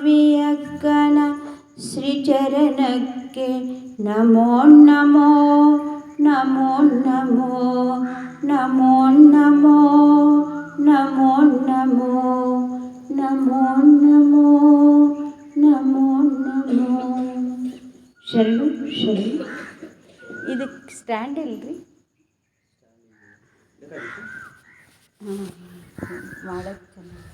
ಮಾಧವಿಯಕ್ಕನ ಶ್ರೀಚರಣಕ್ಕೆ ನಮೋ ನಮೋ ನಮೋ ನಮೋ ನಮೋ ನಮೋ ನಮೋ ನಮೋ ನಮೋ ನಮೋ ನಮೋ ನಮೋ. ಶರಣು ಶರಣು. ಇದಕ್ಕೆ ಸ್ಟ್ಯಾಂಡ್ ಇಲ್ರಿ? ಹಾಂ, ಮಾಡೋಕ್ಕೆ ಚೆನ್ನಾಗಿ.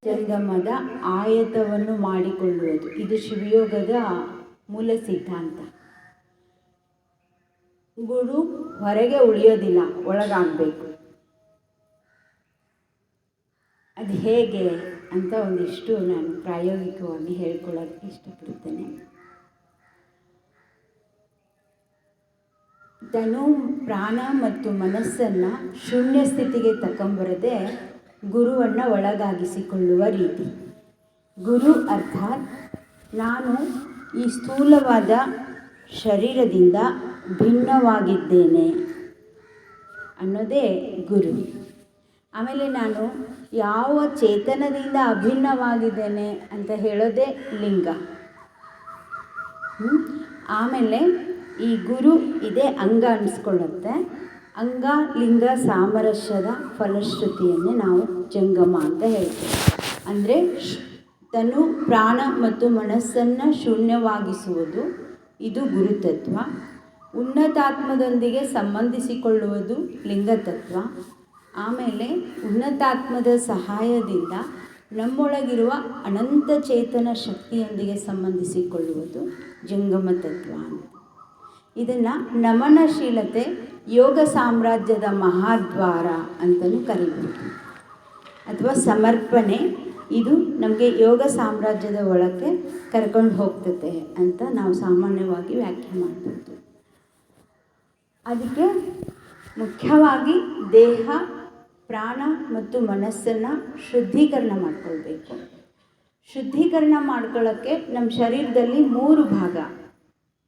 ಜಂಗಮದ ಆಯತವನ್ನು ಮಾಡಿಕೊಳ್ಳುವುದು ಇದು ಶಿವಯೋಗದ ಮೂಲ ಸಿದ್ಧಾಂತ. ಗುರು ಹೊರಗೆ ಉಳಿಯೋದಿಲ್ಲ, ಒಳಗಾಗಬೇಕು. ಅದು ಹೇಗೆ ಅಂತ ಒಂದಿಷ್ಟು ನಾನು ಪ್ರಾಯೋಗಿಕವಾಗಿ ಹೇಳ್ಕೊಳ್ಳೋಕ್ಕೆ ಇಷ್ಟಪಡ್ತೇನೆ. ತನು, ಪ್ರಾಣ ಮತ್ತು ಮನಸ್ಸನ್ನು ಶೂನ್ಯ ಸ್ಥಿತಿಗೆ ತಕೊಂಬರದೆ ಗುರುವನ್ನು ಒಳಗಾಗಿಸಿಕೊಳ್ಳುವ ರೀತಿ. ಗುರು ಅರ್ಥಾತ್ ನಾನು ಈ ಸ್ಥೂಲವಾದ ಶರೀರದಿಂದ ಭಿನ್ನವಾಗಿದ್ದೇನೆ ಅನ್ನೋದೇ ಗುರು. ಆಮೇಲೆ ನಾನು ಯಾವ ಚೇತನದಿಂದ ಅಭಿನ್ನವಾಗಿದ್ದೇನೆ ಅಂತ ಹೇಳೋದೇ ಲಿಂಗ. ಆಮೇಲೆ ಈ ಗುರು ಇದೇ ಅಂಗ ಅನಿಸ್ಕೊಳ್ಳುತ್ತೆ. ಅಂಗ ಲಿಂಗ ಸಾಮರಸ್ಯದ ಫಲಶ್ರುತಿಯನ್ನೇ ನಾವು ಜಂಗಮ ಅಂತ ಹೇಳ್ತೀವಿ. ಅಂದರೆ ತನು, ಪ್ರಾಣ ಮತ್ತು ಮನಸ್ಸನ್ನು ಶೂನ್ಯವಾಗಿಸುವುದು ಇದು ಗುರುತತ್ವ. ಉನ್ನತಾತ್ಮದೊಂದಿಗೆ ಸಂಬಂಧಿಸಿಕೊಳ್ಳುವುದು ಲಿಂಗತತ್ವ. ಆಮೇಲೆ ಉನ್ನತಾತ್ಮದ ಸಹಾಯದಿಂದ ನಮ್ಮೊಳಗಿರುವ ಅನಂತ ಚೇತನ ಶಕ್ತಿಯೊಂದಿಗೆ ಸಂಬಂಧಿಸಿಕೊಳ್ಳುವುದು ಜಂಗಮ ತತ್ವ ಅಂತ. ಇದನ್ನು ನಮನಶೀಲತೆ, ಯೋಗ ಸಾಮ್ರಾಜ್ಯದ ಮಹಾದ್ವಾರ ಅಂತಲೂ ಕರೀಬೋದು, ಅಥವಾ ಸಮರ್ಪಣೆ. ಇದು ನಮಗೆ ಯೋಗ ಸಾಮ್ರಾಜ್ಯದ ಒಳಗೆ ಕರ್ಕೊಂಡು ಹೋಗ್ತದೆ ಅಂತ ನಾವು ಸಾಮಾನ್ಯವಾಗಿ ವ್ಯಾಖ್ಯೆ ಮಾಡ್ಬೋದು. ಅದಕ್ಕೆ ಮುಖ್ಯವಾಗಿ ದೇಹ, ಪ್ರಾಣ ಮತ್ತು ಮನಸ್ಸನ್ನು ಶುದ್ಧೀಕರಣ ಮಾಡ್ಕೊಳ್ಬೇಕು. ಶುದ್ಧೀಕರಣ ಮಾಡ್ಕೊಳ್ಳೋಕ್ಕೆ ನಮ್ಮ ಶರೀರದಲ್ಲಿ 3 ಭಾಗ.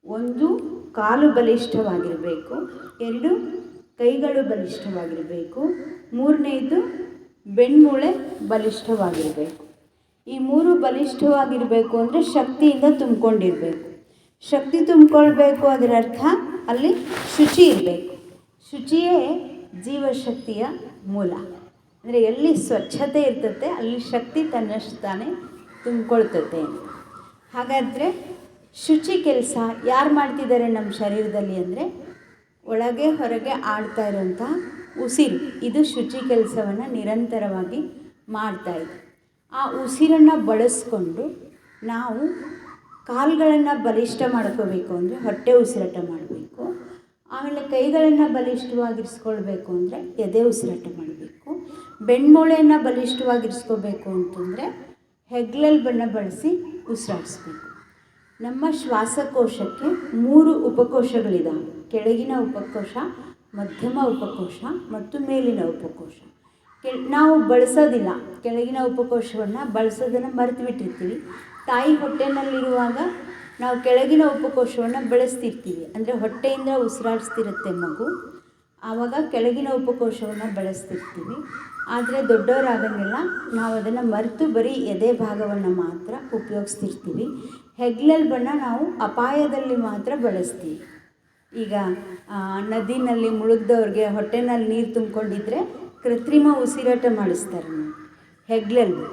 1, ಕಾಲು ಬಲಿಷ್ಠವಾಗಿರಬೇಕು. 2, ಕೈಗಳು ಬಲಿಷ್ಠವಾಗಿರಬೇಕು. 3ನೇದು ಬೆನ್ಮೂಳೆ ಬಲಿಷ್ಠವಾಗಿರಬೇಕು. ಈ 3 ಬಲಿಷ್ಠವಾಗಿರಬೇಕು ಅಂದರೆ ಶಕ್ತಿಯಿಂದ ತುಂಬಿಕೊಂಡಿರಬೇಕು. ಶಕ್ತಿ ತುಂಬಿಕೊಳ್ಬೇಕು ಅದರ ಅರ್ಥ ಅಲ್ಲಿ ಶುಚಿ ಇರಬೇಕು. ಶುಚಿಯೇ ಜೀವಶಕ್ತಿಯ ಮೂಲ. ಅಂದರೆ ಎಲ್ಲಿ ಸ್ವಚ್ಛತೆ ಇರ್ತದೆ ಅಲ್ಲಿ ಶಕ್ತಿ ತನ್ನಷ್ಟು ತಾನೇ ತುಂಬಿಕೊಳ್ತದೆ. ಹಾಗಾದರೆ ಶುಚಿ ಕೆಲಸ ಯಾರು ಮಾಡ್ತಿದ್ದಾರೆ ನಮ್ಮ ಶರೀರದಲ್ಲಿ ಅಂದರೆ ಒಳಗೆ ಹೊರಗೆ ಆಡ್ತಾ ಇರೋಂಥ ಉಸಿರು. ಇದು ಶುಚಿ ಕೆಲಸವನ್ನು ನಿರಂತರವಾಗಿ ಮಾಡ್ತಾಯಿದೆ. ಆ ಉಸಿರನ್ನು ಬಳಸ್ಕೊಂಡು ನಾವು ಕಾಲುಗಳನ್ನು ಬಲಿಷ್ಠ ಮಾಡ್ಕೋಬೇಕು ಅಂದರೆ ಹೊಟ್ಟೆ ಉಸಿರಾಟ ಮಾಡಬೇಕು. ಆಮೇಲೆ ಕೈಗಳನ್ನು ಬಲಿಷ್ಠವಾಗಿರಿಸ್ಕೊಳ್ಬೇಕು ಅಂದರೆ ಎದೆ ಉಸಿರಾಟ ಮಾಡಬೇಕು. ಬೆನ್ಮೂಳೆಯನ್ನು ಬಲಿಷ್ಠವಾಗಿರಿಸ್ಕೋಬೇಕು ಅಂತಂದರೆ ಹೆಗ್ಲಲ್ಲಿ ಬಳಸಿ ಉಸಿರಾಡಿಸ್ಬೇಕು. ನಮ್ಮ ಶ್ವಾಸಕೋಶಕ್ಕೆ 3 ಉಪಕೋಶಗಳಿದ್ದಾವೆ. ಕೆಳಗಿನ ಉಪಕೋಶ, ಮಧ್ಯಮ ಉಪಕೋಶ ಮತ್ತು ಮೇಲಿನ ಉಪಕೋಶ. ನಾವು ಬಳಸೋದಿಲ್ಲ, ಕೆಳಗಿನ ಉಪಕೋಶವನ್ನು ಬಳಸೋದನ್ನು ಮರೆತು ಬಿಟ್ಟಿರ್ತೀವಿ. ತಾಯಿ ಹೊಟ್ಟೆನಲ್ಲಿರುವಾಗ ನಾವು ಕೆಳಗಿನ ಉಪಕೋಶವನ್ನು ಬಳಸ್ತಿರ್ತೀವಿ. ಅಂದರೆ ಹೊಟ್ಟೆಯಿಂದ ಉಸಿರಾಡಿಸ್ತಿರುತ್ತೆ ಮಗು, ಆವಾಗ ಕೆಳಗಿನ ಉಪಕೋಶವನ್ನು ಬಳಸ್ತಿರ್ತೀವಿ. ಆದರೆ ದೊಡ್ಡವರಾಗಂಗೆಲ್ಲ ನಾವು ಅದನ್ನು ಮರೆತು ಬರೀ ಎದೆ ಭಾಗವನ್ನು ಮಾತ್ರ ಉಪಯೋಗಿಸ್ತಿರ್ತೀವಿ. ಹೆಗ್ಲಲ್ಲಿ ನಾವು ಅಪಾಯದಲ್ಲಿ ಮಾತ್ರ ಬಳಸ್ತೀವಿ. ಈಗ ನದಿನಲ್ಲಿ ಮುಳುಗ್ದವ್ರಿಗೆ ಹೊಟ್ಟೆನಲ್ಲಿ ನೀರು ತುಂಬಿಕೊಂಡಿದ್ರೆ ಕೃತ್ರಿಮ ಉಸಿರಾಟ ಮಾಡಿಸ್ತಾರೆ. ಹೆಗ್ಲಲ್ಲಿ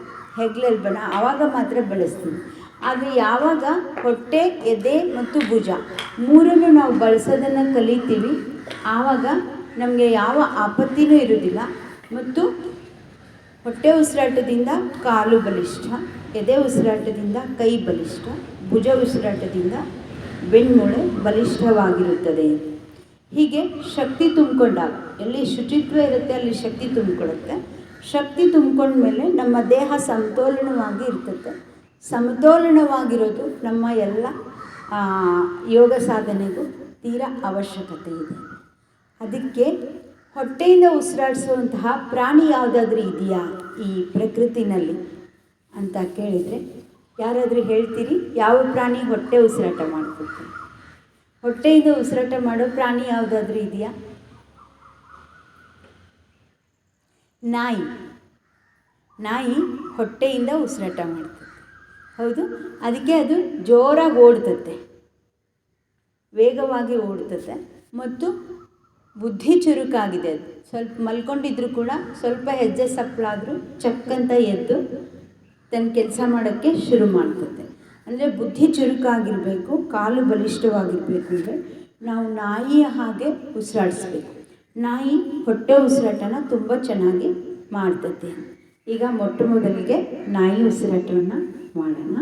ಆವಾಗ ಮಾತ್ರ ಬಳಸ್ತೀವಿ. ಆದರೆ ಯಾವಾಗ ಹೊಟ್ಟೆ, ಎದೆ ಮತ್ತು ಭುಜ 3 ನಾವು ಬಳಸೋದನ್ನು ಕಲಿತೀವಿ ಆವಾಗ ನಮಗೆ ಯಾವ ಆಪತ್ತಿನೂ ಇರೋದಿಲ್ಲ. ಮತ್ತು ಹೊಟ್ಟೆ ಉಸಿರಾಟದಿಂದ ಕಾಲು ಬಲಿಷ್ಠ, ಎದೆ ಉಸಿರಾಟದಿಂದ ಕೈ ಬಲಿಷ್ಠ, ಭುಜ ಉಸಿರಾಟದಿಂದ ಬೆನ್ಮೂಳೆ ಬಲಿಷ್ಠವಾಗಿರುತ್ತದೆ. ಹೀಗೆ ಶಕ್ತಿ ತುಂಬಿಕೊಂಡಾಗ ಎಲ್ಲಿ ಶುಚಿತ್ವ ಇರುತ್ತೆ ಅಲ್ಲಿ ಶಕ್ತಿ ತುಂಬಿಕೊಳ್ಳುತ್ತೆ. ಶಕ್ತಿ ತುಂಬಿಕೊಂಡ್ಮೇಲೆ ನಮ್ಮ ದೇಹ ಸಮತೋಲನವಾಗಿ ಇರ್ತದೆ. ಸಮತೋಲನವಾಗಿರೋದು ನಮ್ಮ ಎಲ್ಲ ಯೋಗ ಸಾಧನೆಗೂ ತೀರಾ ಅವಶ್ಯಕತೆ ಇದೆ. ಅದಕ್ಕೆ ಹೊಟ್ಟೆಯಿಂದ ಉಸಿರಾಡಿಸುವಂತಹ ಪ್ರಾಣಿ ಯಾವುದಾದ್ರೂ ಇದೆಯಾ ಈ ಪ್ರಕೃತಿನಲ್ಲಿ ಅಂತ ಕೇಳಿದರೆ ಯಾರಾದರೂ ಹೇಳ್ತೀರಿ? ಯಾವ ಪ್ರಾಣಿ ಹೊಟ್ಟೆ ಉಸಿರಾಟ ಮಾಡ್ಬೇಕು? ಹೊಟ್ಟೆಯಿಂದ ಉಸಿರಾಟ ಮಾಡೋ ಪ್ರಾಣಿ ಯಾವುದಾದ್ರೂ ಇದೆಯಾ? ನಾಯಿ ನಾಯಿ ಹೊಟ್ಟೆಯಿಂದ ಉಸಿರಾಟ ಮಾಡ್ತದೆ. ಹೌದು, ಅದಕ್ಕೆ ಅದು ಜೋರಾಗಿ ಓಡ್ತದೆ, ವೇಗವಾಗಿ ಓಡ್ತದೆ ಮತ್ತು ಬುದ್ಧಿ ಚುರುಕಾಗಿದೆ. ಅದು ಸ್ವಲ್ಪ ಮಲ್ಕೊಂಡಿದ್ರು ಕೂಡ ಸ್ವಲ್ಪ ಹೆಜ್ಜೆ ಸಪ್ಪಳಾದರೂ ಚಕ್ಕಂತ ಎದ್ದು ತನ್ನ ಕೆಲಸ ಮಾಡೋಕ್ಕೆ ಶುರು ಮಾಡ್ತದೆ. ಅಂದರೆ ಬುದ್ಧಿ ಚುರುಕಾಗಿರಬೇಕು, ಕಾಲು ಬಲಿಷ್ಠವಾಗಿರಬೇಕು. ಅಂದರೆ ನಾವು ನಾಯಿಯ ಹಾಗೆ ಉಸಿರಾಡಿಸ್ಬೇಕು. ನಾಯಿ ಹೊಟ್ಟೆ ಉಸಿರಾಟನ ತುಂಬ ಚೆನ್ನಾಗಿ ಮಾಡ್ತದೆ. ಈಗ ಮೊಟ್ಟ ಮೊದಲಿಗೆ ನಾಯಿ ಉಸಿರಾಟವನ್ನು ಮಾಡೋಣ.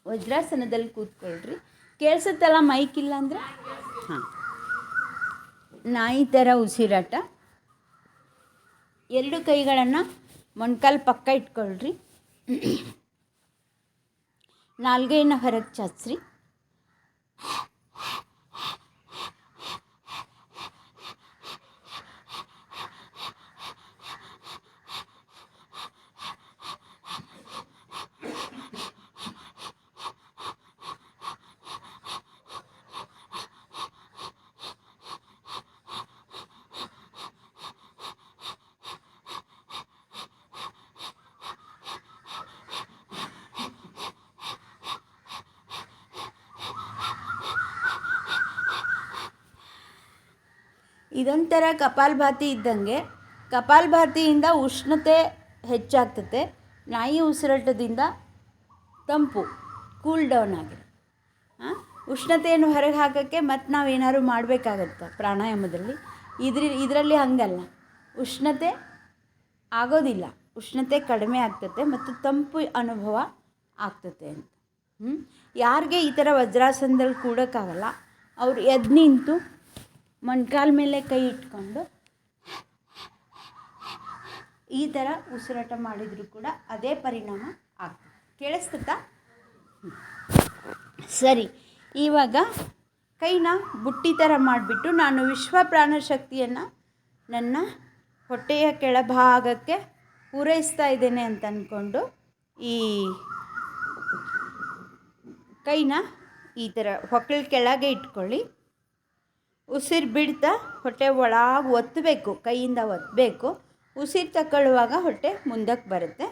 ವಜ್ರಾಸನದಲ್ಲಿ ಕೂತ್ಕೊಳ್ರಿ. ಕೇಳಿಸುತ್ತಲ್ಲ ಮೈಕ್ ಇಲ್ಲ ಅಂದರೆ? ಹಾಂ. ನಾಯಿ ಥರ ಉಸಿರಾಟ. ಎರಡು ಕೈಗಳನ್ನು ಮೊಣಕಾಲು ಪಕ್ಕ ಇಟ್ಕೊಳ್ರಿ. ನಾಲ್ಗೈನ ಹೊರಗೆ ಚಾಚ್ರಿ. ಇದೊಂಥರ ಕಪಾಲಭಾತಿ ಇದ್ದಂಗೆ. ಕಪಾಲಭಾತಿಯಿಂದ ಉಷ್ಣತೆ ಹೆಚ್ಚಾಗ್ತದೆ, ನಾಯಿ ಉಸಿರಾಟದಿಂದ ತಂಪು, ಕೂಲ್ ಡೌನ್ ಆಗಿದೆ. ಉಷ್ಣತೆಯನ್ನು ಹೊರಗೆ ಹಾಕೋಕ್ಕೆ ಮತ್ತು ನಾವೇನಾದ್ರು ಮಾಡಬೇಕಾಗತ್ತೆ ಪ್ರಾಣಾಯಾಮದಲ್ಲಿ. ಇದರಲ್ಲಿ ಹಂಗಲ್ಲ, ಉಷ್ಣತೆ ಆಗೋದಿಲ್ಲ, ಉಷ್ಣತೆ ಕಡಿಮೆ ಆಗ್ತದೆ ಮತ್ತು ತಂಪು ಅನುಭವ ಆಗ್ತದೆ ಅಂತ. ಯಾರಿಗೆ ಈ ಥರ ವಜ್ರಾಸನದಲ್ಲಿ ಕೂಡೋಕ್ಕಾಗಲ್ಲ ಅವರು ಎದ್ದು ನಿಂತು ಮೊಣಕಾಲ ಮೇಲೆ ಕೈ ಇಟ್ಕೊಂಡು ಈ ಥರ ಉಸಿರಾಟ ಮಾಡಿದರೂ ಕೂಡ ಅದೇ ಪರಿಣಾಮ ಆಗ್ತದೆ. ಕೇಳಿಸ್ತತಾ? ಸರಿ, ಇವಾಗ ಕೈನ ಬುಟ್ಟಿ ಥರ ಮಾಡಿಬಿಟ್ಟು ನಾನು ವಿಶ್ವ ಪ್ರಾಣಶಕ್ತಿಯನ್ನು ನನ್ನ ಹೊಟ್ಟೆಯ ಕೆಳಭಾಗಕ್ಕೆ ಪೂರೈಸ್ತಾ ಇದ್ದೇನೆ ಅಂತ ಅಂದ್ಕೊಂಡು ಈ ಕೈನ ಈ ಥರ ಹೊಕ್ಕಳ ಕೆಳಗೆ ಇಟ್ಕೊಳ್ಳಿ. ಉಸಿರು ಬಿಡ್ತಾ ಹೊಟ್ಟೆ ಒಳಗೆ ಒತ್ತಬೇಕು, ಕೈಯಿಂದ ಒತ್ತಬೇಕು. ಉಸಿರು ತಗೊಳ್ಳುವಾಗ ಹೊಟ್ಟೆ ಮುಂದಕ್ಕೆ ಬರುತ್ತೆ.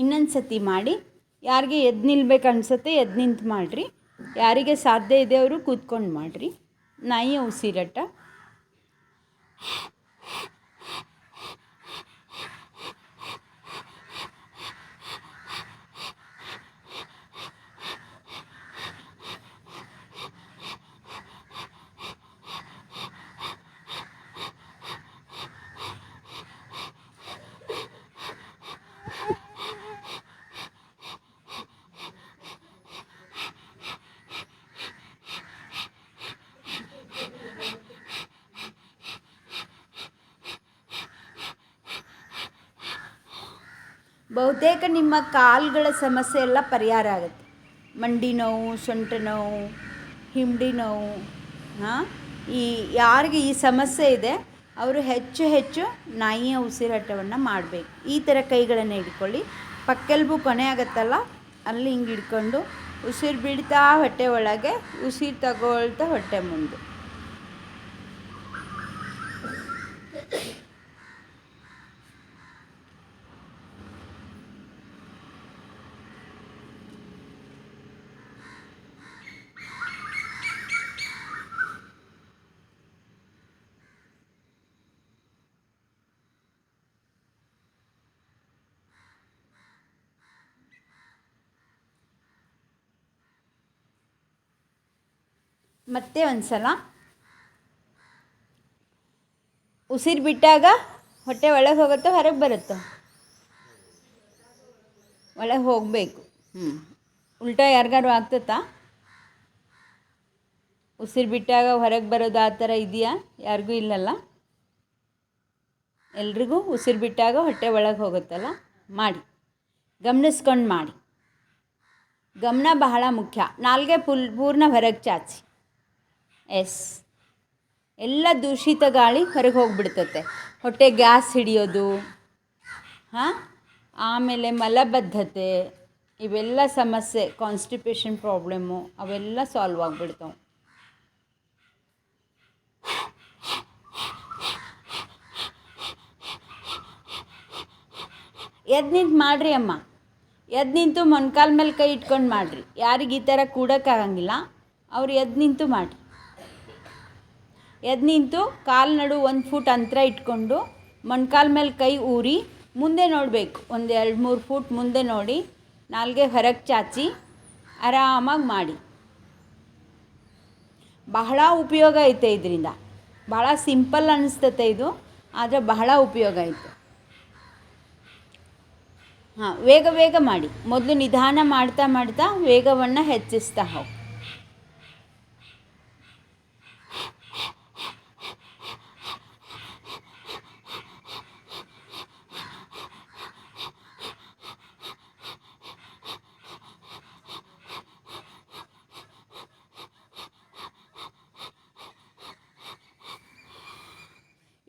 ಇನ್ನೊಂದು ಸತಿ ಮಾಡಿ. ಯಾರಿಗೆ ಎದ್ದು ನಿಲ್ಬೇಕು ಅನಿಸುತ್ತೆ ಎದ್ದು ನಿಂತು ಮಾಡಿರಿ, ಯಾರಿಗೆ ಸಾಧ್ಯ ಇದೆ ಅವರು ಕೂತ್ಕೊಂಡು ಮಾಡಿರಿ. ನಾಯಿಯ ಉಸಿರಾಟ. ಬಹುತೇಕ ನಿಮ್ಮ ಕಾಲುಗಳ ಸಮಸ್ಯೆ ಎಲ್ಲ ಪರಿಹಾರ ಆಗುತ್ತೆ. ಮಂಡಿ ನೋವು, ಸೊಂಟ ನೋವು, ಹಿಂಡಿ ನೋವು, ಯಾರಿಗೆ ಈ ಸಮಸ್ಯೆ ಇದೆ ಅವರು ಹೆಚ್ಚು ನಾಯಿಯ ಉಸಿರಾಟವನ್ನು ಮಾಡಬೇಕು. ಈ ಥರ ಕೈಗಳನ್ನು ಹಿಡ್ಕೊಳ್ಳಿ. ಪಕ್ಕೆಲುಬು ಕೊನೆ ಆಗುತ್ತಲ್ಲ ಅಲ್ಲಿ ಹಿಂಗೆ ಹಿಡ್ಕೊಂಡು ಉಸಿರು ಬಿಡ್ತಾ ಹೊಟ್ಟೆ ಒಳಗೆ, ಉಸಿರು ತಗೊಳ್ತಾ ಹೊಟ್ಟೆ ಮುಂದೆ. ಮತ್ತೆ ಒಂದು ಸಲ ಉಸಿರು ಬಿಟ್ಟಾಗ ಹೊಟ್ಟೆ ಒಳಗೆ ಹೋಗುತ್ತೋ ಹೊರಗೆ ಬರುತ್ತೋ? ಒಳಗೆ ಹೋಗಬೇಕು. ಉಲ್ಟಾ ಯಾರಿಗಾರು ಆಗ್ತತಾ? ಉಸಿರು ಬಿಟ್ಟಾಗ ಹೊರಗೆ ಬರೋದು ಆ ಥರ ಇದೆಯಾ? ಯಾರಿಗೂ ಇಲ್ಲಲ್ಲ. ಎಲ್ರಿಗೂ ಉಸಿರು ಬಿಟ್ಟಾಗ ಹೊಟ್ಟೆ ಒಳಗೆ ಹೋಗುತ್ತಲ್ಲ, ಮಾಡಿ, ಗಮನಿಸ್ಕೊಂಡು ಮಾಡಿ. ಗಮನ ಬಹಳ ಮುಖ್ಯ. ನಾಲ್ಗೆ ಪೂರ್ಣ ಹೊರಗೆ ಚಾಚಿ. ಎಸ್, ಎಲ್ಲ ದೂಷಿತ ಗಾಳಿ ಹೊರಗೆ ಹೋಗಿಬಿಡ್ತತೆ. ಹೊಟ್ಟೆ ಗ್ಯಾಸ್ ಹಿಡಿಯೋದು, ಆಮೇಲೆ ಮಲಬದ್ಧತೆ, ಇವೆಲ್ಲ ಸಮಸ್ಯೆ, ಕಾನ್ಸ್ಟಿಪೇಷನ್ ಪ್ರಾಬ್ಲಮ್ಮು ಅವೆಲ್ಲ ಸಾಲ್ವ್ ಆಗಿಬಿಡ್ತಾವೆ. ಎದ್ದು ನಿಂತು ಮಾಡಿರಿ ಅಮ್ಮ, ಎದ್ದು ನಿಂತು ಮೊಣಕಾಲ ಮೇಲೆ ಕೈ ಇಟ್ಕೊಂಡು ಮಾಡಿರಿ. ಯಾರಿಗೆ ಈ ಥರ ಕೂಡೋಕ್ಕಾಗಂಗಿಲ್ಲ ಅವ್ರು ಎದ್ದು ನಿಂತು ಮಾಡಿರಿ. ಎದ್ದು ನಿಂತು ಕಾಲು ನಡು 1 ಫೂಟ್ ಅಂತರ ಇಟ್ಕೊಂಡು ಮೊಣಕಾಲ ಮೇಲೆ ಕೈ ಊರಿ ಮುಂದೆ ನೋಡಬೇಕು. ಒಂದು 2-3 ಫೂಟ್ ಮುಂದೆ ನೋಡಿ, ನಾಲ್ಗೆ ಹೊರಗೆ ಚಾಚಿ ಆರಾಮಾಗಿ ಮಾಡಿ. ಬಹಳ ಉಪಯೋಗ ಐತೆ ಇದರಿಂದ. ಬಹಳ ಸಿಂಪಲ್ ಅನ್ನಿಸ್ತತೆ ಇದು, ಆದರೆ ಬಹಳ ಉಪಯೋಗ ಐತೆ. ವೇಗ ವೇಗ ಮಾಡಿ. ಮೊದಲು ನಿಧಾನ ಮಾಡ್ತಾ ಮಾಡ್ತಾ ವೇಗವನ್ನು ಹೆಚ್ಚಿಸ್ತಾ ಹೋಗಿ.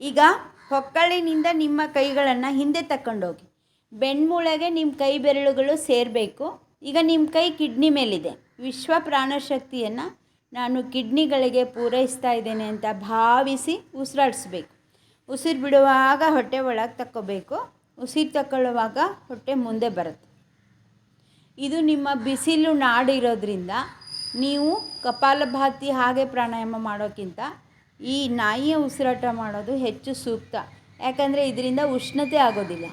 ಈಗ ಹೊಕ್ಕಳಿನಿಂದ ನಿಮ್ಮ ಕೈಗಳನ್ನು ಹಿಂದೆ ತಗೊಂಡೋಗಿ ಬೆನ್ಮೂಳೆಗೆ ನಿಮ್ಮ ಕೈ ಬೆರಳುಗಳು ಸೇರಬೇಕು. ಈಗ ನಿಮ್ಮ ಕೈ ಕಿಡ್ನಿ ಮೇಲಿದೆ. ವಿಶ್ವ ಪ್ರಾಣಶಕ್ತಿಯನ್ನು ನಾನು ಕಿಡ್ನಿಗಳಿಗೆ ಪೂರೈಸ್ತಾ ಇದ್ದೇನೆ ಅಂತ ಭಾವಿಸಿ ಉಸಿರಾಡಿಸ್ಬೇಕು. ಉಸಿರು ಬಿಡುವಾಗ ಹೊಟ್ಟೆ ಒಳಗೆ ತಕ್ಕೋಬೇಕು. ಉಸಿರು ತಗೊಳ್ಳುವಾಗ ಹೊಟ್ಟೆ ಮುಂದೆ ಬರುತ್ತೆ. ಇದು ನಿಮ್ಮ ಬಿಸಿಲು ನಾಡು ಇರೋದ್ರಿಂದ ನೀವು ಕಪಾಲಭಾತಿ ಹಾಗೆ ಪ್ರಾಣಾಯಾಮ ಮಾಡೋಕ್ಕಿಂತ ಈ ನಾಯಿಯ ಉಸಿರಾಟ ಮಾಡೋದು ಹೆಚ್ಚು ಸೂಕ್ತ. ಯಾಕಂದರೆ ಇದರಿಂದ ಉಷ್ಣತೆ ಆಗೋದಿಲ್ಲ.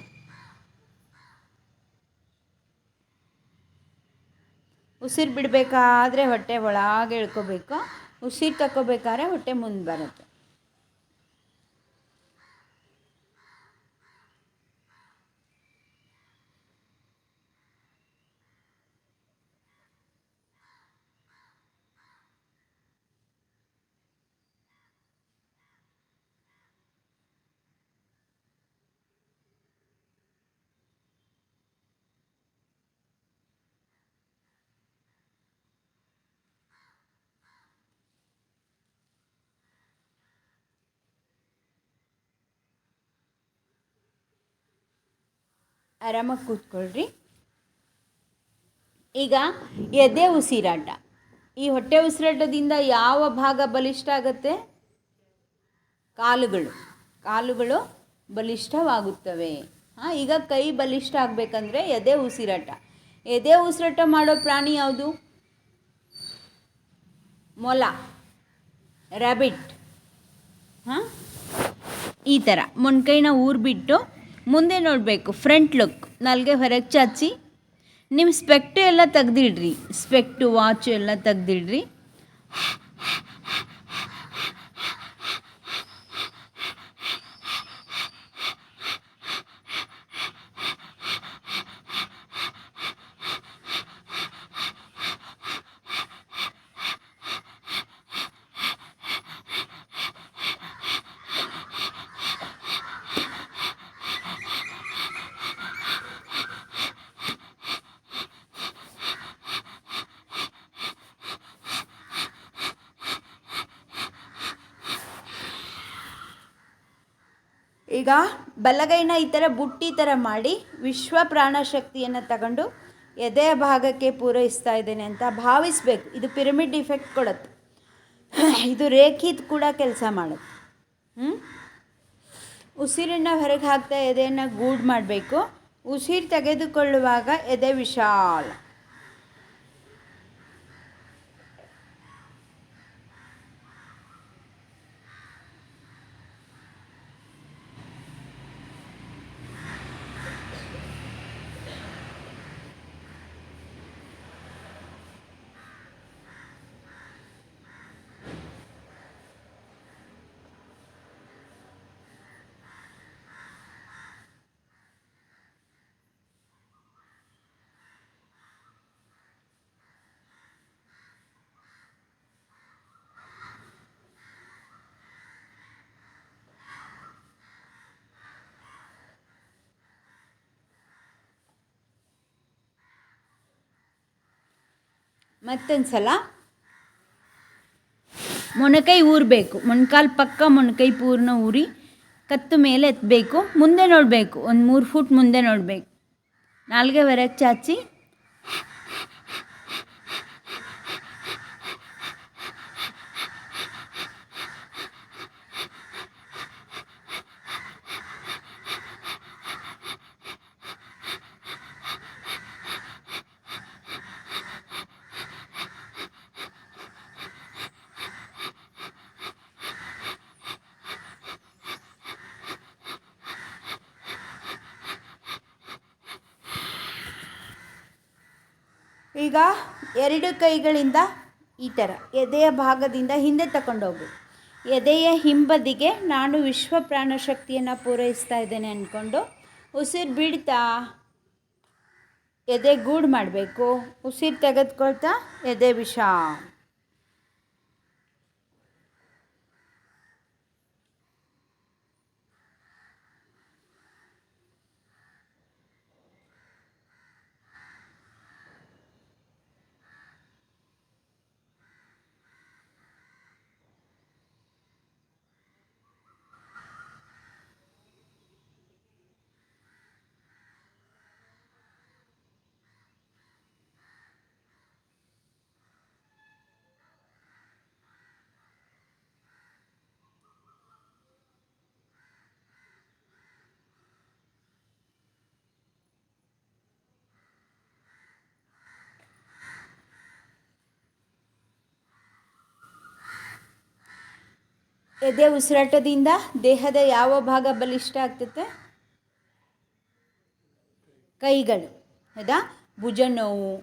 ಉಸಿರು ಬಿಡಬೇಕಾದ್ರೆ ಹೊಟ್ಟೆ ಒಳಗೆ ಇಳ್ಕೋಬೇಕು. ಉಸಿರು ತಗೋಬೇಕಾದ್ರೆ ಹೊಟ್ಟೆ ಮುಂದೆ ಬರುತ್ತೆ. ಆರಾಮಾಗಿ ಕೂತ್ಕೊಳ್ರಿ. ಈಗ ಎದೆ ಉಸಿರಾಟ. ಈ ಹೊಟ್ಟೆ ಉಸಿರಾಟದಿಂದ ಯಾವ ಭಾಗ ಬಲಿಷ್ಠ ಆಗುತ್ತೆ? ಕಾಲುಗಳು ಬಲಿಷ್ಠವಾಗುತ್ತವೆ. ಈಗ ಕೈ ಬಲಿಷ್ಠ ಆಗಬೇಕಂದ್ರೆ ಎದೆ ಉಸಿರಾಟ. ಎದೆ ಉಸಿರಾಟ ಮಾಡೋ ಪ್ರಾಣಿ ಯಾವುದು? ಮೊಲ, ರ್ಯಾಬಿಟ್. ಈ ಥರ ಮೊಣಕೈನ ಊರಿಬಿಟ್ಟು ಮುಂದೆ ನೋಡಬೇಕು. Front look. ನಾಲ್ಗೆ ಹೊರಗೆ ಚಾಚಿ. ನಿಮ್ಮ ಸ್ಪೆಕ್ಟು ಎಲ್ಲ ತೆಗ್ದಿಡ್ರಿ. ಸ್ಪೆಕ್ಟು, ವಾಚು ಎಲ್ಲ ತೆಗ್ದಿಡ್ರಿ. ಈಗ ಬಲಗೈನ ಈ ಥರ ಬುಟ್ಟಿ ಥರ ಮಾಡಿ ವಿಶ್ವ ಪ್ರಾಣಶಕ್ತಿಯನ್ನು ತಗೊಂಡು ಎದೆಯ ಭಾಗಕ್ಕೆ ಪೂರೈಸ್ತಾ ಇದ್ದೇನೆ ಅಂತ ಭಾವಿಸ್ಬೇಕು. ಇದು ಪಿರಮಿಡ್ ಇಫೆಕ್ಟ್ ಕೊಡುತ್ತೆ. ಇದು ರೇಖಿತ್ ಕೂಡ ಕೆಲಸ ಮಾಡುತ್ತೆ. ಉಸಿರನ್ನು ಹೊರಗೆ ಹಾಕ್ತಾ ಎದೆಯನ್ನು ಗೂಡು ಮಾಡಬೇಕು. ಉಸಿರು ತೆಗೆದುಕೊಳ್ಳುವಾಗ ಎದೆ ವಿಶಾಲ. ಮತ್ತೊಂದು ಸಲ ಮೊಣಕೈ ಊರಬೇಕು, ಮೊಣಕಾಲು ಪಕ್ಕ ಮೊಣಕೈ ಪೂರ್ಣ ಊರಿ ಕತ್ತು ಮೇಲೆ ಎತ್ತಬೇಕು, ಮುಂದೆ ನೋಡಬೇಕು, ಒಂದು 3 ಫುಟ್ ಮುಂದೆ ನೋಡಬೇಕು, ನಾಲ್ಗೆ ಹೊರಗೆ ಚಾಚಿ ಈಗ 2 ಕೈಗಳಿಂದ ಈ ಥರ ಎದೆಯ ಭಾಗದಿಂದ ಹಿಂದೆ ತಗೊಂಡೋಗ್ಬೇಕು. ಎದೆಯ ಹಿಂಬದಿಗೆ ನಾನು ವಿಶ್ವ ಪ್ರಾಣಶಕ್ತಿಯನ್ನು ಪೂರೈಸ್ತಾ ಇದ್ದೇನೆ ಅಂದ್ಕೊಂಡು ಉಸಿರು ಬಿಡ್ತಾ ಎದೆ ಗೂಡು ಮಾಡಬೇಕು. ಉಸಿರು ತೆಗೆದುಕೊಳ್ತಾ ಎದೆ ವಿಶಾಲ. ಎದೆ ಉಸಿರಾಟದಿಂದ ದೇಹದ ಯಾವ ಭಾಗ ಬಲಿಷ್ಠ ಆಗ್ತದೆ? ಕೈಗಳು, ಹೌದಾ? ಭುಜ ನೋವು,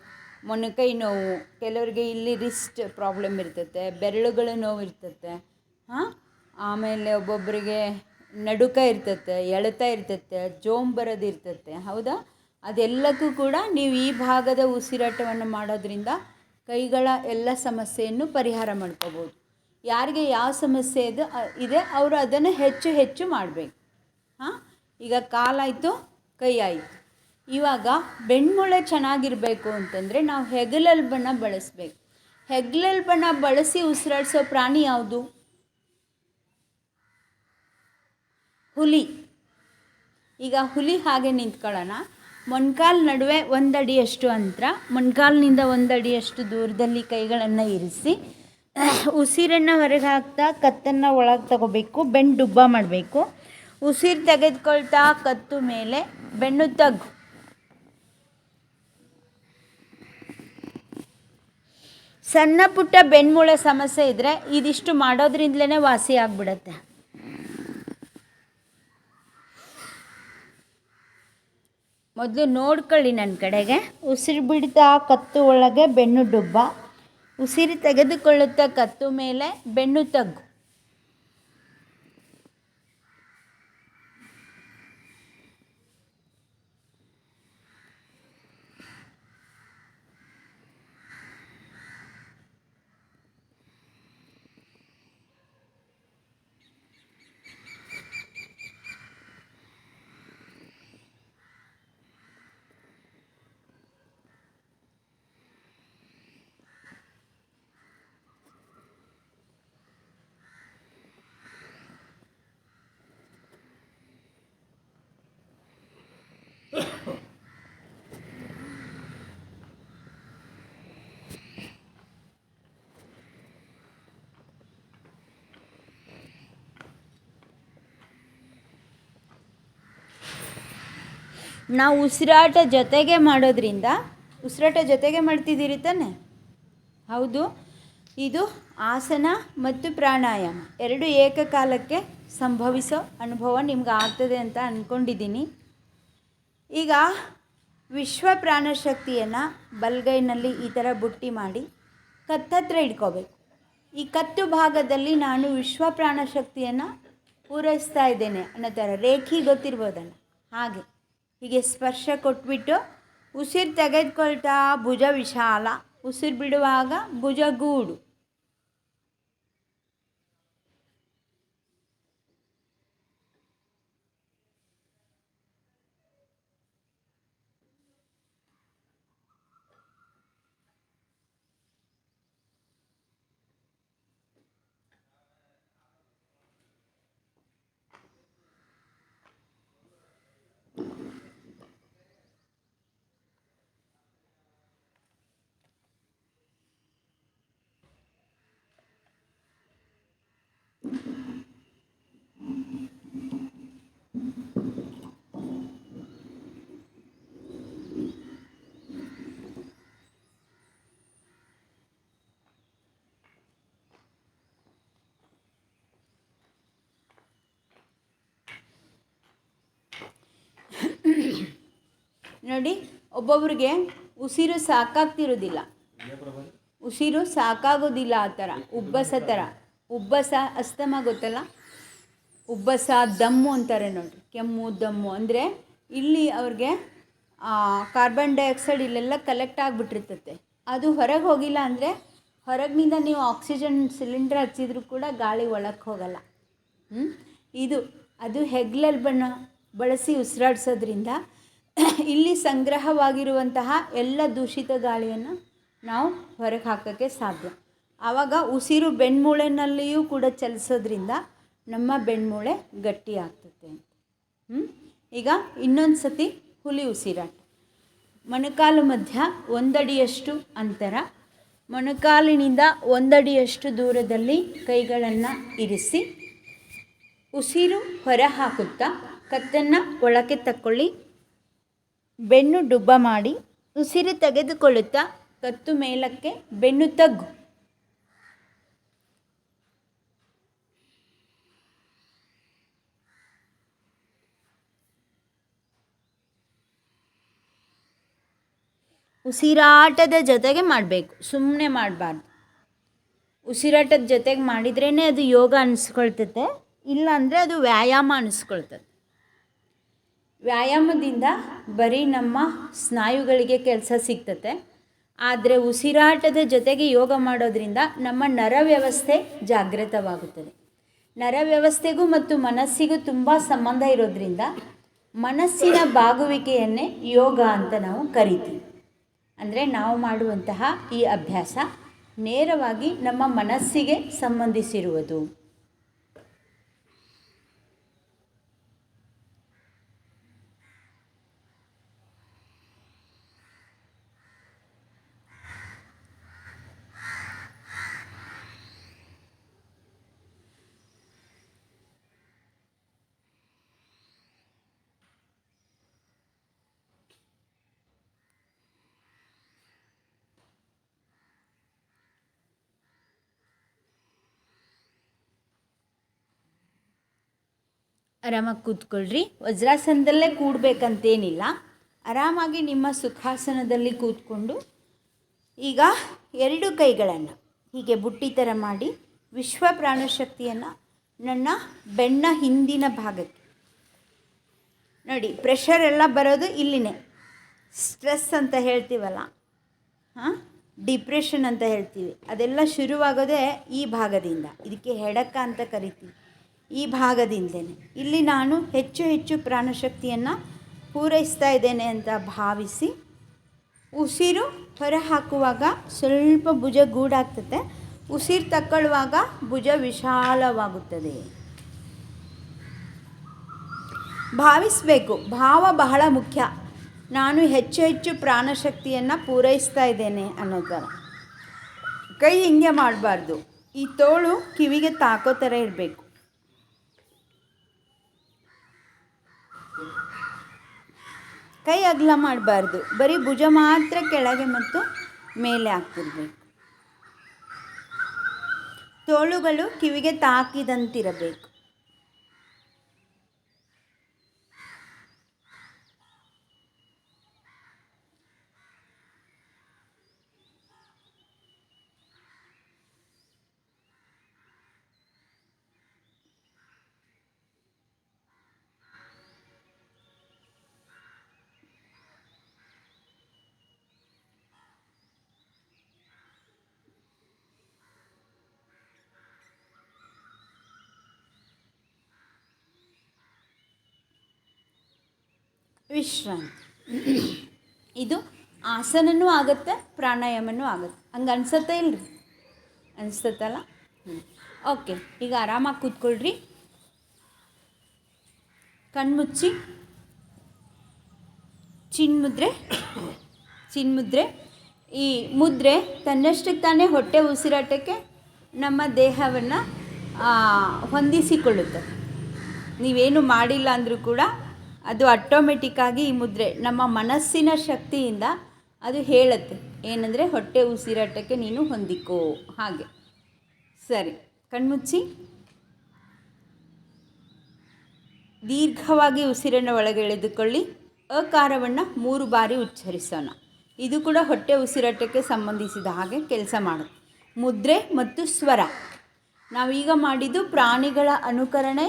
ಮೊಣಕೈ ನೋವು, ಕೆಲವರಿಗೆ ಇಲ್ಲಿ ರಿಸ್ಟ್ ಪ್ರಾಬ್ಲಮ್ ಇರ್ತೈತೆ, ಬೆರಳುಗಳು ನೋವು ಇರ್ತೈತೆ, ಆಮೇಲೆ ಒಬ್ಬೊಬ್ಬರಿಗೆ ನಡುಕ ಇರ್ತೈತೆ, ಎಳೆತ ಇರ್ತೈತೆ, ಜೋಮ್ ಬರೋದು ಇರ್ತೈತೆ, ಹೌದಾ? ಅದೆಲ್ಲಕ್ಕೂ ಕೂಡ ನೀವು ಈ ಭಾಗದ ಉಸಿರಾಟವನ್ನು ಮಾಡೋದ್ರಿಂದ ಕೈಗಳ ಎಲ್ಲ ಸಮಸ್ಯೆಯನ್ನು ಪರಿಹಾರ ಮಾಡ್ಕೋಬೋದು. ಯಾರಿಗೆ ಯಾವ ಸಮಸ್ಯೆ ಇದೆ ಅವರು ಅದನ್ನು ಹೆಚ್ಚು ಹೆಚ್ಚು ಮಾಡಬೇಕು. ಈಗ ಕಾಲಾಯಿತು, ಕೈ ಆಯಿತು. ಇವಾಗ ಬೆನ್ಮೂಳೆ ಚೆನ್ನಾಗಿರಬೇಕು ಅಂತಂದರೆ ನಾವು ಹೆಗಲೆಲ್ಬನ್ನು ಬಳಸಬೇಕು. ಹೆಗಲೆಲ್ಬನ್ನು ಬಳಸಿ ಉಸಿರಾಡಿಸೋ ಪ್ರಾಣಿ ಯಾವುದು? ಹುಲಿ. ಈಗ ಹುಲಿ ಹಾಗೆ ನಿಂತ್ಕೊಳ್ಳೋಣ. ಮೊಣಕಾಲು ನಡುವೆ 1 ಅಡಿಯಷ್ಟು ಅಂತರ, ಮೊಣಕಾಲಿನಿಂದ 1 ಅಡಿಯಷ್ಟು ದೂರದಲ್ಲಿ ಕೈಗಳನ್ನು ಇರಿಸಿ ಉಸಿರನ್ನು ಹೊರಗೆ ಹಾಕ್ತಾ ಕತ್ತನ್ನು ಒಳಗೆ ತಗೋಬೇಕು. ಬೆನ್ನು ಡುಬ್ಬ ಮಾಡಬೇಕು. ಉಸಿರು ತೆಗೆದುಕೊಳ್ತಾ ಕತ್ತು ಮೇಲೆ, ಬೆನ್ನು ತಗ್ಗು. ಸಣ್ಣ ಪುಟ್ಟ ಬೆನ್ಮೂಳೆ ಸಮಸ್ಯೆ ಇದ್ದರೆ ಇದಿಷ್ಟು ಮಾಡೋದ್ರಿಂದಲೇ ವಾಸಿ ಆಗಿಬಿಡತ್ತೆ. ಮೊದಲು ನೋಡ್ಕೊಳ್ಳಿ ನನ್ನ ಕಡೆಗೆ. ಉಸಿರು ಬಿಡ್ತಾ ಕತ್ತು ಒಳಗೆ, ಬೆನ್ನು ಡುಬ್ಬ. ಉಸಿರು ತೆಗೆದುಕೊಳ್ಳುತ್ತಾ ಕತ್ತು ಮೇಲೆ, ಬೆನ್ನು ತಗ್ಗು. ನಾವು ಉಸಿರಾಟ ಜೊತೆಗೆ ಮಾಡೋದ್ರಿಂದ, ಉಸಿರಾಟ ಜೊತೆಗೆ ಮಾಡ್ತಿದ್ದೀರಿ ತಾನೆ? ಹೌದು. ಇದು ಆಸನ ಮತ್ತು ಪ್ರಾಣಾಯಾಮ 2 ಏಕಕಾಲಕ್ಕೆ ಸಂಭವಿಸೋ ಅನುಭವ ನಿಮ್ಗೆ ಆಗ್ತದೆ ಅಂತ ಅಂದ್ಕೊಂಡಿದ್ದೀನಿ. ಈಗ ವಿಶ್ವ ಪ್ರಾಣಶಕ್ತಿಯನ್ನು ಬಲಗೈನಲ್ಲಿ ಈ ಥರ ಬುಟ್ಟಿ ಮಾಡಿ ಕತ್ತತ್ರ ಇಟ್ಕೋಬೇಕು. ಈ ಕತ್ತು ಭಾಗದಲ್ಲಿ ನಾನು ವಿಶ್ವ ಪ್ರಾಣಶಕ್ತಿಯನ್ನು ಪೂರೈಸ್ತಾ ಇದ್ದೇನೆ ಅನ್ನೋ ಥರ ರೇಖೆ ಗೊತ್ತಿರ್ಬೋದಲ್ಲ, ಹೀಗೆ ಸ್ಪರ್ಶ ಕೊಟ್ಬಿಟ್ಟು ಉಸಿರು ತೆಗೆದುಕೊಳ್ತಾ ಭುಜ ವಿಶಾಲ, ಉಸಿರು ಬಿಡುವಾಗ ಭುಜ ಗೂಡು. ನೋಡಿ, ಒಬ್ಬೊಬ್ರಿಗೆ ಉಸಿರು ಸಾಕಾಗ್ತಿರೋದಿಲ್ಲ, ಉಸಿರು ಸಾಕಾಗೋದಿಲ್ಲ, ಆ ಥರ ಉಬ್ಬಸ ಥರ. ಉಬ್ಬಸ ಅಸ್ತಮ ಗೊತ್ತಲ್ಲ, ಉಬ್ಬಸ ದಮ್ಮು ಅಂತಾರೆ ನೋಡಿ, ಕೆಮ್ಮು ದಮ್ಮು ಅಂದರೆ ಇಲ್ಲಿ ಅವ್ರಿಗೆ ಕಾರ್ಬನ್ ಡೈಆಕ್ಸೈಡ್ ಇಲ್ಲೆಲ್ಲ ಕಲೆಕ್ಟ್ ಆಗಿಬಿಟ್ಟಿರ್ತತೆ. ಅದು ಹೊರಗೆ ಹೋಗಿಲ್ಲ ಅಂದರೆ, ಹೊರಗಿನಿಂದ ನೀವು ಆಕ್ಸಿಜನ್ ಸಿಲಿಂಡರ್ ಹಚ್ಚಿದ್ರೂ ಕೂಡ ಗಾಳಿ ಒಳಕ್ಕೆ ಹೋಗಲ್ಲ. ಅದು ಹೆಗ್ಲಲ್ಲಿ ಬಳಸಿ ಉಸಿರಾಡಿಸೋದ್ರಿಂದ ಇಲ್ಲಿ ಸಂಗ್ರಹವಾಗಿರುವಂತಹ ಎಲ್ಲ ದೂಷಿತ ಗಾಳಿಯನ್ನು ನಾವು ಹೊರಗೆ ಹಾಕೋಕ್ಕೆ ಸಾಧ್ಯ. ಆವಾಗ ಉಸಿರು ಬೆನ್ಮೂಳೆನಲ್ಲಿಯೂ ಕೂಡ ಚಲಿಸೋದ್ರಿಂದ ನಮ್ಮ ಬೆನ್ಮೂಳೆ ಗಟ್ಟಿ ಆಗ್ತದೆ ಅಂತ. ಈಗ ಇನ್ನೊಂದು ಸತಿ ಹುಲಿ ಉಸಿರಾಟ. ಮೊಣಕಾಲು ಮಧ್ಯ 1 ಅಡಿಯಷ್ಟು ಅಂತರ, ಮೊಣಕಾಲಿನಿಂದ 1 ಅಡಿಯಷ್ಟು ದೂರದಲ್ಲಿ ಕೈಗಳನ್ನು ಇರಿಸಿ ಉಸಿರು ಹೊರ ಹಾಕುತ್ತಾ ಕತ್ತನ್ನು ಒಳಕ್ಕೆ ತಕ್ಕೊಳ್ಳಿ. ಬೆನ್ನು ಡುಬ್ಬ ಮಾಡಿ ಉಸಿರು ತೆಗೆದುಕೊಳ್ಳುತ್ತಾ ಕತ್ತು ಮೇಲಕ್ಕೆ, ಬೆನ್ನು ತಗ್ಗು. ಉಸಿರಾಟದ ಜೊತೆಗೆ ಮಾಡಬೇಕು, ಸುಮ್ಮನೆ ಮಾಡಬಾರ್ದು. ಉಸಿರಾಟದ ಜೊತೆಗೆ ಮಾಡಿದ್ರೇ ಅದು ಯೋಗ ಅನ್ನಿಸ್ಕೊಳ್ತತೆ, ಇಲ್ಲಾಂದರೆ ಅದು ವ್ಯಾಯಾಮ ಅನ್ನಿಸ್ಕೊಳ್ತದೆ. ವ್ಯಾಯಾಮದಿಂದ ಬರೀ ನಮ್ಮ ಸ್ನಾಯುಗಳಿಗೆ ಕೆಲಸ ಸಿಗ್ತತೆ, ಆದರೆ ಉಸಿರಾಟದ ಜೊತೆಗೆ ಯೋಗ ಮಾಡೋದ್ರಿಂದ ನಮ್ಮ ನರವ್ಯವಸ್ಥೆ ಜಾಗೃತವಾಗುತ್ತದೆ. ನರವ್ಯವಸ್ಥೆಗೂ ಮತ್ತು ಮನಸ್ಸಿಗೂ ತುಂಬ ಸಂಬಂಧ ಇರೋದ್ರಿಂದ ಮನಸ್ಸಿನ ಬಾಗುವಿಕೆಯನ್ನೇ ಯೋಗ ಅಂತ ನಾವು ಕರಿತೀವಿ. ಅಂದರೆ ನಾವು ಮಾಡುವಂತಹ ಈ ಅಭ್ಯಾಸ ನೇರವಾಗಿ ನಮ್ಮ ಮನಸ್ಸಿಗೆ ಸಂಬಂಧಿಸಿರುವುದು. ಆರಾಮಾಗಿ ಕೂತ್ಕೊಳ್ರಿ. ವಜ್ರಾಸನದಲ್ಲೇ ಕೂಡಬೇಕಂತೇನಿಲ್ಲ, ಆರಾಮಾಗಿ ನಿಮ್ಮ ಸುಖಾಸನದಲ್ಲಿ ಕೂತ್ಕೊಂಡು ಈಗ 2 ಕೈಗಳನ್ನು ಹೀಗೆ ಬುಟ್ಟಿ ಥರ ಮಾಡಿ ವಿಶ್ವ ಪ್ರಾಣಶಕ್ತಿಯನ್ನು ನನ್ನ ಬೆನ್ನ ಹಿಂದಿನ ಭಾಗಕ್ಕೆ ನೋಡಿ. ಪ್ರೆಷರ್ ಎಲ್ಲ ಬರೋದು ಇಲ್ಲಿನೇ. ಸ್ಟ್ರೆಸ್ ಅಂತ ಹೇಳ್ತೀವಲ್ಲ, ಡಿಪ್ರೆಷನ್ ಅಂತ ಹೇಳ್ತೀವಿ, ಅದೆಲ್ಲ ಶುರುವಾಗೋದೇ ಈ ಭಾಗದಿಂದ. ಇದಕ್ಕೆ ಹೆಡಕ ಅಂತ ಕರಿತೀವಿ. ಈ ಭಾಗದಿಂದಲೇ ಇಲ್ಲಿ ನಾನು ಹೆಚ್ಚು ಹೆಚ್ಚು ಪ್ರಾಣಶಕ್ತಿಯನ್ನು ಪೂರೈಸ್ತಾ ಇದ್ದೇನೆ ಅಂತ ಭಾವಿಸಿ ಉಸಿರು ಹೊರ ಹಾಕುವಾಗ ಸ್ವಲ್ಪ ಭುಜ ಗೂಡಾಗ್ತದೆ, ಉಸಿರು ತಗೊಳ್ಳುವಾಗ ಭುಜ ವಿಶಾಲವಾಗುತ್ತದೆ. ಭಾವಿಸಬೇಕು, ಭಾವ ಬಹಳ ಮುಖ್ಯ. ನಾನು ಹೆಚ್ಚು ಹೆಚ್ಚು ಪ್ರಾಣಶಕ್ತಿಯನ್ನು ಪೂರೈಸ್ತಾ ಇದ್ದೇನೆ ಅನ್ನೋ ಥರ. ಕೈ ಹಿಂಗೆ ಮಾಡಬಾರ್ದು, ಈ ತೋಳು ಕಿವಿಗೆ ತಾಕೋ ಥರ ಇರಬೇಕು. ಕೈ ಅಗಲ ಮಾಡಬಾರ್ದು, ಬರೀ ಭುಜ ಮಾತ್ರ ಕೆಳಗೆ ಮತ್ತು ಮೇಲೆ ಆಗ್ತಿರ್ಬೇಕು. ತೋಳುಗಳು ಕಿವಿಗೆ ತಾಕಿದಂತಿರಬೇಕು. ವಿಶ್ರಾಂತಿ. ಇದು ಆಸನನೂ ಆಗುತ್ತೆ, ಪ್ರಾಣಾಯಾಮನೂ ಆಗುತ್ತೆ. ಹಂಗೆ ಅನ್ಸತ್ತೆ ಇಲ್ರಿ? ಅನಿಸ್ತತ್ತಲ್ಲ? ಓಕೆ, ಈಗ ಆರಾಮಾಗಿ ಕೂತ್ಕೊಳ್ರಿ. ಕಣ್ಮುಚ್ಚಿ ಚಿನ್ಮುದ್ರೆ. ಈ ಮುದ್ರೆ ತನ್ನಷ್ಟಕ್ಕೆ ತಾನೇ ಹೊಟ್ಟೆ ಉಸಿರಾಟಕ್ಕೆ ನಮ್ಮ ದೇಹವನ್ನು ಹೊಂದಿಸಿಕೊಳ್ಳುತ್ತೆ. ನೀವೇನು ಮಾಡಿಲ್ಲ ಅಂದರೂ ಕೂಡ ಅದು ಆಟೋಮೆಟಿಕ್ಕಾಗಿ ಈ ಮುದ್ರೆ ನಮ್ಮ ಮನಸ್ಸಿನ ಶಕ್ತಿಯಿಂದ ಅದು ಹೇಳುತ್ತೆ ಏನಂದರೆ ಹೊಟ್ಟೆ ಉಸಿರಾಟಕ್ಕೆ ನೀನು ಹೊಂದಿಕೋ ಹಾಗೆ. ಸರಿ, ಕಣ್ಮುಚ್ಚಿ ದೀರ್ಘವಾಗಿ ಉಸಿರನ್ನು ಒಳಗೆ ಎಳೆದುಕೊಳ್ಳಿ. ಅಕಾರವನ್ನು 3 ಬಾರಿ ಉಚ್ಚರಿಸೋಣ. ಇದು ಕೂಡ ಹೊಟ್ಟೆ ಉಸಿರಾಟಕ್ಕೆ ಸಂಬಂಧಿಸಿದ ಹಾಗೆ ಕೆಲಸ ಮಾಡುತ್ತೆ. ಮುದ್ರೆ ಮತ್ತು ಸ್ವರ ನಾವೀಗ ಮಾಡಿದ್ದು ಪ್ರಾಣಿಗಳ ಅನುಕರಣೆ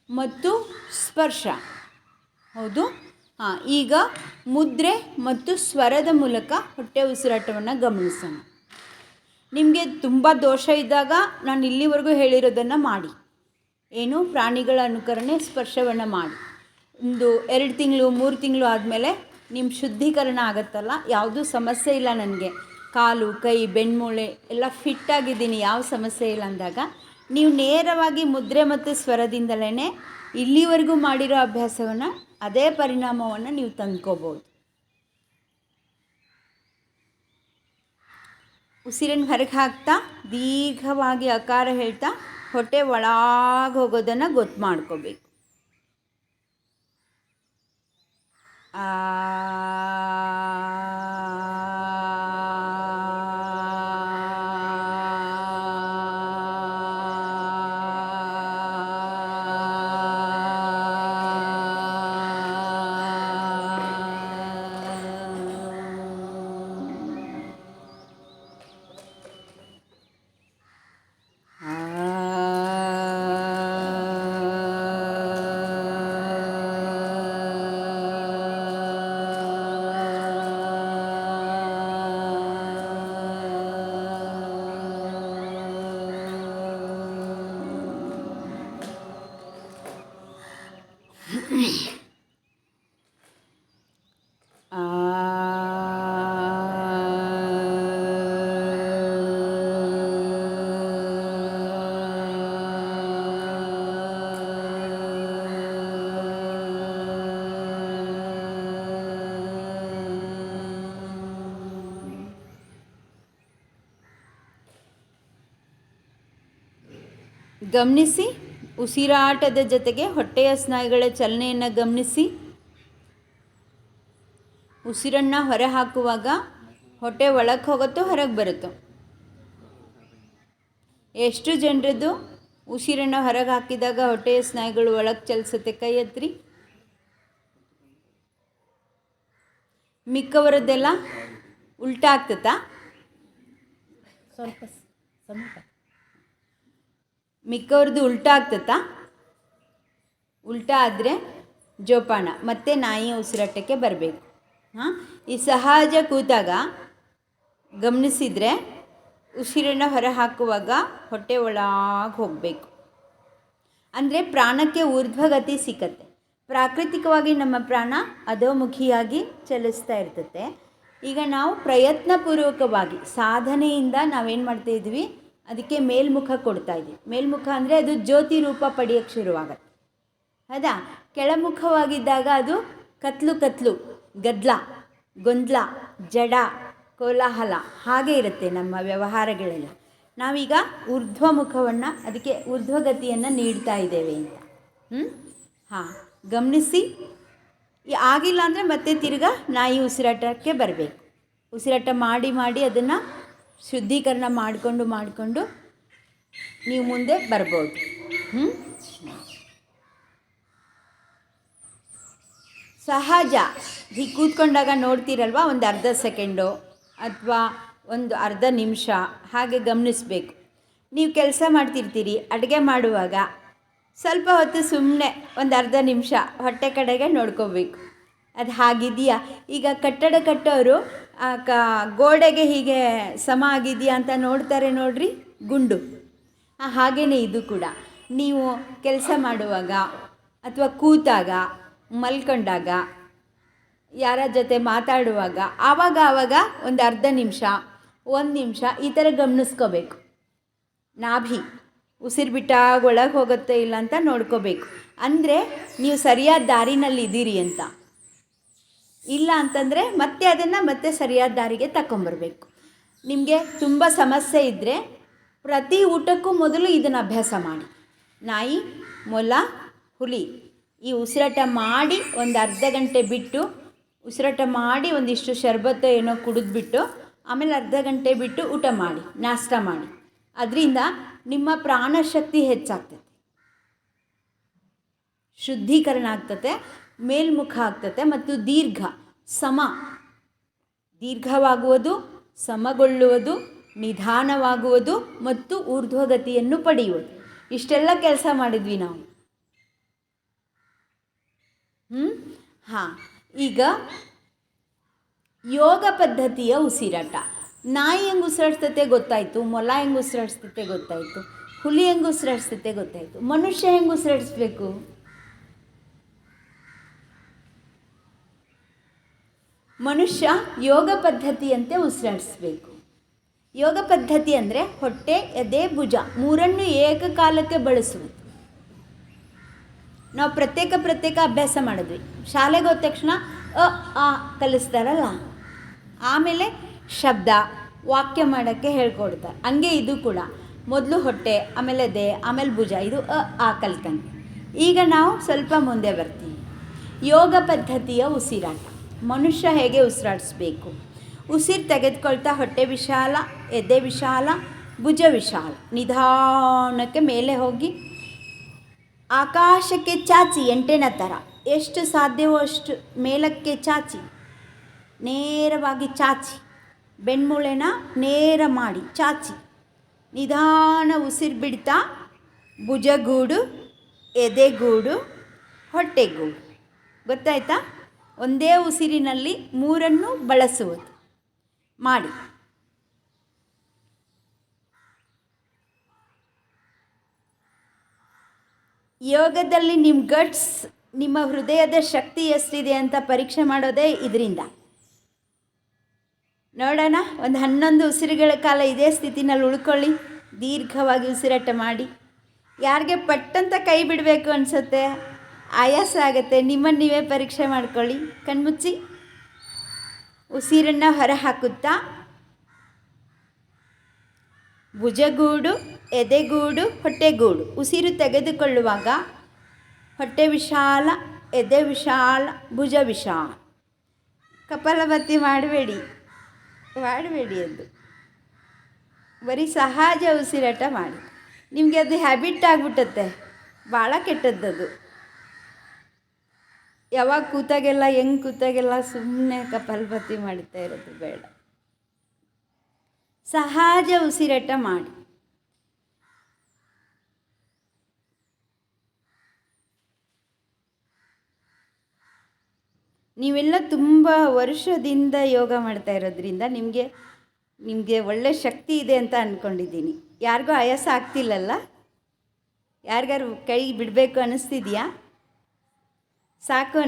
ಮತ್ತು ಸ್ಪರ್ಶ, ಹೌದು. ಈಗ ಮುದ್ರೆ ಮತ್ತು ಸ್ವರದ ಮೂಲಕ ಹೊಟ್ಟೆ ಉಸಿರಾಟವನ್ನು ಗಮನಿಸೋಣ. ನಿಮಗೆ ತುಂಬ ದೋಷ ಇದ್ದಾಗ ನಾನು ಇಲ್ಲಿವರೆಗೂ ಹೇಳಿರೋದನ್ನು ಮಾಡಿ. ಏನು, ಪ್ರಾಣಿಗಳ ಅನುಕರಣೆ, ಸ್ಪರ್ಶವನ್ನು ಮಾಡಿ. 2 ತಿಂಗಳು 3 ತಿಂಗಳು ಆದಮೇಲೆ ನಿಮ್ಮ ಶುದ್ಧೀಕರಣ ಆಗುತ್ತಲ್ಲ, ಯಾವುದೂ ಸಮಸ್ಯೆ ಇಲ್ಲ, ನನಗೆ ಕಾಲು ಕೈ ಬೆನ್ಮೂಳೆ ಎಲ್ಲ ಫಿಟ್ಟಾಗಿದ್ದೀನಿ, ಯಾವ ಸಮಸ್ಯೆ ಇಲ್ಲ ಅಂದಾಗ ನೀವು ನೇರವಾಗಿ ಮುದ್ರೆ ಮತ್ತು ಸ್ವರದಿಂದಲೇ ಇಲ್ಲಿವರೆಗೂ ಮಾಡಿರೋ ಅಭ್ಯಾಸವನ್ನು, ಅದೇ ಪರಿಣಾಮವನ್ನು ನೀವು ತಂದ್ಕೋಬೋದು. ಉಸಿರನ್ನು ಹೊರಗೆ ಹಾಕ್ತಾ ದೀರ್ಘವಾಗಿ ಆಕಾರ ಹೇಳ್ತಾ ಹೊಟ್ಟೆ ಒಳಗೆ ಹೋಗೋದನ್ನು ಗೊತ್ತು ಮಾಡ್ಕೋಬೇಕು. ಗಮನಿಸಿ, ಉಸಿರಾಟದ ಜೊತೆಗೆ ಹೊಟ್ಟೆಯ ಸ್ನಾಯುಗಳ ಚಲನೆಯನ್ನು ಗಮನಿಸಿ. ಉಸಿರನ್ನು ಹೊರ ಹಾಕುವಾಗ ಹೊಟ್ಟೆ ಒಳಗೆ ಹೋಗುತ್ತೋ ಹೊರಗೆ ಬರುತ್ತೋ? ಎಷ್ಟು ಜನರದ್ದು ಉಸಿರನ್ನು ಹೊರಗೆ ಹಾಕಿದಾಗ ಹೊಟ್ಟೆಯ ಸ್ನಾಯುಗಳು ಒಳಗೆ ಚಲಿಸುತ್ತೆ? ಕೈ ಎತ್ತಿರಿ. ಮಿಕ್ಕವರದ್ದೆಲ್ಲ ಉಲ್ಟಾ ಆಗ್ತತಾ? ಸ್ವಲ್ಪ ಮಿಕ್ಕವ್ರದ್ದು ಉಲ್ಟಾ ಆಗ್ತತಾ? ಉಲ್ಟಾ ಆದರೆ ಜೋಪಾನ, ಮತ್ತೆ ನಾಯಿಯ ಉಸಿರಾಟಕ್ಕೆ ಬರಬೇಕು. ಈ ಸಹಜ ಕೂತಾಗ ಗಮನಿಸಿದರೆ ಉಸಿರನ್ನು ಹೊರ ಹಾಕುವಾಗ ಹೊಟ್ಟೆ ಒಳಗೆ ಹೋಗಬೇಕು. ಅಂದರೆ ಪ್ರಾಣಕ್ಕೆ ಊರ್ಧ್ವಗತಿ ಸಿಕ್ಕತ್ತೆ. ಪ್ರಾಕೃತಿಕವಾಗಿ ನಮ್ಮ ಪ್ರಾಣ ಅಧೋಮುಖಿಯಾಗಿ ಚಲಿಸ್ತಾ ಇರ್ತದೆ. ಈಗ ನಾವು ಪ್ರಯತ್ನಪೂರ್ವಕವಾಗಿ ಸಾಧನೆಯಿಂದ ನಾವೇನು ಮಾಡ್ತಾಯಿದ್ವಿ, ಅದಕ್ಕೆ ಮೇಲ್ಮುಖ ಕೊಡ್ತಾಯಿದ್ವಿ. ಮೇಲ್ಮುಖ ಅಂದರೆ ಅದು ಜ್ಯೋತಿ ರೂಪ ಪಡೆಯೋಕ್ಕೆ ಶುರುವಾಗತ್ತೆ. ಹೌದಾ? ಕೆಳಮುಖವಾಗಿದ್ದಾಗ ಅದು ಕತ್ಲು ಗದ್ದಲ ಗೊಂದಲ ಜಡ ಕೋಲಾಹಲ ಹಾಗೆ ಇರುತ್ತೆ ನಮ್ಮ ವ್ಯವಹಾರಗಳಲ್ಲಿ. ನಾವೀಗ ಊರ್ಧ್ವಮುಖವನ್ನು, ಅದಕ್ಕೆ ಊರ್ಧ್ವಗತಿಯನ್ನು ನೀಡ್ತಾ ಇದ್ದೇವೆ ಅಂತ. ಗಮನಿಸಿ. ಆಗಿಲ್ಲ ಅಂದರೆ ಮತ್ತೆ ತಿರ್ಗಾ ನಾಯಿ ಉಸಿರಾಟಕ್ಕೆ ಬರಬೇಕು. ಉಸಿರಾಟ ಮಾಡಿ ಅದನ್ನು ಶುದ್ಧೀಕರಣ ಮಾಡಿಕೊಂಡು ನೀವು ಮುಂದೆ ಬರ್ಬೋದು. ಸಹಜ ಹೀಗೆ ಕೂತ್ಕೊಂಡಾಗ ನೋಡ್ತೀರಲ್ವ, ಒಂದು ಅರ್ಧ ಸೆಕೆಂಡು ಅಥವಾ ಒಂದು ಅರ್ಧ ನಿಮಿಷ ಹಾಗೆ ಗಮನಿಸಬೇಕು. ನೀವು ಕೆಲಸ ಮಾಡ್ತಿರ್ತೀರಿ, ಅಡುಗೆ ಮಾಡುವಾಗ ಸ್ವಲ್ಪ ಹೊತ್ತು ಸುಮ್ಮನೆ ಒಂದು ಅರ್ಧ ನಿಮಿಷ ಹೊಟ್ಟೆ ಕಡೆಗೆ ನೋಡ್ಕೋಬೇಕು. ಅದು ಹಾಗಿದೆಯಾ? ಈಗ ಕಟ್ಟಡ ಕಟ್ಟೋರು ಗೋಡೆಗೆ ಹೀಗೆ ಸಮ ಆಗಿದೆಯಾ ಅಂತ ನೋಡ್ತಾರೆ ನೋಡ್ರಿ, ಗುಂಡು. ಹಾಗೆಯೇ ಇದು ಕೂಡ ನೀವು ಕೆಲಸ ಮಾಡುವಾಗ ಅಥವಾ ಕೂತಾಗ, ಮಲ್ಕೊಂಡಾಗ, ಯಾರ ಜೊತೆ ಮಾತಾಡುವಾಗ ಆವಾಗ ಒಂದು ಅರ್ಧ ನಿಮಿಷ 1 ನಿಮಿಷ ಈ ಥರ ಗಮನಿಸ್ಕೋಬೇಕು. ನಾಭಿ ಉಸಿರು ಬಿಟ್ಟಾಗ ಒಳಗೆ ಹೋಗುತ್ತೆ ಇಲ್ಲ ಅಂತ ನೋಡ್ಕೋಬೇಕು. ಅಂದರೆ ನೀವು ಸರಿಯಾದ ದಾರಿನಲ್ಲಿ ಇದ್ದೀರಿ ಅಂತ. ಇಲ್ಲ ಅಂತಂದರೆ ಮತ್ತೆ ಸರಿಯಾದ ದಾರಿಗೆ ತಗೊಂಬರ್ಬೇಕು. ನಿಮಗೆ ತುಂಬ ಸಮಸ್ಯೆ ಇದ್ದರೆ ಪ್ರತಿ ಊಟಕ್ಕೂ ಮೊದಲು ಇದನ್ನು ಅಭ್ಯಾಸ ಮಾಡಿ. ನಾಯಿ, ಮೊಲ, ಹುಲಿ ಈ ಉಸಿರಾಟ ಮಾಡಿ ಒಂದು ಅರ್ಧ ಗಂಟೆ ಬಿಟ್ಟು ಉಸಿರಾಟ ಮಾಡಿ ಒಂದಿಷ್ಟು ಶರ್ಬತ್ತು ಏನೋ ಕುಡಿದ್ಬಿಟ್ಟು ಆಮೇಲೆ ಅರ್ಧ ಗಂಟೆ ಬಿಟ್ಟು ಊಟ ಮಾಡಿ, ನಾಷ್ಟ ಮಾಡಿ. ಅದರಿಂದ ನಿಮ್ಮ ಪ್ರಾಣಶಕ್ತಿ ಹೆಚ್ಚಾಗ್ತದೆ, ಶುದ್ಧೀಕರಣ ಆಗ್ತದೆ, ಮೇಲ್ಮುಖ ಆಗ್ತದೆ ಮತ್ತು ದೀರ್ಘವಾಗುವುದು, ಸಮಗೊಳ್ಳುವುದು, ನಿಧಾನವಾಗುವುದು ಮತ್ತು ಊರ್ಧ್ವಗತಿಯನ್ನು ಪಡೆಯುವುದು. ಇಷ್ಟೆಲ್ಲ ಕೆಲಸ ಮಾಡಿದ್ವಿ ನಾವು. ಈಗ ಯೋಗ ಪದ್ಧತಿಯ ಉಸಿರಾಟ. ನಾಯಿ ಹೆಂಗೆ ಉಸಿರಾಡ್ಸ್ತತೆ ಗೊತ್ತಾಯಿತು, ಮೊಲ ಹೆಂಗೆ ಉಸಿರಾಡಿಸ್ತತೆ ಗೊತ್ತಾಯಿತು, ಹುಲಿ ಹೆಂಗೆ ಉಸಿರಾಡಿಸ್ತತೆ ಗೊತ್ತಾಯಿತು. ಮನುಷ್ಯ ಹೆಂಗೆ ಉಸಿರಾಡಿಸ್ಬೇಕು? ಮನುಷ್ಯ ಯೋಗ ಪದ್ಧತಿಯಂತೆ ಉಸಿರಾಡಿಸ್ಬೇಕು. ಯೋಗ ಪದ್ಧತಿ ಅಂದರೆ ಹೊಟ್ಟೆ, ಎದೆ, ಭುಜ ಮೂರನ್ನು ಏಕಕಾಲಕ್ಕೆ ಬಳಸುವುದು. ನಾವು ಪ್ರತ್ಯೇಕ ಅಭ್ಯಾಸ ಮಾಡಿದ್ವಿ. ಶಾಲೆಗೆ ಹೋದ ತಕ್ಷಣ ಆ ಕಲಿಸ್ತಾರಲ್ಲ, ಆಮೇಲೆ ಶಬ್ದ ವಾಕ್ಯ ಮಾಡೋಕ್ಕೆ ಹೇಳ್ಕೊಡ್ತಾರೆ. ಹಂಗೆ ಇದು ಕೂಡ ಮೊದಲು ಹೊಟ್ಟೆ, ಆಮೇಲೆ ಎದೆ, ಆಮೇಲೆ ಭುಜ, ಇದು ಆ ಕಲ್ತಂಗೆ. ಈಗ ನಾವು ಸ್ವಲ್ಪ ಮುಂದೆ ಬರ್ತೀವಿ. ಯೋಗ ಪದ್ಧತಿಯ ಉಸಿರಾಟ. ಮನುಷ್ಯ ಹೇಗೆ ಉಸಿರಾಡಿಸ್ಬೇಕು? ಉಸಿರು ತೆಗೆದುಕೊಳ್ತಾ ಹೊಟ್ಟೆ ವಿಶಾಲ, ಎದೆ ವಿಶಾಲ, ಭುಜ ವಿಶಾಲ, ನಿಧಾನಕ್ಕೆ ಮೇಲೆ ಹೋಗಿ ಆಕಾಶಕ್ಕೆ ಚಾಚಿ, ಎಂಟೆನ ಥರ ಎಷ್ಟು ಸಾಧ್ಯವೋ ಅಷ್ಟು ಮೇಲಕ್ಕೆ ಚಾಚಿ, ನೇರವಾಗಿ ಚಾಚಿ, ಬೆನ್ಮೂಳೆನ ನೇರ ಮಾಡಿ ಚಾಚಿ, ನಿಧಾನ ಉಸಿರು ಬಿಡ್ತಾ ಭುಜಗೂಡು, ಎದೆಗೂಡು, ಹೊಟ್ಟೆಗೂಡು. ಗೊತ್ತಾಯ್ತಾ? ಒಂದೇ ಉಸಿರಿನಲ್ಲಿ ಮೂರನ್ನು ಬಳಸುವುದು ಮಾಡಿ. ಯೋಗದಲ್ಲಿ ನಿಮ್ಮ ಗಟ್ಸ್, ನಿಮ್ಮ ಹೃದಯದ ಶಕ್ತಿ ಎಷ್ಟಿದೆ ಅಂತ ಪರೀಕ್ಷೆ ಮಾಡೋದೇ ಇದರಿಂದ. ನೋಡೋಣ, ಒಂದು 11 ಉಸಿರುಗಳ ಕಾಲ ಇದೇ ಸ್ಥಿತಿನಲ್ಲಿ ಉಳ್ಕೊಳ್ಳಿ. ದೀರ್ಘವಾಗಿ ಉಸಿರಾಟ ಮಾಡಿ. ಯಾರಿಗೆ ಪಟ್ಟಂತ ಕೈ ಬಿಡಬೇಕು ಅನಿಸುತ್ತೆ, ಆಯಾಸ ಆಗುತ್ತೆ, ನಿಮ್ಮನ್ನು ನೀವೇ ಪರೀಕ್ಷೆ ಮಾಡ್ಕೊಳ್ಳಿ. ಕಣ್ಮುಚ್ಚಿ ಉಸಿರನ್ನು ಹೊರ ಹಾಕುತ್ತಾ ಭುಜಗೂಡು, ಎದೆಗೂಡು, ಹೊಟ್ಟೆಗೂಡು. ಉಸಿರು ತೆಗೆದುಕೊಳ್ಳುವಾಗ ಹೊಟ್ಟೆ ವಿಶಾಲ, ಎದೆ ವಿಶಾಲ, ಭುಜ ವಿಶಾಲ. ಕಪಾಲಭಾತಿ ಮಾಡಬೇಡಿ ಅದು ಬರೀ ಸಹಜ ಉಸಿರಾಟ ಮಾಡಿ. ನಿಮಗೆ ಅದು ಹ್ಯಾಬಿಟ್ ಆಗಿಬಿಟ್ಟತ್ತೆ, ಭಾಳ ಕೆಟ್ಟದ್ದದು. ಯಾವಾಗ ಕೂತಾಗೆಲ್ಲ ಹೆಂಗೆ ಕೂತಾಗೆಲ್ಲ ಸುಮ್ಮನೆ ಕಪಾಲಭಾತಿ ಮಾಡ್ತಾ ಇರೋದು ಬೇಡ. ಸಹಜ ಉಸಿರಾಟ ಮಾಡಿ. ನೀವೆಲ್ಲ ತುಂಬ ವರ್ಷದಿಂದ ಯೋಗ ಮಾಡ್ತಾ ಇರೋದ್ರಿಂದ ನಿಮಗೆ ಒಳ್ಳೆ ಶಕ್ತಿ ಇದೆ ಅಂತ ಅಂದ್ಕೊಂಡಿದ್ದೀನಿ. ಯಾರಿಗೂ ಆಯಾಸ ಆಗ್ತಿಲ್ಲಲ್ಲ? ಯಾರಿಗಾರು ಕೈ ಬಿಡಬೇಕು ಅನ್ನಿಸ್ತಿದೆಯಾ? ಸಾಕು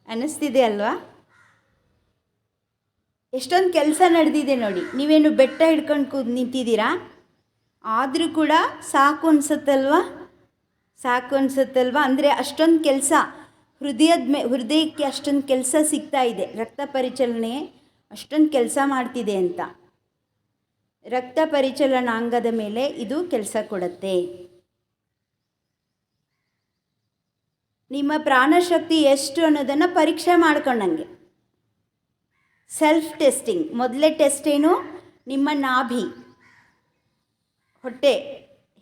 ಅನ್ನಿಸ್ತಿದೆ ಅಲ್ವಾ? ಎಷ್ಟೊಂದು ಕೆಲಸ ನಡೆದಿದೆ ನೋಡಿ. ನೀವೇನು ಬೆಟ್ಟ ಹಿಡ್ಕೊಂಡು ನಿಂತಿದ್ದೀರಾ, ಆದರೂ ಕೂಡ ಸಾಕು ಅನಿಸುತ್ತಲ್ವಾ? ಅಂದರೆ ಅಷ್ಟೊಂದು ಕೆಲಸ ಹೃದಯಕ್ಕೆ ಅಷ್ಟೊಂದು ಕೆಲಸ ಸಿಗ್ತಾ ಇದೆ. ರಕ್ತ ಪರಿಚಲನೆ ಅಷ್ಟೊಂದು ಕೆಲಸ ಮಾಡ್ತಿದೆ ಅಂತ. ರಕ್ತ ಪರಿಚಲನಾಂಗದ ಮೇಲೆ ಇದು ಕೆಲಸ ಕೊಡುತ್ತೆ. ನಿಮ್ಮ ಪ್ರಾಣಶಕ್ತಿ ಎಷ್ಟು ಅನ್ನೋದನ್ನು ಪರೀಕ್ಷೆ ಮಾಡ್ಕೊಂಡಂಗೆ. Self testing. ಮೊದಲೇ ಟೆಸ್ಟ್ ಏನು? ನಿಮ್ಮ ನಾಭಿ, ಹೊಟ್ಟೆ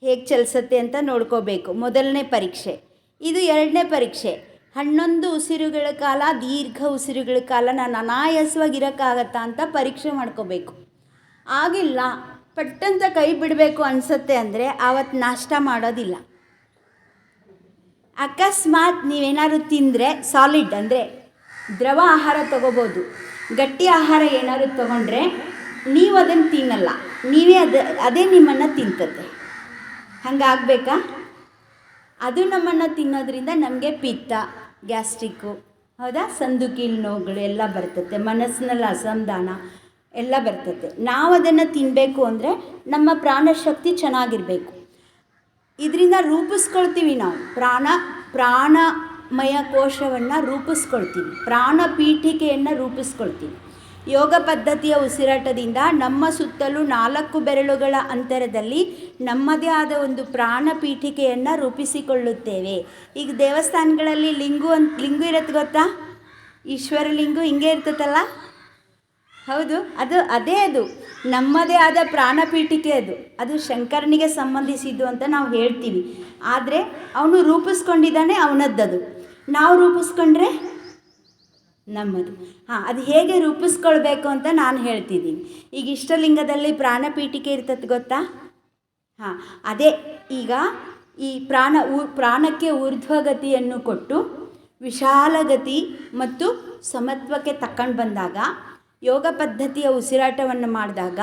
ಹೇಗೆ ಚಲಿಸುತ್ತೆ ಅಂತ ನೋಡ್ಕೋಬೇಕು, ಮೊದಲನೇ ಪರೀಕ್ಷೆ. ಇದು ಎರಡನೇ ಪರೀಕ್ಷೆ. 11 ಉಸಿರುಗಳ ಕಾಲ, ದೀರ್ಘ ಉಸಿರುಗಳ ಕಾಲ ನಾನು ಅನಾಯಾಸವಾಗಿರೋಕ್ಕಾಗತ್ತಾ ಅಂತ ಪರೀಕ್ಷೆ ಮಾಡ್ಕೋಬೇಕು. ಆಗಿಲ್ಲ, ಪಟ್ಟಂತ ಕೈ ಬಿಡಬೇಕು ಅನಿಸುತ್ತೆ ಅಂದರೆ ಆವತ್ತು ನಾಷ್ಟ ಮಾಡೋದಿಲ್ಲ. ಅಕಸ್ಮಾತ್ ನೀವೇನಾದ್ರು ತಿಂದರೆ ಸಾಲಿಡ್ ಅಂದರೆ ದ್ರವ ಆಹಾರ ತೊಗೋಬೋದು. ಗಟ್ಟಿ ಆಹಾರ ಏನಾದ್ರು ತೊಗೊಂಡ್ರೆ ನೀವು ಅದನ್ನು ತಿನ್ನಲ್ಲ, ಅದೇ ನಿಮ್ಮನ್ನು ತಿಂತದೆ. ಹಂಗಾಗಬೇಕಾ? ಅದು ನಮ್ಮನ್ನು ತಿನ್ನೋದ್ರಿಂದ ನಮಗೆ ಪಿತ್ತ, ಗ್ಯಾಸ್ಟ್ರಿಕ್ಕು, ಹೌದಾ, ಸಂದು ಕೀಲು ನೋವುಗಳು ಎಲ್ಲ ಬರ್ತದೆ, ಮನಸ್ಸಿನಲ್ಲಿ ಅಸಮಾಧಾನ ಎಲ್ಲ ಬರ್ತದೆ. ನಾವು ಅದನ್ನು ತಿನ್ನಬೇಕು ಅಂದರೆ ನಮ್ಮ ಪ್ರಾಣಶಕ್ತಿ ಚೆನ್ನಾಗಿರಬೇಕು. ಇದರಿಂದ ರೂಪಿಸ್ಕೊಳ್ತೀವಿ ನಾವು ಪ್ರಾಣಮಯ ಕೋಶವನ್ನು ರೂಪಿಸ್ಕೊಳ್ತೀವಿ, ಪ್ರಾಣ ಪೀಠಿಕೆಯನ್ನು ರೂಪಿಸ್ಕೊಳ್ತೀವಿ. ಯೋಗ ಪದ್ಧತಿಯ ಉಸಿರಾಟದಿಂದ ನಮ್ಮ ಸುತ್ತಲೂ 4 ಬೆರಳುಗಳ ಅಂತರದಲ್ಲಿ ನಮ್ಮದೇ ಆದ ಒಂದು ಪ್ರಾಣಪೀಠಿಕೆಯನ್ನು ರೂಪಿಸಿಕೊಳ್ಳುತ್ತೇವೆ. ಈಗ ದೇವಸ್ಥಾನಗಳಲ್ಲಿ ಲಿಂಗು ಇರುತ್ತೆ ಗೊತ್ತಾ? ಈಶ್ವರ ಲಿಂಗು ಹಿಂಗೆ ಇರ್ತದಲ್ಲ, ಹೌದು, ಅದು ನಮ್ಮದೇ ಆದ ಪ್ರಾಣಪೀಠಿಕೆ. ಅದು ಶಂಕರನಿಗೆ ಸಂಬಂಧಿಸಿದ್ದು ಅಂತ ನಾವು ಹೇಳ್ತೀವಿ. ಆದರೆ ಅವನು ರೂಪಿಸ್ಕೊಂಡಿದ್ದಾನೆ, ಅವನದ್ದದು. ನಾವು ರೂಪಿಸ್ಕೊಂಡ್ರೆ ನಮ್ಮದು. ಅದು ಹೇಗೆ ರೂಪಿಸ್ಕೊಳ್ಬೇಕು ಅಂತ ನಾನು ಹೇಳ್ತಿದ್ದೀನಿ. ಈಗ ಇಷ್ಟಲಿಂಗದಲ್ಲಿ ಪ್ರಾಣಪೀಠಿಕೆ ಇರ್ತದೆ ಗೊತ್ತಾ? ಅದೇ ಈಗ ಈ ಪ್ರಾಣಕ್ಕೆ ಊರ್ಧ್ವಗತಿಯನ್ನು ಕೊಟ್ಟು ವಿಶಾಲಗತಿ ಮತ್ತು ಸಮತ್ವಕ್ಕೆ ತಕೊಂಡು ಬಂದಾಗ, ಯೋಗ ಪದ್ಧತಿಯ ಉಸಿರಾಟವನ್ನು ಮಾಡಿದಾಗ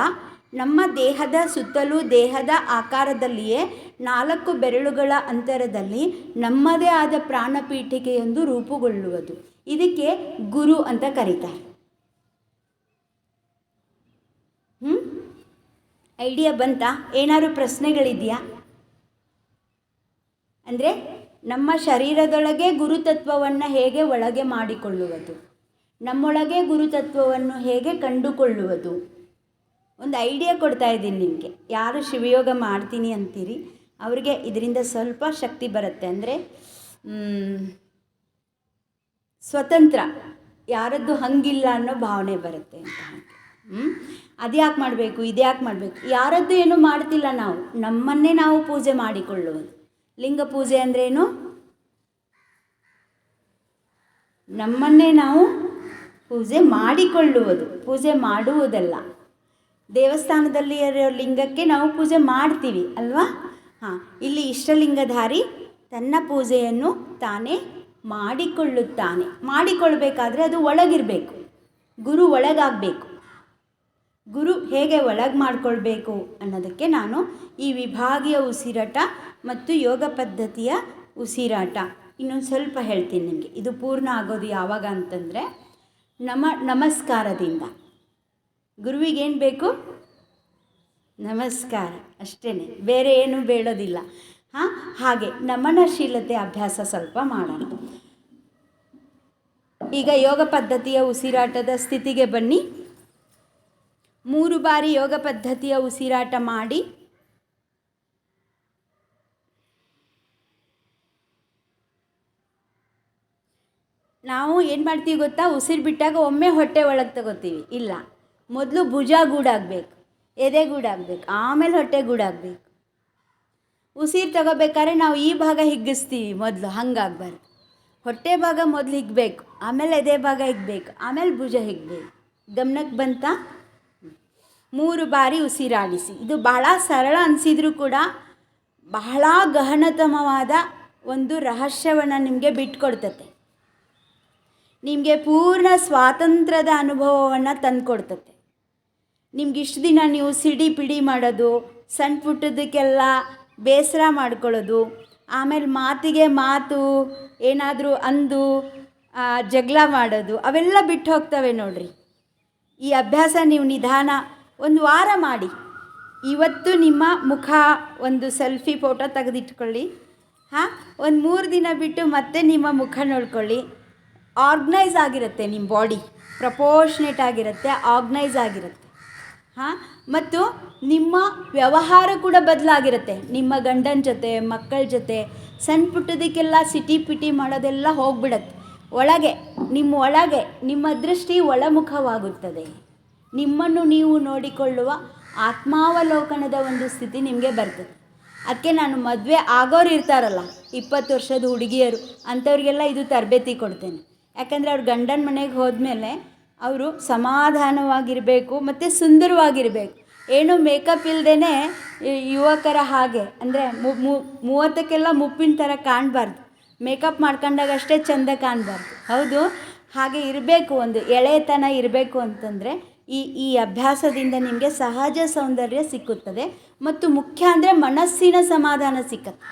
ನಮ್ಮ ದೇಹದ ಸುತ್ತಲೂ ದೇಹದ ಆಕಾರದಲ್ಲಿಯೇ 4 ಬೆರಳುಗಳ ಅಂತರದಲ್ಲಿ ನಮ್ಮದೇ ಆದ ಪ್ರಾಣಪೀಠಿಕೆಯೊಂದು ರೂಪುಗೊಳ್ಳುವುದು. ಇದಕ್ಕೆ ಗುರು ಅಂತ ಕರೀತಾರೆ. ಐಡಿಯಾ ಬಂತಾ? ಏನಾದ್ರು ಪ್ರಶ್ನೆಗಳಿದೆಯಾ? ಅಂದರೆ ನಮ್ಮ ಶರೀರದೊಳಗೆ ಗುರುತತ್ವವನ್ನು ಹೇಗೆ ಒಳಗೆ ಮಾಡಿಕೊಳ್ಳುವುದು, ನಮ್ಮೊಳಗೆ ಗುರುತತ್ವವನ್ನು ಹೇಗೆ ಕಂಡುಕೊಳ್ಳುವುದು, ಒಂದು ಐಡಿಯಾ ಕೊಡ್ತಾ ಇದ್ದೀನಿ ನಿಮಗೆ. ಯಾರು ಶಿವಯೋಗ ಮಾಡ್ತೀನಿ ಅಂತೀರಿ ಅವರಿಗೆ ಇದರಿಂದ ಸ್ವಲ್ಪ ಶಕ್ತಿ ಬರುತ್ತೆ. ಅಂದರೆ ಸ್ವತಂತ್ರ, ಯಾರದ್ದು ಹಂಗಿಲ್ಲ ಅನ್ನೋ ಭಾವನೆ ಬರುತ್ತೆ ಅಂತ. ಅದ್ಯಾಕೆ ಮಾಡಬೇಕು, ಇದ್ಯಾಕೆ ಮಾಡಬೇಕು? ಯಾರದ್ದು ಏನೂ ಮಾಡ್ತಿಲ್ಲ, ನಾವು ನಮ್ಮನ್ನೇ ನಾವು ಪೂಜೆ ಮಾಡಿಕೊಳ್ಳುವುದು. ಲಿಂಗ ಪೂಜೆ ಅಂದ್ರೇನು? ನಮ್ಮನ್ನೇ ನಾವು ಪೂಜೆ ಮಾಡಿಕೊಳ್ಳುವುದು, ಪೂಜೆ ಮಾಡುವುದಲ್ಲ. ದೇವಸ್ಥಾನದಲ್ಲಿ ಇರೋ ಲಿಂಗಕ್ಕೆ ನಾವು ಪೂಜೆ ಮಾಡ್ತೀವಿ ಅಲ್ವಾ? ಇಲ್ಲಿ ಇಷ್ಟಲಿಂಗಧಾರಿ ತನ್ನ ಪೂಜೆಯನ್ನು ತಾನೇ ಮಾಡಿಕೊಳ್ಳುತ್ತಾನೆ. ಮಾಡಿಕೊಳ್ಬೇಕಾದ್ರೆ ಅದು ಒಳಗಿರಬೇಕು, ಗುರು ಒಳಗಾಗಬೇಕು. ಗುರು ಹೇಗೆ ಒಳಗೆ ಮಾಡಿಕೊಳ್ಬೇಕು ಅನ್ನೋದಕ್ಕೆ ನಾನು ಈ ವಿಭಾಗೀಯ ಉಸಿರಾಟ ಮತ್ತು ಯೋಗ ಪದ್ಧತಿಯ ಉಸಿರಾಟ ಇನ್ನೊಂದು ಸ್ವಲ್ಪ ಹೇಳ್ತೀನಿ ನಿಮಗೆ. ಇದು ಪೂರ್ಣ ಆಗೋದು ಯಾವಾಗ ಅಂತಂದರೆ ನಮಸ್ಕಾರದಿಂದ. ಗುರುವಿಗೇನು ಬೇಕು? ನಮಸ್ಕಾರ ಅಷ್ಟೇ, ಬೇರೆ ಏನೂ ಬೇಡೋದಿಲ್ಲ. ಹಾಗೆ ನಮನಶೀಲತೆ ಅಭ್ಯಾಸ ಸ್ವಲ್ಪ ಮಾಡೋಣ. ಈಗ ಯೋಗ ಪದ್ಧತಿಯ ಉಸಿರಾಟದ ಸ್ಥಿತಿಗೆ ಬನ್ನಿ. 3 ಬಾರಿ ಯೋಗ ಪದ್ಧತಿಯ ಉಸಿರಾಟ ಮಾಡಿ ನಾವು ಏನು ಮಾಡ್ತೀವಿ ಗೊತ್ತಾ? ಉಸಿರು ಬಿಟ್ಟಾಗ ಒಮ್ಮೆ ಹೊಟ್ಟೆ ಒಳಗೆ ತಗೋತೀವಿ. ಇಲ್ಲ, ಮೊದಲು ಭುಜ ಗೂಡಾಗಬೇಕು, ಎದೆ ಗೂಡಾಗಬೇಕು, ಆಮೇಲೆ ಹೊಟ್ಟೆ ಗೂಡಾಗಬೇಕು. ಉಸಿರು ತಗೋಬೇಕಾದ್ರೆ ನಾವು ಈ ಭಾಗ ಹಿಗ್ಗಿಸ್ತೀವಿ ಮೊದಲು, ಹಂಗಾಗಬಾರ್ದು. ಹೊಟ್ಟೆ ಭಾಗ ಮೊದಲು ಹಿಗ್ಬೇಕು, ಆಮೇಲೆ ಎದೆ ಭಾಗ ಹಿಗ್ಬೇಕು, ಆಮೇಲೆ ಭುಜ ಹಿಗ್ಬೇಕು. ಗಮನಕ್ಕೆ ಬಂತಾ? 3 ಬಾರಿ ಉಸಿರಾಡಿಸಿ. ಇದು ಬಹಳ ಸರಳ ಅನಿಸಿದರೂ ಕೂಡ ಬಹಳ ಗಹನತಮವಾದ ಒಂದು ರಹಸ್ಯವನ್ನು ನಿಮಗೆ ಬಿಟ್ಕೊಡ್ತತೆ. ನಿಮಗೆ ಪೂರ್ಣ ಸ್ವಾತಂತ್ರ್ಯದ ಅನುಭವವನ್ನು ತಂದುಕೊಡ್ತತೆ. ನಿಮ್ಗೆ ಇಷ್ಟು ದಿನ ನೀವು ಸಿಡಿ ಪಿಡಿ ಮಾಡೋದು, ಸಣ್ಣ ಪುಟ್ಟದಕ್ಕೆಲ್ಲ ಬೇಸರ ಮಾಡ್ಕೊಳ್ಳೋದು, ಆಮೇಲೆ ಮಾತಿಗೆ ಮಾತು ಏನಾದರೂ ಅಂದು ಜಗಳ ಮಾಡೋದು, ಅವೆಲ್ಲ ಬಿಟ್ಟು ಹೋಗ್ತವೆ ನೋಡ್ರಿ. ಈ ಅಭ್ಯಾಸ ನೀವು ನಿಧಾನ 1 ವಾರ ಮಾಡಿ. ಇವತ್ತು ನಿಮ್ಮ ಮುಖ ಒಂದು ಸೆಲ್ಫಿ ಫೋಟೋ ತೆಗೆದಿಟ್ಕೊಳ್ಳಿ. 1 3 ದಿನ ಬಿಟ್ಟು ಮತ್ತೆ ನಿಮ್ಮ ಮುಖ ನೋಡ್ಕೊಳ್ಳಿ. ಆರ್ಗನೈಸ್ ಆಗಿರುತ್ತೆ, ನಿಮ್ಮ ಬಾಡಿ ಪ್ರಪೋರ್ಷನೇಟ್ ಆಗಿರುತ್ತೆ, ಆರ್ಗನೈಸ್ ಆಗಿರುತ್ತೆ. ಮತ್ತು ನಿಮ್ಮ ವ್ಯವಹಾರ ಕೂಡ ಬದಲಾಗಿರುತ್ತೆ. ನಿಮ್ಮ ಗಂಡನ ಜೊತೆ, ಮಕ್ಕಳ ಜೊತೆ ಸಣ್ಣ ಪುಟ್ಟದಕ್ಕೆಲ್ಲ ಸಿಟಿ ಪಿಟಿ ಮಾಡೋದೆಲ್ಲ ಹೋಗ್ಬಿಡತ್ತೆ. ಒಳಗೆ ನಿಮ್ಮ ದೃಷ್ಟಿ ಒಳಮುಖವಾಗುತ್ತದೆ. ನಿಮ್ಮನ್ನು ನೀವು ನೋಡಿಕೊಳ್ಳುವ ಆತ್ಮಾವಲೋಕನದ ಒಂದು ಸ್ಥಿತಿ ನಿಮಗೆ ಬರ್ತದೆ. ಅದಕ್ಕೆ ನಾನು ಮದುವೆ ಆಗೋರು ಇರ್ತಾರಲ್ಲ, 20 ವರ್ಷದ ಹುಡುಗಿಯರು, ಅಂಥವ್ರಿಗೆಲ್ಲ ಇದು ತರಬೇತಿ ಕೊಡ್ತೇನೆ. ಯಾಕಂದರೆ ಅವ್ರ ಗಂಡನ ಮನೆಗೆ ಹೋದ್ಮೇಲೆ ಅವರು ಸಮಾಧಾನವಾಗಿರಬೇಕು ಮತ್ತು ಸುಂದರವಾಗಿರಬೇಕು. ಏನು ಮೇಕಪ್ ಇಲ್ಲದೇ ಯುವಕರ ಹಾಗೆ, ಅಂದರೆ 30ಕ್ಕೆಲ್ಲ ಮುಪ್ಪಿನ ಥರ ಕಾಣಬಾರ್ದು. ಮೇಕಪ್ ಮಾಡ್ಕೊಂಡಾಗಷ್ಟೇ ಚೆಂದ ಕಾಣಬಾರ್ದು, ಹೌದು? ಹಾಗೆ ಇರಬೇಕು, ಒಂದು ಎಳೆತನ ಇರಬೇಕು. ಅಂತಂದರೆ ಈ ಅಭ್ಯಾಸದಿಂದ ನಿಮಗೆ ಸಹಜ ಸೌಂದರ್ಯ ಸಿಕ್ಕುತ್ತದೆ. ಮತ್ತು ಮುಖ್ಯ ಅಂದರೆ ಮನಸ್ಸಿನ ಸಮಾಧಾನ ಸಿಕ್ಕತ್ತೆ.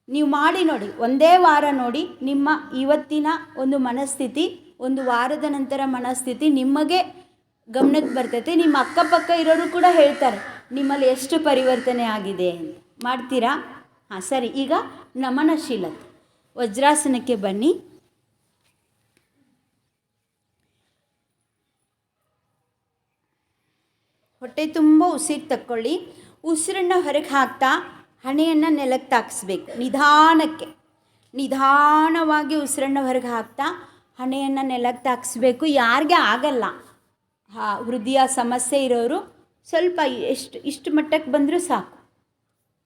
ನೀವು ಮಾಡಿ ನೋಡಿ, 1 ವಾರ ನೋಡಿ, ನಿಮ್ಮ ಇವತ್ತಿನ ಒಂದು ಮನಸ್ಥಿತಿ 1 ವಾರದ ನಂತರ ಮನಸ್ಥಿತಿ ನಿಮಗೆ ಗಮನಕ್ಕೆ ಬರ್ತೈತೆ. ನಿಮ್ಮ ಅಕ್ಕಪಕ್ಕ ಇರೋರು ಕೂಡ ಹೇಳ್ತಾರೆ ನಿಮ್ಮಲ್ಲಿ ಎಷ್ಟು ಪರಿವರ್ತನೆ ಆಗಿದೆ ಅಂತ. ಮಾಡ್ತೀರಾ? ಸರಿ. ಈಗ ನಮನಶೀಲತೆ, ವಜ್ರಾಸನಕ್ಕೆ ಬನ್ನಿ. ಹೊಟ್ಟೆ ತುಂಬ ಉಸಿರು ತಕ್ಕೊಳ್ಳಿ. ಉಸಿರನ್ನು ಹೊರಗೆ ಹಾಕ್ತಾ ಹಣೆಯನ್ನು ನೆಲಕ್ಕೆ ತಾಕಿಸ್ಬೇಕು. ನಿಧಾನವಾಗಿ ಉಸಿರನ್ನು ಹೊರಗೆ ಹಾಕ್ತಾ ಹಣೆಯನ್ನು ನೆಲಕ್ಕೆ ತಾಕಿಸ್ಬೇಕು. ಯಾರಿಗೆ ಆಗಲ್ಲ, ಹೃದಯ ಸಮಸ್ಯೆ ಇರೋರು ಸ್ವಲ್ಪ ಇಷ್ಟು ಮಟ್ಟಕ್ಕೆ ಬಂದರೂ ಸಾಕು,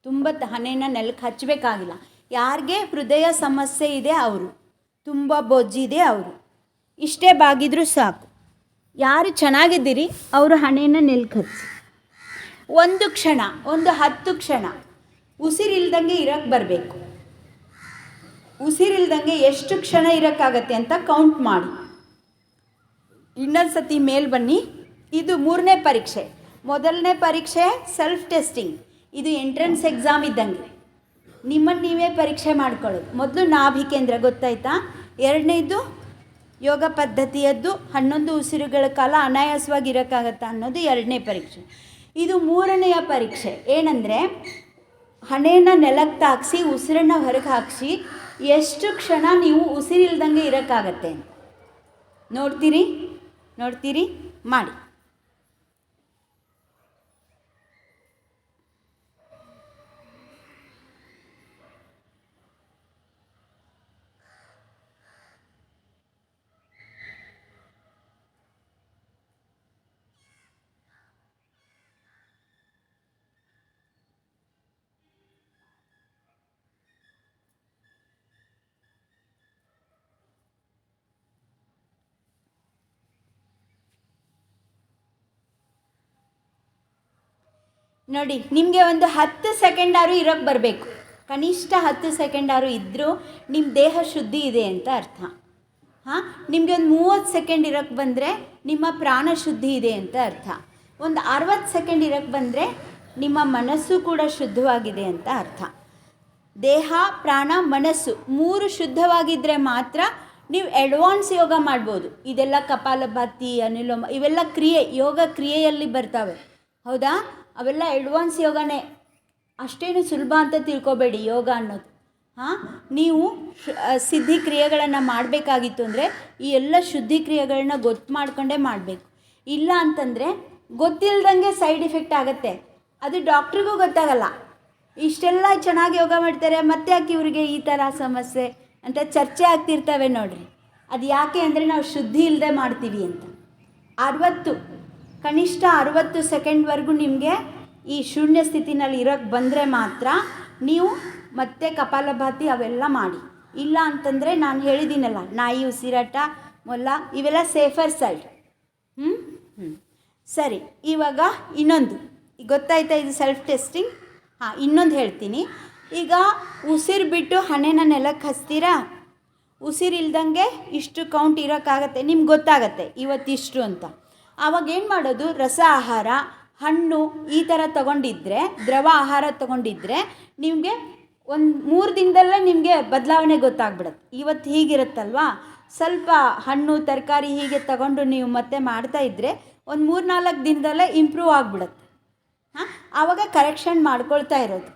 ತುಂಬ ಹಣೆಯನ್ನು ನೆಲಕ್ಕೆ ಹಚ್ಚಬೇಕಾಗಿಲ್ಲ. ಯಾರಿಗೆ ಹೃದಯ ಸಮಸ್ಯೆ ಇದೆ ಅವರು, ತುಂಬ ಬೊಜ್ಜಿದೆ ಅವರು, ಇಷ್ಟೇ ಬಾಗಿದ್ರೂ ಸಾಕು. ಯಾರು ಚೆನ್ನಾಗಿದ್ದೀರಿ ಅವರು ಹಣೆಯನ್ನು ನೆಲಕ್ಕೆ ಹಚ್ಚಿ ಒಂದು ಕ್ಷಣ, ಒಂದು 10 ಕ್ಷಣ ಉಸಿರಿಲ್ದಂಗೆ ಇರೋಕ್ಕೆ ಬರಬೇಕು. ಉಸಿರಿಲ್ದಂಗೆ ಎಷ್ಟು ಕ್ಷಣ ಇರೋಕ್ಕಾಗತ್ತೆ ಅಂತ ಕೌಂಟ್ ಮಾಡಿ. ಇನ್ನೊಂದು ಸತಿ ಮೇಲೆ ಬನ್ನಿ. ಇದು 3ನೇ ಪರೀಕ್ಷೆ. ಮೊದಲನೇ ಪರೀಕ್ಷೆ ಸೆಲ್ಫ್ ಟೆಸ್ಟಿಂಗ್, ಇದು ಎಂಟ್ರೆನ್ಸ್ ಎಕ್ಸಾಮ್ ಇದ್ದಂಗೆ, ನಿಮ್ಮನ್ನು ನೀವೇ ಪರೀಕ್ಷೆ ಮಾಡ್ಕೊಳ್ಳೋದು. ಮೊದಲು ನಾಭಿ ಕೇಂದ್ರ ಗೊತ್ತಾಯ್ತಾ. 2ನೇದು ಯೋಗ ಪದ್ಧತಿಯದ್ದು 11 ಉಸಿರುಗಳ ಕಾಲ ಅನಾಯಾಸವಾಗಿ ಇರೋಕ್ಕಾಗತ್ತಾ ಅನ್ನೋದು 2ನೇ ಪರೀಕ್ಷೆ. ಇದು 3ನೆಯ ಪರೀಕ್ಷೆ. ಏನಂದರೆ ಹಣೆಯನ್ನು ನೆಲಕ್ಕೆ ತಾಗಿಸಿ ಉಸಿರನ್ನು ಹೊರಗೆ ಹಾಕಿಸಿ ಎಷ್ಟು ಕ್ಷಣ ನೀವು ಉಸಿರಿಲ್ದಂಗೆ ಇರೋಕ್ಕಾಗತ್ತೆ ಅಂತ ನೋಡ್ತೀರಿ ಮಾಡಿ. ನೋಡಿ, ನಿಮಗೆ ಒಂದು 10 ಸೆಕೆಂಡಾರು ಇರೋಕ್ಕೆ ಬರಬೇಕು. ಕನಿಷ್ಠ 10 ಸೆಕೆಂಡಾರು ಇದ್ದರೂ ನಿಮ್ಮ ದೇಹ ಶುದ್ಧಿ ಇದೆ ಅಂತ ಅರ್ಥ. ನಿಮಗೆ ಒಂದು 30 ಸೆಕೆಂಡ್ ಇರೋಕ್ಕೆ ಬಂದರೆ ನಿಮ್ಮ ಪ್ರಾಣ ಶುದ್ಧಿ ಇದೆ ಅಂತ ಅರ್ಥ. ಒಂದು 60 ಸೆಕೆಂಡ್ ಇರೋಕ್ಕೆ ಬಂದರೆ ನಿಮ್ಮ ಮನಸ್ಸು ಕೂಡ ಶುದ್ಧವಾಗಿದೆ ಅಂತ ಅರ್ಥ. ದೇಹ, ಪ್ರಾಣ, ಮನಸ್ಸು 3 ಶುದ್ಧವಾಗಿದ್ದರೆ ಮಾತ್ರ ನೀವು ಅಡ್ವಾನ್ಸ್ ಯೋಗ ಮಾಡ್ಬೋದು. ಇದೆಲ್ಲ ಕಪಾಲಭಾತಿ, ಅನುಲೋಮ ಇವೆಲ್ಲ ಯೋಗ ಕ್ರಿಯೆಯಲ್ಲಿ ಬರ್ತವೆ, ಹೌದಾ? ಅವೆಲ್ಲ ಅಡ್ವಾನ್ಸ್ ಯೋಗನೇ, ಅಷ್ಟೇನು ಸುಲಭ ಅಂತ ತಿಳ್ಕೊಬೇಡಿ ಯೋಗ ಅನ್ನೋದು. ನೀವು ಸಿದ್ಧಿ ಕ್ರಿಯೆಗಳನ್ನು ಮಾಡಬೇಕಾಗಿತ್ತು ಅಂದರೆ ಈ ಎಲ್ಲ ಶುದ್ಧಿ ಕ್ರಿಯೆಗಳನ್ನ ಗೊತ್ತು ಮಾಡ್ಕೊಂಡೇ ಮಾಡಬೇಕು. ಇಲ್ಲ ಅಂತಂದರೆ ಗೊತ್ತಿಲ್ಲದಂಗೆ ಸೈಡ್ ಎಫೆಕ್ಟ್ ಆಗುತ್ತೆ. ಅದು ಡಾಕ್ಟ್ರಿಗೂ ಗೊತ್ತಾಗಲ್ಲ. ಇಷ್ಟೆಲ್ಲ ಚೆನ್ನಾಗಿ ಯೋಗ ಮಾಡ್ತಾರೆ, ಮತ್ತೆ ಯಾಕೆ ಇವರಿಗೆ ಈ ಥರ ಸಮಸ್ಯೆ ಅಂತ ಚರ್ಚೆ ಆಗ್ತಿರ್ತವೆ ನೋಡ್ರಿ. ಅದು ಯಾಕೆ ಅಂದರೆ ನಾವು ಶುದ್ಧಿ ಇಲ್ಲದೆ ಮಾಡ್ತೀವಿ ಅಂತ. 60 ಕನಿಷ್ಠ 60 ಸೆಕೆಂಡ್ವರೆಗೂ ನಿಮಗೆ ಈ ಶೂನ್ಯ ಸ್ಥಿತಿನಲ್ಲಿ ಇರೋಕ್ಕೆ ಬಂದರೆ ಮಾತ್ರ ನೀವು ಮತ್ತೆ ಕಪಾಲಭಾತಿ ಅವೆಲ್ಲ ಮಾಡಿ. ಇಲ್ಲ ಅಂತಂದರೆ ನಾನು ಹೇಳಿದ್ದೀನಲ್ಲ, ನಾಯಿ ಉಸಿರಾಟ, ಮೊಲ ಇವೆಲ್ಲ ಸೇಫರ್ ಸೈಡ್. ಸರಿ, ಇವಾಗ ಇನ್ನೊಂದು ಗೊತ್ತಾಯ್ತಾ, ಇದು ಸೆಲ್ಫ್ ಟೆಸ್ಟಿಂಗ್. ಇನ್ನೊಂದು ಹೇಳ್ತೀನಿ. ಈಗ ಉಸಿರು ಬಿಟ್ಟು ಹಣೆನ ನೆಲಕ್ಕೆ ಹಚ್ತೀರಾ, ಉಸಿರಿಲ್ದಂಗೆ ಇಷ್ಟು ಕೌಂಟ್ ಇರೋಕ್ಕಾಗತ್ತೆ, ನಿಮ್ಗೆ ಗೊತ್ತಾಗತ್ತೆ ಇವತ್ತಿಷ್ಟು ಅಂತ. ಆವಾಗ ಏನು ಮಾಡೋದು, ರಸ ಆಹಾರ, ಹಣ್ಣು ಈ ಥರ ತೊಗೊಂಡಿದ್ರೆ, ದ್ರವ ಆಹಾರ ತೊಗೊಂಡಿದ್ರೆ ನಿಮಗೆ ಒಂದು 3 ದಿನದಲ್ಲೇ ನಿಮಗೆ ಬದಲಾವಣೆ ಗೊತ್ತಾಗ್ಬಿಡುತ್ತೆ. ಇವತ್ತು ಹೀಗಿರುತ್ತಲ್ವಾ, ಸ್ವಲ್ಪ ಹಣ್ಣು ತರಕಾರಿ ಹೀಗೆ ತಗೊಂಡು ನೀವು ಮತ್ತೆ ಮಾಡ್ತಾಯಿದ್ರೆ ಒಂದು 3-4 ದಿನದಲ್ಲೇ ಇಂಪ್ರೂವ್ ಆಗಿಬಿಡುತ್ತೆ. ಆವಾಗ ಕರೆಕ್ಷನ್ ಮಾಡ್ಕೊಳ್ತಾ ಇರೋದು,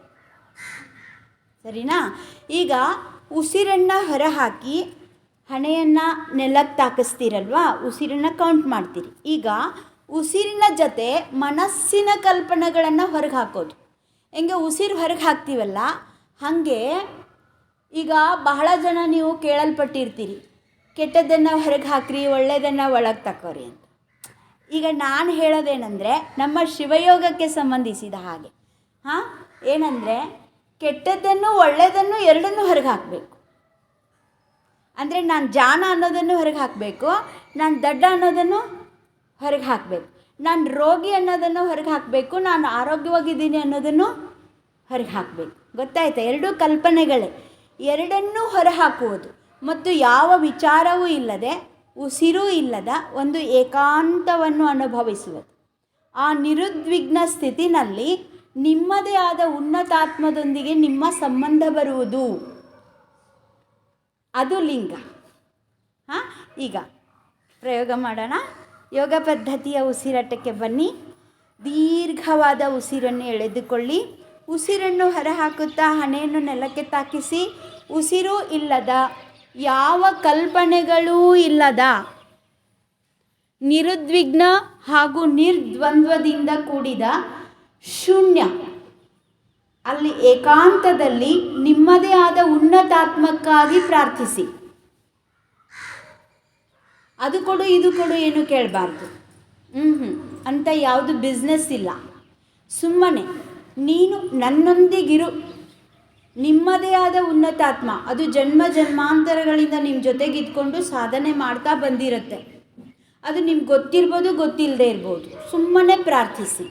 ಸರಿನಾ? ಈಗ ಉಸಿರನ್ನು ಹೊರಹಾಕಿ ಹಣೆಯನ್ನು ನೆಲಕ್ಕೆ ತಾಕಿಸ್ತೀರಲ್ವಾ, ಉಸಿರನ್ನು ಕೌಂಟ್ ಮಾಡ್ತೀರಿ. ಈಗ ಉಸಿರಿನ ಜೊತೆ ಮನಸ್ಸಿನ ಕಲ್ಪನೆಗಳನ್ನು ಹೊರಗೆ ಹಾಕೋದು. ಹೆಂಗೆ ಉಸಿರು ಹೊರಗೆ ಹಾಕ್ತೀವಲ್ಲ ಹಾಗೆ ಈಗ ಬಹಳ ಜನ ನೀವು ಕೇಳಲ್ಪಟ್ಟಿರ್ತೀರಿ, ಕೆಟ್ಟದ್ದನ್ನು ಹೊರಗೆ ಹಾಕ್ರಿ, ಒಳ್ಳೆಯದನ್ನು ಒಳಗೆ ತಕೋರಿ ಅಂತ. ಈಗ ನಾನು ಹೇಳೋದೇನೆಂದರೆ ನಮ್ಮ ಶಿವಯೋಗಕ್ಕೆ ಸಂಬಂಧಿಸಿದ ಹಾಗೆ. ಏನಂದರೆ ಕೆಟ್ಟದ್ದನ್ನು ಒಳ್ಳೆಯದನ್ನು ಎರಡನ್ನೂ ಹೊರಗೆ ಹಾಕಬೇಕು. ಅಂದರೆ ನಾನು ಜಾಣ ಅನ್ನೋದನ್ನು ಹೊರಗೆ ಹಾಕಬೇಕು, ನಾನು ದಡ್ಡ ಅನ್ನೋದನ್ನು ಹೊರಗೆ ಹಾಕಬೇಕು, ನಾನು ರೋಗಿ ಅನ್ನೋದನ್ನು ಹೊರಗೆ ಹಾಕಬೇಕು, ನಾನು ಆರೋಗ್ಯವಾಗಿದ್ದೀನಿ ಅನ್ನೋದನ್ನು ಹೊರಗೆ ಹಾಕಬೇಕು. ಗೊತ್ತಾಯ್ತಾ? ಎರಡೂ ಕಲ್ಪನೆಗಳೇ. ಎರಡನ್ನೂ ಹೊರಹಾಕುವುದು ಮತ್ತು ಯಾವ ವಿಚಾರವೂ ಇಲ್ಲದೆ, ಉಸಿರೂ ಇಲ್ಲದ ಒಂದು ಏಕಾಂತವನ್ನು ಅನುಭವಿಸುವುದು. ಆ ನಿರುದ್ವಿಗ್ನ ಸ್ಥಿತಿನಲ್ಲಿ ನಿಮ್ಮದೇ ಆದ ಉನ್ನತಾತ್ಮದೊಂದಿಗೆ ನಿಮ್ಮ ಸಂಬಂಧ ಬರುವುದು, ಅದು ಲಿಂಗ. ಈಗ ಪ್ರಯೋಗ ಮಾಡೋಣ. ಯೋಗ ಪದ್ಧತಿಯ ಉಸಿರಾಟಕ್ಕೆ ಬನ್ನಿ. ದೀರ್ಘವಾದ ಉಸಿರನ್ನು ಎಳೆದುಕೊಳ್ಳಿ. ಉಸಿರನ್ನು ಹೊರಹಾಕುತ್ತಾ ಹಣೆಯನ್ನು ನೆಲಕ್ಕೆ ತಾಕಿಸಿ, ಉಸಿರು ಇಲ್ಲದ, ಯಾವ ಕಲ್ಪನೆಗಳೂ ಇಲ್ಲದ ನಿರುದ್ವಿಗ್ನ ಹಾಗೂ ನಿರ್ದ್ವಂದ್ವದಿಂದ ಕೂಡಿದ ಶೂನ್ಯ, ಅಲ್ಲಿ ಏಕಾಂತದಲ್ಲಿ ನಿಮ್ಮದೇ ಆದ ಉನ್ನತಾತ್ಮಕ್ಕಾಗಿ ಪ್ರಾರ್ಥಿಸಿ. ಅದು ಕೊಡು ಇದು ಕೊಡು ಏನು ಕೇಳಬಾರ್ದು. ಅಂತ ಯಾವುದು ಬಿಸ್ನೆಸ್ ಇಲ್ಲ. ಸುಮ್ಮನೆ ನೀನು ನನ್ನೊಂದಿಗಿರು. ನಿಮ್ಮದೇ ಆದ ಉನ್ನತಾತ್ಮ ಅದು ಜನ್ಮ ಜನ್ಮಾಂತರಗಳಿಂದ ನಿಮ್ಮ ಜೊತೆಗಿದ್ಕೊಂಡು ಸಾಧನೆ ಮಾಡ್ತಾ ಬಂದಿರುತ್ತೆ. ಅದು ನಿಮ್ಗೆ ಗೊತ್ತಿರ್ಬೋದು, ಗೊತ್ತಿಲ್ಲದೆ ಇರ್ಬೋದು. ಸುಮ್ಮನೆ ಪ್ರಾರ್ಥಿಸಿ.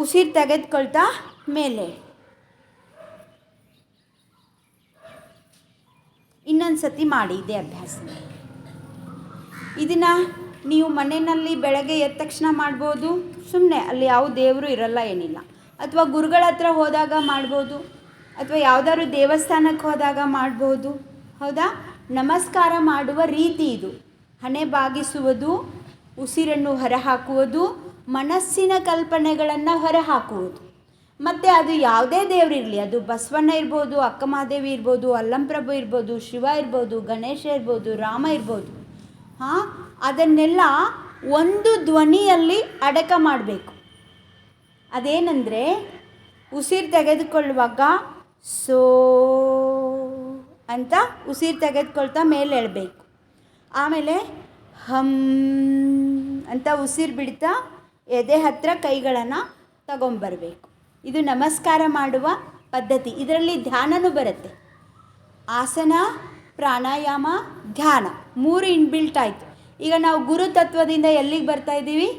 ಉಸಿರು ತೆಗೆದುಕೊಳ್ತಾ ಮೇಲೆ ಇನ್ನೊಂದು ಸತಿ ಮಾಡಿ ಇದೇ ಅಭ್ಯಾಸ. ಇದನ್ನು ನೀವು ಮನೆಯಲ್ಲಿ ಬೆಳಗ್ಗೆ ಎದ್ದ ತಕ್ಷಣ ಮಾಡ್ಬೋದು. ಸುಮ್ಮನೆ ಅಲ್ಲಿ ಯಾವ ದೇವರು ಇರಲ್ಲ, ಏನಿಲ್ಲ. ಅಥವಾ ಗುರುಗಳ ಹತ್ರ ಹೋದಾಗ ಮಾಡ್ಬೋದು, ಅಥವಾ ಯಾವುದಾದ್ರು ದೇವಸ್ಥಾನಕ್ಕೆ ಹೋದಾಗ ಮಾಡ್ಬೋದು. ಹೌದಾ? ನಮಸ್ಕಾರ ಮಾಡುವ ರೀತಿ ಇದು. ಹಣೆ ಬಾಗಿಸುವುದು, ಉಸಿರನ್ನು ಹೊರಹಾಕುವುದು, ಮನಸ್ಸಿನ ಕಲ್ಪನೆಗಳನ್ನು ಹೊರಹಾಕುವುದು. ಮತ್ತು ಅದು ಯಾವುದೇ ದೇವರಿರಲಿ, ಅದು ಬಸವಣ್ಣ ಇರ್ಬೋದು, ಅಕ್ಕಮಹಾದೇವಿ ಇರ್ಬೋದು, ಅಲ್ಲಂಪ್ರಭು ಇರ್ಬೋದು, ಶಿವ ಇರ್ಬೋದು, ಗಣೇಶ ಇರ್ಬೋದು, ರಾಮ ಇರ್ಬೋದು. ಅದನ್ನೆಲ್ಲ ಒಂದು ಧ್ವನಿಯಲ್ಲಿ ಅಡಕ ಮಾಡಬೇಕು. ಅದೇನೆಂದರೆ ಉಸಿರು ತೆಗೆದುಕೊಳ್ಳುವಾಗ ಸೋ ಅಂತ ಉಸಿರು ತೆಗೆದುಕೊಳ್ತಾ ಮೇಲೆ ಎಳಬೇಕು. ಆಮೇಲೆ ಹಮ್ ಅಂತ ಉಸಿರು ಬಿಡ್ತಾ ಎದೆ ಹತ್ತಿರ ಕೈಗಳನ್ನು ತಗೊಂಬರಬೇಕು. ಇದು ನಮಸ್ಕಾರ ಮಾಡುವ ಪದ್ಧತಿ. ಇದರಲ್ಲಿ ಧ್ಯಾನನೂ ಬರುತ್ತೆ. ಆಸನ, ಪ್ರಾಣಾಯಾಮ, ಧ್ಯಾನ 3 ಇನ್ಬಿಲ್ಟ್ ಆಯಿತು. ಈಗ ನಾವು ಗುರುತತ್ವದಿಂದ ಎಲ್ಲಿಗೆ ಬರ್ತಾ ಇದ್ದೀವಿ?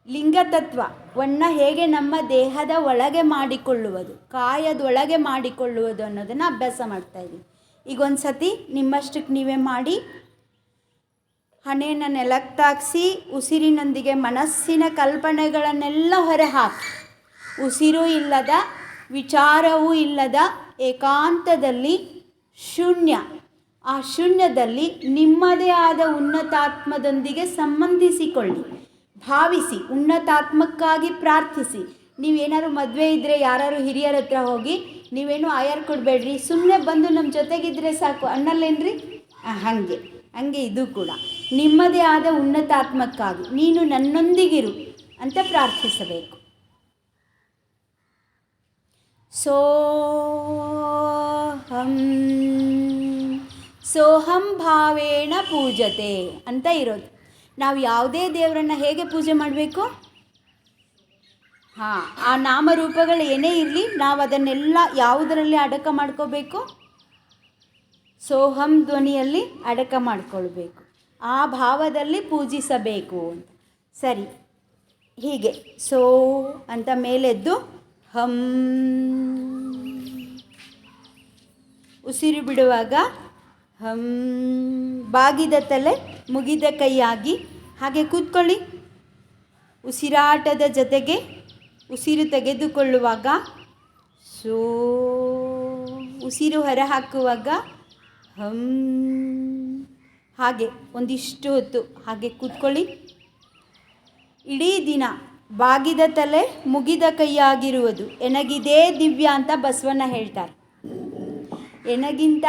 ಲಿಂಗತತ್ವವನ್ನು ಹೇಗೆ ನಮ್ಮ ದೇಹದ ಒಳಗೆ ಮಾಡಿಕೊಳ್ಳುವುದು, ಕಾಯದೊಳಗೆ ಮಾಡಿಕೊಳ್ಳುವುದು ಅನ್ನೋದನ್ನು ಅಭ್ಯಾಸ ಮಾಡ್ತಾಯಿದ್ದೀವಿ. ಈಗ ಒಂದು ಸತಿ ನಿಮ್ಮಷ್ಟಕ್ಕೆ ನೀವೇ ಮಾಡಿ. ಹಣೆಯನ್ನು ನೆಲಕ್ಕೆ ತಾಗಿಸಿ ಉಸಿರಿನೊಂದಿಗೆ ಮನಸ್ಸಿನ ಕಲ್ಪನೆಗಳನ್ನೆಲ್ಲ ಹೊರಹಾಕಿ, ಉಸಿರು ಇಲ್ಲದ, ವಿಚಾರವೂ ಇಲ್ಲದ ಏಕಾಂತದಲ್ಲಿ ಶೂನ್ಯ. ಆ ಶೂನ್ಯದಲ್ಲಿ ನಿಮ್ಮದೇ ಆದ ಉನ್ನತಾತ್ಮದೊಂದಿಗೆ ಸಂಬಂಧಿಸಿಕೊಳ್ಳಿ. ಭಾವಿಸಿ, ಉನ್ನತಾತ್ಮಕ್ಕಾಗಿ ಪ್ರಾರ್ಥಿಸಿ. ನೀವೇನಾದ್ರು ಮದುವೆ ಇದ್ದರೆ ಯಾರು ಹಿರಿಯರ ಹತ್ರ ಹೋಗಿ ನೀವೇನು ಆಯರ್ ಕೊಡಬೇಡ್ರಿ, ಸುಮ್ಮನೆ ಬಂದು ನಮ್ಮ ಜೊತೆಗಿದ್ರೆ ಸಾಕು ಅನ್ನಲ್ಲೇನ್ರಿ? ಹಾಗೆ ಇದು ಕೂಡ ನಿಮ್ಮದೇ ಆದ ಉನ್ನತಾತ್ಮಕ್ಕಾಗಿ ನೀನು ನನ್ನೊಂದಿಗಿರು ಅಂತ ಪ್ರಾರ್ಥಿಸಬೇಕು. ಸೋಹಂ ಭಾವೇನ ಪೂಜತೆ ಅಂತ ಇರೋದು. ನಾವು ಯಾವುದೇ ದೇವರನ್ನು ಹೇಗೆ ಪೂಜೆ ಮಾಡಬೇಕು? ಆ ನಾಮರೂಪಗಳು ಏನೇ ಇರಲಿ, ನಾವು ಅದನ್ನೆಲ್ಲ ಯಾವುದರಲ್ಲಿ ಅಡಕ ಮಾಡ್ಕೋಬೇಕು? ಸೋಹಂ ಧ್ವನಿಯಲ್ಲಿ ಅಡಕ ಮಾಡಿಕೊಳ್ಬೇಕು. ಆ ಭಾವದಲ್ಲಿ ಪೂಜಿಸಬೇಕು ಅಂತ. ಸರಿ, ಹೀಗೆ ಸೋ ಅಂತ ಮೇಲೆದ್ದು ಹಂ, ಉಸಿರು ಬಿಡುವಾಗ ಹಂ, ಬಾಗಿದ ತಲೆ ಮುಗಿದ ಕೈಯಾಗಿ ಹಾಗೆ ಕೂತ್ಕೊಳ್ಳಿ. ಉಸಿರಾಟದ ಜೊತೆಗೆ ಉಸಿರು ತೆಗೆದುಕೊಳ್ಳುವಾಗ ಸೋ, ಉಸಿರು ಹೊರಹಾಕುವಾಗ ಹಂ. ಹಾಗೆ ಒಂದಿಷ್ಟು ಹೊತ್ತು ಹಾಗೆ ಕೂತ್ಕೊಳ್ಳಿ. ಇಡೀ ದಿನ ಬಾಗಿದ ತಲೆ ಮುಗಿದ ಕೈಯಾಗಿರುವುದು ಎನಗಿದೇ ದಿವ್ಯ ಅಂತ ಬಸವಣ್ಣ ಹೇಳ್ತಾರೆ. ಎನಗಿಂತ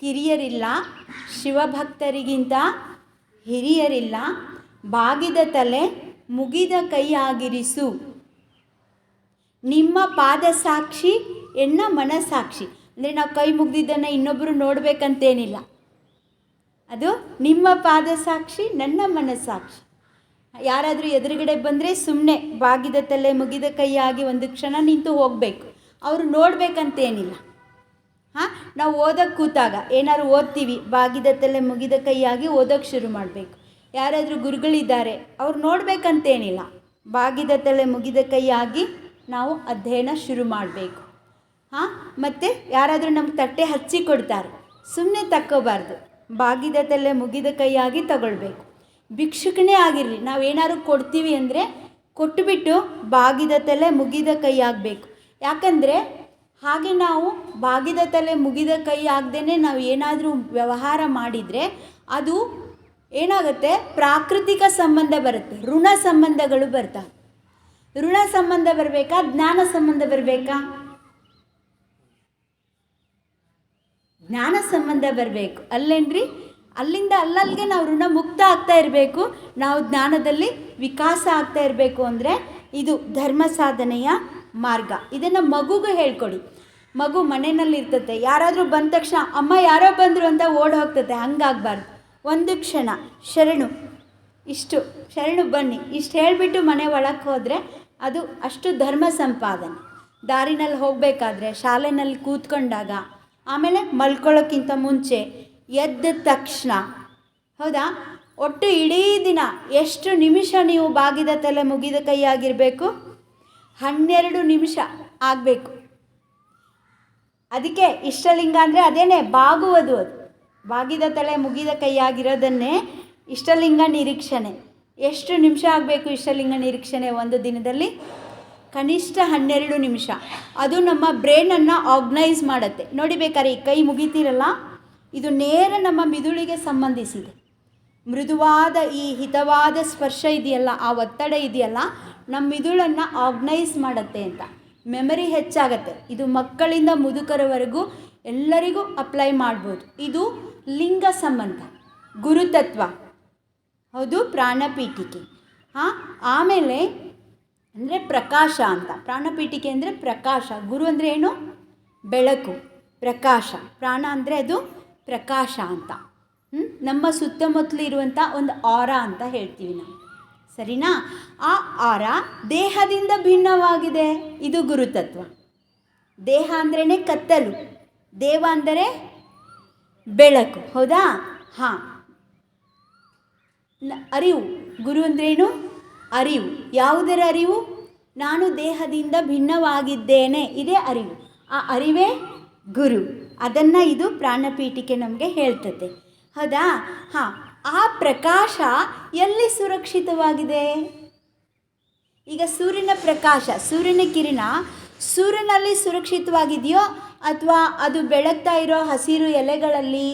ಕಿರಿಯರಿಲ್ಲ, ಶಿವಭಕ್ತರಿಗಿಂತ ಹಿರಿಯರಿಲ್ಲ. ಬಾಗಿದ ತಲೆ ಮುಗಿದ ಕೈಯಾಗಿರಿಸು. ನಿಮ್ಮ ಪಾದ ಸಾಕ್ಷಿ, ಎನ್ನ ಮನಸ್ಸಾಕ್ಷಿ. ಅಂದರೆ ನಾವು ಕೈ ಮುಗ್ದಿದ್ದನ್ನು ಇನ್ನೊಬ್ಬರು ನೋಡಬೇಕಂತೇನಿಲ್ಲ. ಅದು ನಿಮ್ಮ ಪಾದ ಸಾಕ್ಷಿ, ನನ್ನ ಮನಸ್ಸಾಕ್ಷಿ. ಯಾರಾದರೂ ಎದುರುಗಡೆ ಬಂದರೆ ಸುಮ್ಮನೆ ಬಾಗಿದ ತಲೆ ಮುಗಿದ ಕೈಯಾಗಿ ಒಂದು ಕ್ಷಣ ನಿಂತು ಹೋಗಬೇಕು. ಅವರು ನೋಡಬೇಕಂತೇನಿಲ್ಲ. ನಾವು ಓದೋಕ್ಕೆ ಕೂತಾಗ ಏನಾದ್ರು ಓದ್ತೀವಿ, ಬಾಗಿದ ತಲೆ ಮುಗಿದ ಕೈಯಾಗಿ ಓದೋಕ್ಕೆ ಶುರು ಮಾಡಬೇಕು. ಯಾರಾದರೂ ಗುರುಗಳಿದ್ದಾರೆ, ಅವ್ರು ನೋಡಬೇಕಂತೇನಿಲ್ಲ. ಬಾಗಿದ ತಲೆ ಮುಗಿದ ಕೈಯಾಗಿ ನಾವು ಅಧ್ಯಯನ ಶುರು ಮಾಡಬೇಕು. ಮತ್ತು ಯಾರಾದರೂ ನಮ್ಗೆ ತಟ್ಟೆ ಹಚ್ಚಿ ಕೊಡ್ತಾರೆ, ಸುಮ್ಮನೆ ತಕ್ಕೋಬಾರ್ದು. ಬಾಗಿದ ತಲೆ ಮುಗಿದ ಕೈಯಾಗಿ ತಗೊಳ್ಬೇಕು. ಭಿಕ್ಷುಕನೇ ಆಗಿರಲಿ, ನಾವೇನಾದ್ರು ಕೊಡ್ತೀವಿ ಅಂದರೆ ಕೊಟ್ಟುಬಿಟ್ಟು ಬಾಗಿದ ತಲೆ ಮುಗಿದ ಕೈ ಆಗಬೇಕು. ಯಾಕಂದರೆ ಹಾಗೆ ನಾವು ಬಾಗಿದ ತಲೆ ಮುಗಿದ ಕೈ ಆಗದೇ ನಾವು ಏನಾದರೂ ವ್ಯವಹಾರ ಮಾಡಿದರೆ ಅದು ಏನಾಗುತ್ತೆ? ಪ್ರಾಕೃತಿಕ ಸಂಬಂಧ ಬರುತ್ತೆ, ಋಣ ಸಂಬಂಧಗಳು ಬರ್ತವೆ. ಋಣ ಸಂಬಂಧ ಬರಬೇಕಾ? ಜ್ಞಾನ ಸಂಬಂಧ ಬರಬೇಕಾ? ಜ್ಞಾನ ಸಂಬಂಧ ಬರಬೇಕು ಅಲ್ಲೇನ್ರಿ? ಅಲ್ಲಿಂದ ಅಲ್ಲಲ್ಲಿಗೆ ನಾವು ಋಣಮುಕ್ತ ಆಗ್ತಾ ಇರಬೇಕು, ನಾವು ಜ್ಞಾನದಲ್ಲಿ ವಿಕಾಸ ಆಗ್ತಾ ಇರಬೇಕು ಅಂದರೆ ಇದು ಧರ್ಮ ಸಾಧನೆಯ ಮಾರ್ಗ. ಇದನ್ನು ಮಗುಗೂ ಹೇಳ್ಕೊಡಿ. ಮಗು ಮನೆಯಲ್ಲಿರ್ತತೆ, ಯಾರಾದರೂ ಬಂದ ತಕ್ಷಣ ಅಮ್ಮ ಯಾರೋ ಬಂದರು ಅಂತ ಓಡಿ ಹೋಗ್ತತೆ. ಹಂಗಾಗಬಾರ್ದು. ಒಂದು ಕ್ಷಣ ಶರಣು, ಇಷ್ಟು ಶರಣು ಬನ್ನಿ, ಇಷ್ಟು ಹೇಳಿಬಿಟ್ಟು ಮನೆ ಒಳಗೆ ಹೋದರೆ ಅದು ಅಷ್ಟು ಧರ್ಮ ಸಂಪಾದನೆ. ದಾರಿನಲ್ಲಿ ಹೋಗಬೇಕಾದ್ರೆ, ಶಾಲೆಯಲ್ಲಿ ಕೂತ್ಕೊಂಡಾಗ, ಆಮೇಲೆ ಮಲ್ಕೊಳ್ಳೋಕ್ಕಿಂತ ಮುಂಚೆ, ಎದ್ದ ತಕ್ಷಣ, ಹೌದಾ, ಒಟ್ಟು ಇಡೀ ದಿನ ಎಷ್ಟು ನಿಮಿಷ ನೀವು ಬಾಗಿದ ತಲೆ ಮುಗಿದ ಕೈಯಾಗಿರಬೇಕು? 12 ನಿಮಿಷ ಆಗಬೇಕು. ಅದಕ್ಕೆ ಇಷ್ಟಲಿಂಗ ಅಂದರೆ ಅದೇನೇ ಬಾಗುವುದು. ಅದು ಬಾಗಿದ ತಲೆ ಮುಗಿದ ಕೈಯಾಗಿರೋದನ್ನೇ ಇಷ್ಟಲಿಂಗ ನಿರೀಕ್ಷಣೆ. ಎಷ್ಟು ನಿಮಿಷ ಆಗಬೇಕು ಇಷ್ಟಲಿಂಗ ನಿರೀಕ್ಷಣೆ ಒಂದು ದಿನದಲ್ಲಿ? ಕನಿಷ್ಠ 12 ನಿಮಿಷ. ಅದು ನಮ್ಮ ಬ್ರೈನನ್ನು ಆರ್ಗನೈಸ್ ಮಾಡುತ್ತೆ. ನೋಡಿ, ಬೇಕಾದ್ರೆ ಈ ಕೈ ಮುಗಿತೀರಲ್ಲ, ಇದು ನೇರ ನಮ್ಮ ಮಿದುಳಿಗೆ ಸಂಬಂಧಿಸಿದೆ. ಮೃದುವಾದ ಈ ಹಿತವಾದ ಸ್ಪರ್ಶ ಇದೆಯಲ್ಲ, ಆ ಒತ್ತಡ ಇದೆಯಲ್ಲ, ನಮ್ಮ ಮಿದುಳನ್ನು ಆರ್ಗನೈಸ್ ಮಾಡುತ್ತೆ ಅಂತ. ಮೆಮರಿ ಹೆಚ್ಚಾಗತ್ತೆ. ಇದು ಮಕ್ಕಳಿಂದ ಮುದುಕರವರೆಗೂ ಎಲ್ಲರಿಗೂ ಅಪ್ಲೈ ಮಾಡ್ಬೋದು. ಇದು ಲಿಂಗ ಸಂಬಂಧ, ಗುರುತತ್ವ, ಹೌದು, ಪ್ರಾಣಪೀಠಿಕೆ. ಆಮೇಲೆ ಅಂದರೆ ಪ್ರಕಾಶ ಅಂತ. ಪ್ರಾಣಪೀಠಿಕೆ ಅಂದರೆ ಪ್ರಕಾಶ. ಗುರು ಅಂದರೆ ಏನು? ಬೆಳಕು, ಪ್ರಕಾಶ. ಪ್ರಾಣ ಅಂದರೆ ಅದು ಪ್ರಕಾಶ ಅಂತ. ನಮ್ಮ ಸುತ್ತಮುತ್ತಲು ಇರುವಂಥ ಒಂದು ಆರ ಅಂತ ಹೇಳ್ತೀವಿ ನಾವು, ಸರಿನಾ? ಆ ಆರ ದೇಹದಿಂದ ಭಿನ್ನವಾಗಿದೆ. ಇದು ಗುರುತತ್ವ. ದೇಹ ಅಂದ್ರೇ ಕತ್ತಲು, ದೇವ ಅಂದರೆ ಬೆಳಕು, ಹೌದಾ? ಹಾಂ. ಅರಿವು, ಗುರು ಅಂದ್ರೇನು? ಅರಿವು. ಯಾವುದರ ಅರಿವು? ನಾನು ದೇಹದಿಂದ ಭಿನ್ನವಾಗಿದ್ದೇನೆ, ಇದೇ ಅರಿವು. ಆ ಅರಿವೇ ಗುರು. ಅದನ್ನು ಇದು ಪ್ರಾಣಪೀಠಿಕೆ ನಮಗೆ ಹೇಳ್ತದೆ, ಹೌದಾ? ಹಾಂ. ಆ ಪ್ರಕಾಶ ಎಲ್ಲಿ ಸುರಕ್ಷಿತವಾಗಿದೆ? ಈಗ ಸೂರ್ಯನ ಪ್ರಕಾಶ, ಸೂರ್ಯನ ಕಿರಣ ಸೂರ್ಯನಲ್ಲಿ ಸುರಕ್ಷಿತವಾಗಿದೆಯೋ, ಅಥವಾ ಅದು ಬೆಳಗ್ತಾ ಇರೋ ಹಸಿರು ಎಲೆಗಳಲ್ಲಿ,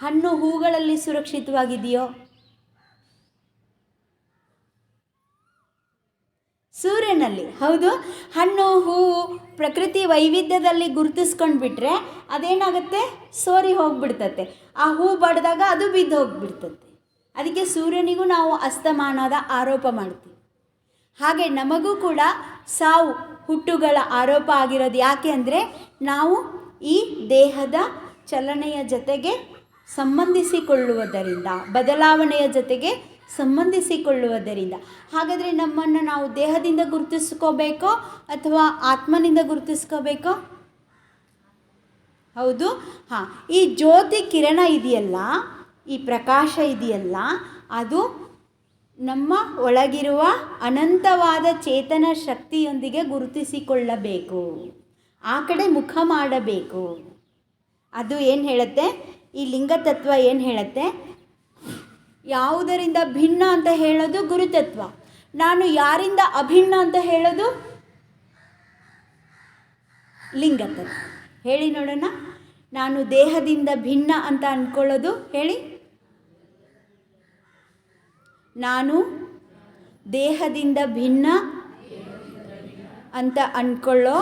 ಹಣ್ಣು ಹೂಗಳಲ್ಲಿ ಸುರಕ್ಷಿತವಾಗಿದೆಯೋ? ಸೂರ್ಯನಲ್ಲಿ, ಹೌದು. ಹಣ್ಣು ಹೂವು ಪ್ರಕೃತಿ ವೈವಿಧ್ಯದಲ್ಲಿ ಗುರುತಿಸ್ಕೊಂಡು ಬಿಟ್ಟರೆ ಅದೇನಾಗುತ್ತೆ? ಸೋರಿ ಹೋಗಿಬಿಡ್ತತೆ. ಆ ಹೂ ಬಡ್ದಾಗ ಅದು ಬಿದ್ದು ಹೋಗಿಬಿಡ್ತತೆ. ಅದಕ್ಕೆ ಸೂರ್ಯನಿಗೂ ನಾವು ಅಸ್ತಮಾನದ ಆರೋಪ ಮಾಡ್ತೀವಿ. ಹಾಗೆ ನಮಗೂ ಕೂಡ ಸಾವು ಹುಟ್ಟುಗಳ ಆರೋಪ ಆಗಿರೋದು ಯಾಕೆ ಅಂದರೆ ನಾವು ಈ ದೇಹದ ಚಲನೆಯ ಜೊತೆಗೆ ಸಂಬಂಧಿಸಿಕೊಳ್ಳುವುದರಿಂದ, ಬದಲಾವಣೆಯ ಜೊತೆಗೆ ಸಂಬಂಧಿಸಿಕೊಳ್ಳುವುದರಿಂದ. ಹಾಗಾದರೆ ನಮ್ಮನ್ನು ನಾವು ದೇಹದಿಂದ ಗುರುತಿಸ್ಕೋಬೇಕೋ ಅಥವಾ ಆತ್ಮನಿಂದ ಗುರುತಿಸ್ಕೋಬೇಕೋ? ಹೌದು. ಹಾಂ. ಈ ಜ್ಯೋತಿ ಕಿರಣ ಇದೆಯಲ್ಲ, ಈ ಪ್ರಕಾಶ ಇದೆಯಲ್ಲ, ಅದು ನಮ್ಮ ಒಳಗಿರುವ ಅನಂತವಾದ ಚೇತನ ಶಕ್ತಿಯೊಂದಿಗೆ ಗುರುತಿಸಿಕೊಳ್ಳಬೇಕು, ಆ ಕಡೆ ಮುಖ ಮಾಡಬೇಕು. ಅದು ಏನು ಹೇಳುತ್ತೆ? ಈ ಲಿಂಗತತ್ವ ಏನು ಹೇಳುತ್ತೆ? ಯಾವುದರಿಂದ ಭಿನ್ನ ಅಂತ ಹೇಳೋದು ಗುರುತತ್ವ. ನಾನು ಯಾರಿಂದ ಅಭಿನ್ನ ಅಂತ ಹೇಳೋದು ಲಿಂಗತತ್ವ. ಹೇಳಿ ನೋಡೋಣ. ನಾನು ದೇಹದಿಂದ ಭಿನ್ನ ಅಂತ ಅಂದ್ಕೊಳ್ಳೋದು ಹೇಳಿ. ನಾನು ದೇಹದಿಂದ ಭಿನ್ನ ಅಂತ ಅಂದ್ಕೊಳ್ಳೋ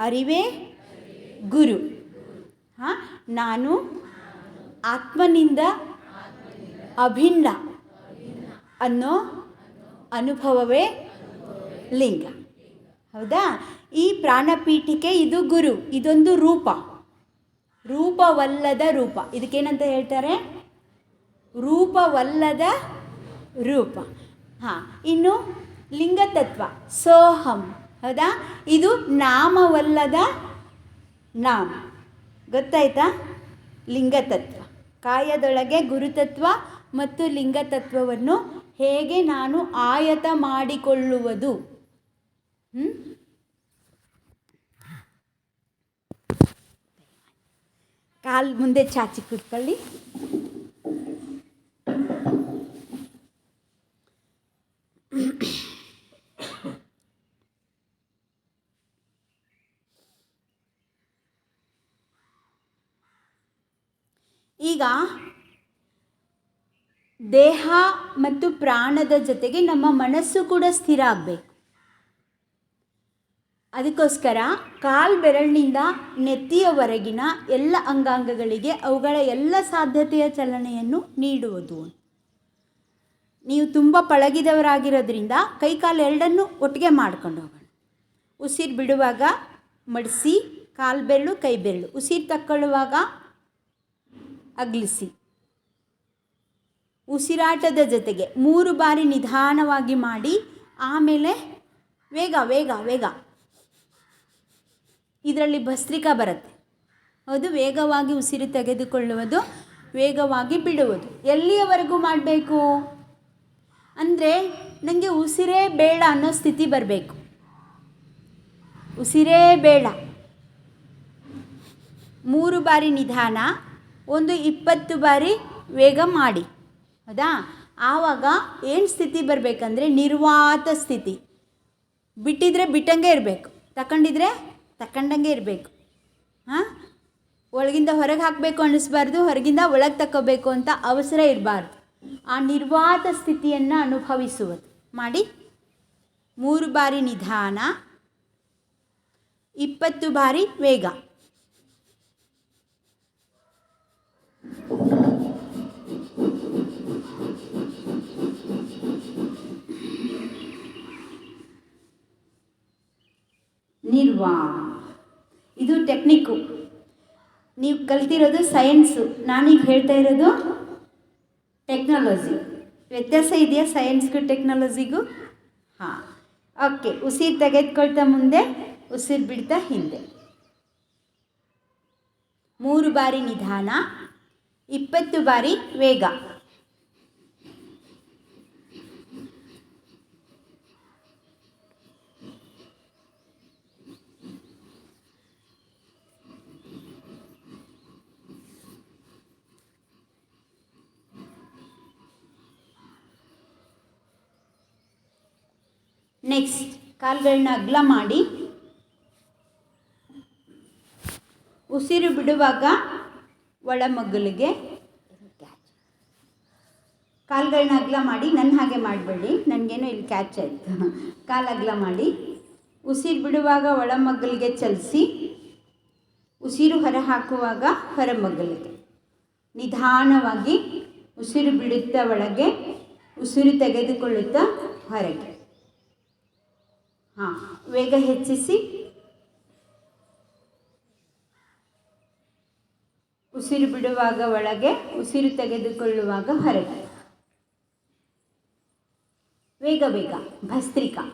ಅರಿವೇ ಗುರು. ಹಾಂ. ನಾನು ಆತ್ಮನಿಂದ ಅಭಿನ್ನ ಅನ್ನೋ ಅನುಭವವೇ ಲಿಂಗ, ಹೌದಾ? ಈ ಪ್ರಾಣಪೀಠಿಕೆ ಇದು ಗುರು. ಇದೊಂದು ರೂಪ, ರೂಪವಲ್ಲದ ರೂಪ. ಇದಕ್ಕೇನಂತ ಹೇಳ್ತಾರೆ? ರೂಪವಲ್ಲದ ರೂಪ. ಹಾಂ. ಇನ್ನು ಲಿಂಗತತ್ವ ಸೋಹಂ, ಹೌದಾ? ಇದು ನಾಮವಲ್ಲದ ನಾಮ. ಗೊತ್ತಾಯ್ತಾ? ಲಿಂಗತತ್ವ, ಕಾಯದೊಳಗೆ ಗುರುತತ್ವ ಮತ್ತು ಲಿಂಗತತ್ವವನ್ನು ಹೇಗೆ ನಾನು ಆಯತ ಮಾಡಿಕೊಳ್ಳುವುದು. ಕಾಲು ಮುಂದೆ ಚಾಚಿ ಕೂತ್ಕೊಳ್ಳಿ. ಈಗ ದೇಹ ಮತ್ತು ಪ್ರಾಣದ ಜೊತೆಗೆ ನಮ್ಮ ಮನಸ್ಸು ಕೂಡ ಸ್ಥಿರ ಆಗಬೇಕು. ಅದಕ್ಕೋಸ್ಕರ ಕಾಲು ಬೆರಳಿನಿಂದ ನೆತ್ತಿಯವರೆಗಿನ ಎಲ್ಲ ಅಂಗಾಂಗಗಳಿಗೆ ಅವುಗಳ ಎಲ್ಲ ಸಾಧ್ಯತೆಯ ಚಲನೆಯನ್ನು ನೀಡುವುದು. ನೀವು ತುಂಬ ಪಳಗಿದವರಾಗಿರೋದ್ರಿಂದ ಕೈ ಕಾಲು ಎರಡನ್ನೂ ಒಟ್ಟಿಗೆ ಮಾಡ್ಕೊಂಡು ಹೋಗೋಣ. ಉಸಿರು ಬಿಡುವಾಗ ಮಡಿಸಿ ಕಾಲು ಬೆರಳು ಕೈ ಬೆರಳು, ಉಸಿರು ತಕ್ಕೊಳ್ಳುವಾಗ ಅಗಲಿಸಿ. ಉಸಿರಾಟದ ಜೊತೆಗೆ 3 ಬಾರಿ ನಿಧಾನವಾಗಿ ಮಾಡಿ, ಆಮೇಲೆ ವೇಗ ವೇಗ ವೇಗ. ಇದರಲ್ಲಿ ಭಸ್ತ್ರಿಕಾ ಬರುತ್ತೆ. ಹೌದು, ವೇಗವಾಗಿ ಉಸಿರು ತೆಗೆದುಕೊಳ್ಳುವುದು, ವೇಗವಾಗಿ ಬಿಡುವುದು. ಎಲ್ಲಿಯವರೆಗೂ ಮಾಡಬೇಕು ಅಂದರೆ ನನಗೆ ಉಸಿರೇ ಬೇಡ ಅನ್ನೋ ಸ್ಥಿತಿ ಬರಬೇಕು. ಉಸಿರೇ ಬೇಡ. 3 ಬಾರಿ ನಿಧಾನ, 20 ಬಾರಿ ವೇಗ ಮಾಡಿ. ಹೌದಾ? ಆವಾಗ ಏನು ಸ್ಥಿತಿ ಬರಬೇಕಂದ್ರೆ ನಿರ್ವಾತ ಸ್ಥಿತಿ. ಬಿಟ್ಟಿದ್ರೆ ಬಿಟ್ಟಂಗೆ ಇರಬೇಕು, ತಗೊಂಡಿದ್ರೆ ತಗೊಂಡಂಗೆ ಇರಬೇಕು. ಒಳಗಿಂದ ಹೊರಗೆ ಹಾಕಬೇಕು ಅನ್ನಿಸ್ಬಾರ್ದು, ಹೊರಗಿಂದ ಒಳಗೆ ತಗೋಬೇಕು ಅಂತ ಅವಸರ ಇರಬಾರ್ದು. ಆ ನಿರ್ವಾತ ಸ್ಥಿತಿಯನ್ನು ಅನುಭವಿಸುವುದು ಮಾಡಿ. 3 ಬಾರಿ ನಿಧಾನ, 20 ಬಾರಿ ವೇಗ. ಇದು ಟೆಕ್ನಿಕ್ಕು. ನೀವು ಕಲ್ತಿರೋದು ಸೈನ್ಸು, ನಾನೀಗ ಹೇಳ್ತಾ ಇರೋದು ಟೆಕ್ನಾಲಜಿ. ವ್ಯತ್ಯಾಸ ಇದೆಯಾ ಸೈನ್ಸ್ಗೂ ಟೆಕ್ನಾಲಜಿಗೂ? ಹಾಂ, ಓಕೆ. ಉಸಿರು ತೆಗೆದುಕೊಳ್ತಾ ಮುಂದೆ, ಉಸಿರು ಬಿಡ್ತಾ ಹಿಂದೆ. 3 ಬಾರಿ ನಿಧಾನ, 20 ಬಾರಿ ವೇಗ. ನೆಕ್ಸ್ಟ್, ಕಾಲುಗಳನ್ನ ಅಗಲ ಮಾಡಿ ಉಸಿರು ಬಿಡುವಾಗ ಒಳಮಗ್ಗಲಿಗೆ ಕಾಲುಗಳನ್ನ ಅಗಲ ಮಾಡಿ. ನನ್ನ ಹಾಗೆ ಮಾಡಬೇಡಿ, ನನಗೇನೋ ಇಲ್ಲಿ ಕ್ಯಾಚ್ ಆಯಿತು. ಕಾಲು ಅಗಲ ಮಾಡಿ ಉಸಿರು ಬಿಡುವಾಗ ಒಳಮಗ್ಗಲಿಗೆ ಚಲಿಸಿ, ಉಸಿರು ಹೊರ ಹಾಕುವಾಗ ಹೊರಮಗ್ಗಲಿಗೆ. ನಿಧಾನವಾಗಿ ಉಸಿರು ಬಿಡುತ್ತಾ ಒಳಗೆ, ಉಸಿರು ತೆಗೆದುಕೊಳ್ಳುತ್ತಾ ಹೊರಗೆ. ವೇಗ ಹೆಚ್ಚಿಸಿ. ಉಸಿರು ಬಿಡುವಾಗ ಒಳಗೆ, ಉಸಿರು ತೆಗೆದುಕೊಳ್ಳುವಾಗ ಹೊರಗೆ. ವೇಗ ವೇಗ ಭಸ್ತ್ರಿಕಾ.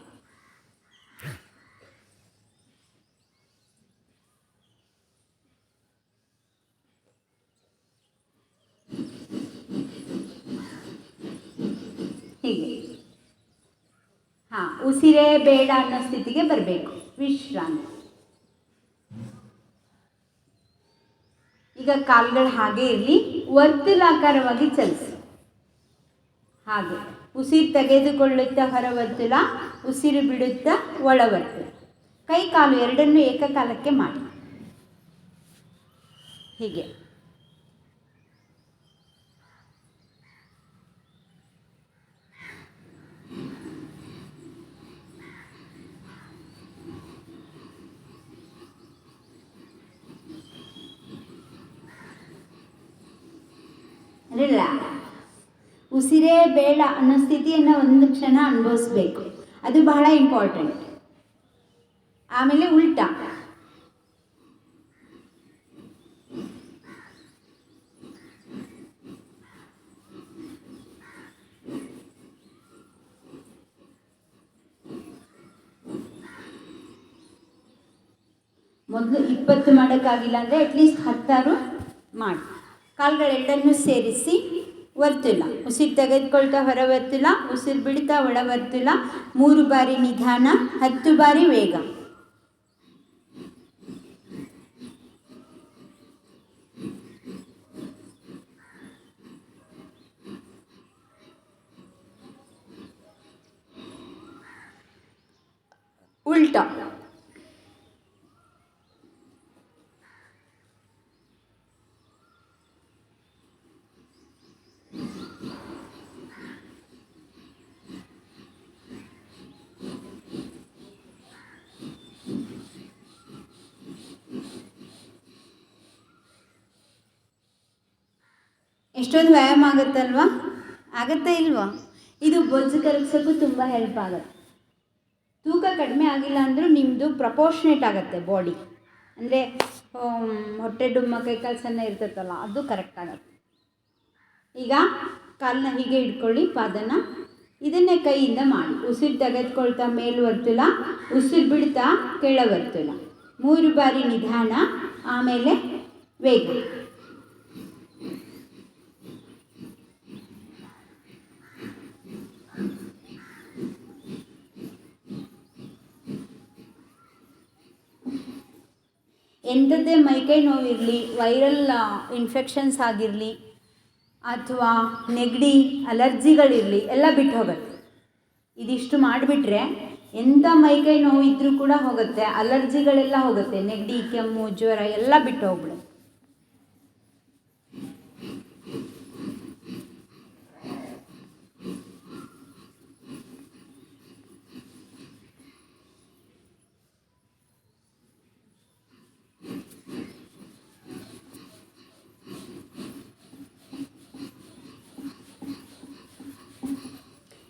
ಹೀಗೆ. ಉಸಿರೇ ಬೇಡ ಅನ್ನೋ ಸ್ಥಿತಿಗೆ ಬರಬೇಕು. ವಿಶ್ರಾಂತಿ. ಈಗ ಕಾಲುಗಳು ಹಾಗೆ ಇರಲಿ, ವರ್ತುಲಾಕಾರವಾಗಿ ಚಲಿಸಿ. ಹಾಗೆ ಉಸಿರು ತೆಗೆದುಕೊಳ್ಳುತ್ತಾ ಹೊರ ವರ್ತುಲ, ಉಸಿರು ಬಿಡುತ್ತಾ ಒಳ ವರ್ತುಲ. ಕೈ ಕಾಲು ಎರಡನ್ನೂ ಏಕಕಾಲಕ್ಕೆ ಮಾಡಿ. ಹೀಗೆ. ರಿಲ್ಯಾಕ್ಸ್. ಉಸಿರೇ ಬೇಡ ಅನ್ನೋ ಸ್ಥಿತಿಯನ್ನು ಒಂದು ಕ್ಷಣ ಅನುಭವಿಸ್ಬೇಕು. ಅದು ಬಹಳ ಇಂಪಾರ್ಟೆಂಟ್. ಆಮೇಲೆ ಉಲ್ಟಾ. ಮೊದಲು 20 ಮಾಡೋಕ್ಕಾಗಿಲ್ಲ ಅಂದರೆ ಅಟ್ಲೀಸ್ಟ್ 10 ಮಾಡಿ. ಕಾಲುಗಳೆರಡನ್ನೂ ಸೇರಿಸಿ ವರ್ತುಲ. ಉಸಿರು ತೆಗೆದುಕೊಳ್ತಾ ಹೊರ ವರ್ತುಲ, ಉಸಿರು ಬಿಡ್ತಾ ಒಳ ವರ್ತುಲ. 3 ಬಾರಿ ನಿಧಾನ, 10 ಬಾರಿ ವೇಗ. ಉಲ್ಟಾ. ಇಷ್ಟೊಂದು ವ್ಯಾಯಾಮ ಆಗುತ್ತಲ್ವಾ? ಆಗುತ್ತಾ ಇಲ್ವಾ? ಇದು ಬೊಜ್ಜು ಕರಗಿಸೋಕ್ಕೂ ತುಂಬ ಹೆಲ್ಪ್ ಆಗುತ್ತೆ. ತೂಕ ಕಡಿಮೆ ಆಗಿಲ್ಲ ಅಂದರೂ ನಿಮ್ಮದು ಪ್ರಪೋರ್ಷನೇಟ್ ಆಗುತ್ತೆ ಬಾಡಿ. ಅಂದರೆ ಹೊಟ್ಟೆ ಡುಮ್ಮ ಕೈಕಾಲು ಸಣ್ಣ ಇರ್ತೈತಲ್ಲ, ಅದು ಕರೆಕ್ಟ್ ಆಗುತ್ತೆ. ಈಗ ಕಾಲನ್ನ ಹೀಗೆ ಇಟ್ಕೊಳ್ಳಿ, ಪಾದನ ಇದನ್ನೇ ಕೈಯಿಂದ ಮಾಡಿ. ಉಸಿರು ತೆಗೆದುಕೊಳ್ತಾ ಮೇಲು ವರ್ತುಲ, ಉಸಿರು ಬಿಡ್ತಾ ಕೆಳ ವರ್ತುಲ. 3 ಬಾರಿ ನಿಧಾನ, ಆಮೇಲೆ ವೇಗ. ಎಂಥದ್ದೇ ಮೈಕೈ ನೋವಿರಲಿ, ವೈರಲ್ ಇನ್ಫೆಕ್ಷನ್ಸ್ ಆಗಿರಲಿ, ಅಥವಾ ನೆಗಡಿ ಅಲರ್ಜಿಗಳಿರಲಿ, ಎಲ್ಲ ಬಿಟ್ಟು ಹೋಗುತ್ತೆ. ಇದಿಷ್ಟು ಮಾಡಿಬಿಟ್ರೆ ಎಂಥ ಮೈಕೈ ನೋವಿದ್ರೂ ಕೂಡ ಹೋಗುತ್ತೆ, ಅಲರ್ಜಿಗಳೆಲ್ಲ ಹೋಗುತ್ತೆ, ನೆಗಡಿ, ಕೆಮ್ಮು, ಜ್ವರ ಎಲ್ಲ ಬಿಟ್ಟು ಹೋಗ್ಬಿಡುತ್ತೆ.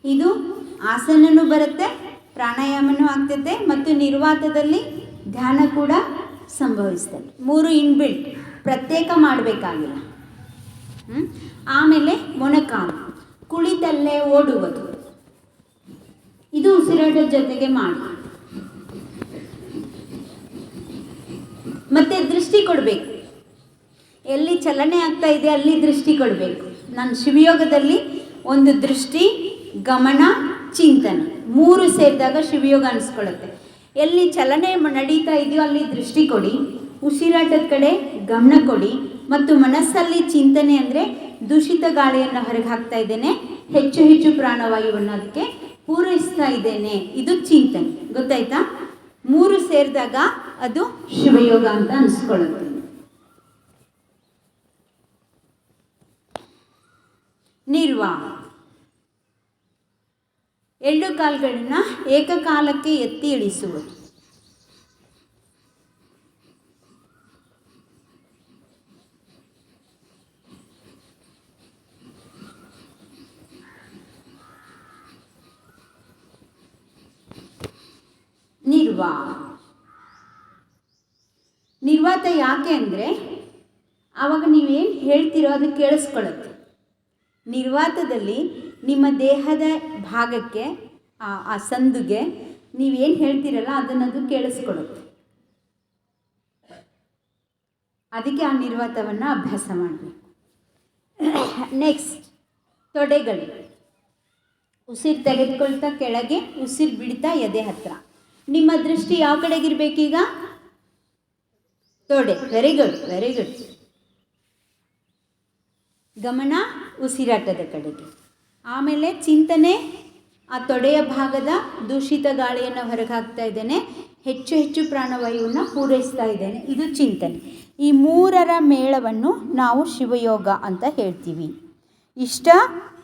ಇದು ಆಸನನೂ ಬರುತ್ತೆ, ಪ್ರಾಣಾಯಾಮನೂ ಆಗ್ತೈತೆ, ಮತ್ತು ನಿರ್ವಾತದಲ್ಲಿ ಧ್ಯಾನ ಕೂಡ ಸಂಭವಿಸ್ತದೆ. 3 ಇನ್ಬಿಲ್ಟ್, ಪ್ರತ್ಯೇಕ ಮಾಡಬೇಕಾಗಿಲ್ಲ. ಆಮೇಲೆ ಮೊಣಕಾಲು, ಕುಳಿತಲ್ಲೇ ಓಡುವುದು. ಇದು ಉಸಿರಾಟದ ಜೊತೆಗೆ ಮಾಡಿ. ಮತ್ತು ದೃಷ್ಟಿ ಕೊಡಬೇಕು. ಎಲ್ಲಿ ಚಲನೆ ಆಗ್ತಾ ಇದೆ ಅಲ್ಲಿ ದೃಷ್ಟಿ ಕೊಡಬೇಕು. ನಾನು ಶಿವಯೋಗದಲ್ಲಿ ಒಂದು ದೃಷ್ಟಿ, ಗಮನ, ಚಿಂತನೆ 3 ಸೇರಿದಾಗ ಶಿವಯೋಗ ಅನಿಸ್ಕೊಳ್ಳುತ್ತೆ. ಎಲ್ಲಿ ಚಲನೆ ನಡೀತಾ ಇದೆಯೋ ಅಲ್ಲಿ ದೃಷ್ಟಿ ಕೊಡಿ, ಉಸಿರಾಟದ ಕಡೆ ಗಮನ ಕೊಡಿ, ಮತ್ತು ಮನಸ್ಸಲ್ಲಿ ಚಿಂತನೆ ಅಂದರೆ ದೂಷಿತ ಗಾಳಿಯನ್ನು ಹೊರಗೆ ಹಾಕ್ತಾ ಇದ್ದೇನೆ, ಹೆಚ್ಚು ಹೆಚ್ಚು ಪ್ರಾಣವಾಯುವನ್ನು ಅದಕ್ಕೆ ಪೂರೈಸ್ತಾ ಇದ್ದೇನೆ, ಇದು ಚಿಂತನೆ. ಗೊತ್ತಾಯ್ತಾ? 3 ಸೇರಿದಾಗ ಅದು ಶಿವಯೋಗ ಅಂತ ಅನಿಸ್ಕೊಳ್ಳುತ್ತೆ. ನಿರ್ವಾಹ, 2 ಕಾಲುಗಳನ್ನು ಏಕಕಾಲಕ್ಕೆ ಎತ್ತಿ ಇಳಿಸುವುದು. ನಿರ್ವಾತ ಯಾಕೆ ಅಂದರೆ ಆವಾಗ ನೀವೇನು ಹೇಳ್ತೀರೋ ಅದು ಕೇಳಿಸ್ಕೊಳ್ಳುತ್ತೆ. ನಿರ್ವಾತದಲ್ಲಿ ನಿಮ್ಮ ದೇಹದ ಭಾಗಕ್ಕೆ, ಆ ಸಂದುಗೆ ನೀವೇನು ಹೇಳ್ತೀರಲ್ಲ ಅದನ್ನದು ಕೇಳಿಸ್ಕೊಳ್ಳುತ್ತೆ. ಅದಕ್ಕೆ ಆ ನಿರ್ವಾತವನ್ನು ಅಭ್ಯಾಸ ಮಾಡಬೇಕು. ನೆಕ್ಸ್ಟ್, ತೊಡೆಗಳು. ಉಸಿರು ತೆಗೆದುಕೊಳ್ತಾ ಕೆಳಗೆ, ಉಸಿರು ಬಿಡ್ತಾ ಎದೆ ಹತ್ರ. ನಿಮ್ಮ ದೃಷ್ಟಿ ಯಾವ ಕಡೆಗಿರಬೇಕೀಗ? ತೊಡೆ. Very good, very good. ಗಮನ ಉಸಿರಾಟದ ಕಡೆಗೆ. ಆಮೇಲೆ ಚಿಂತನೆ, ಆ ತೊಡೆಯ ಭಾಗದ ದೂಷಿತ ಗಾಳಿಯನ್ನು ಹೊರಗೆ ಹಾಕ್ತಾ ಇದ್ದೇನೆ, ಹೆಚ್ಚು ಹೆಚ್ಚು ಪ್ರಾಣವಾಯುವನ್ನು ಪೂರೈಸ್ತಾ ಇದ್ದೇನೆ, ಇದು ಚಿಂತನೆ. ಈ 3ರ ಮೇಳವನ್ನು ನಾವು ಶಿವಯೋಗ ಅಂತ ಹೇಳ್ತೀವಿ. ಇಷ್ಟ,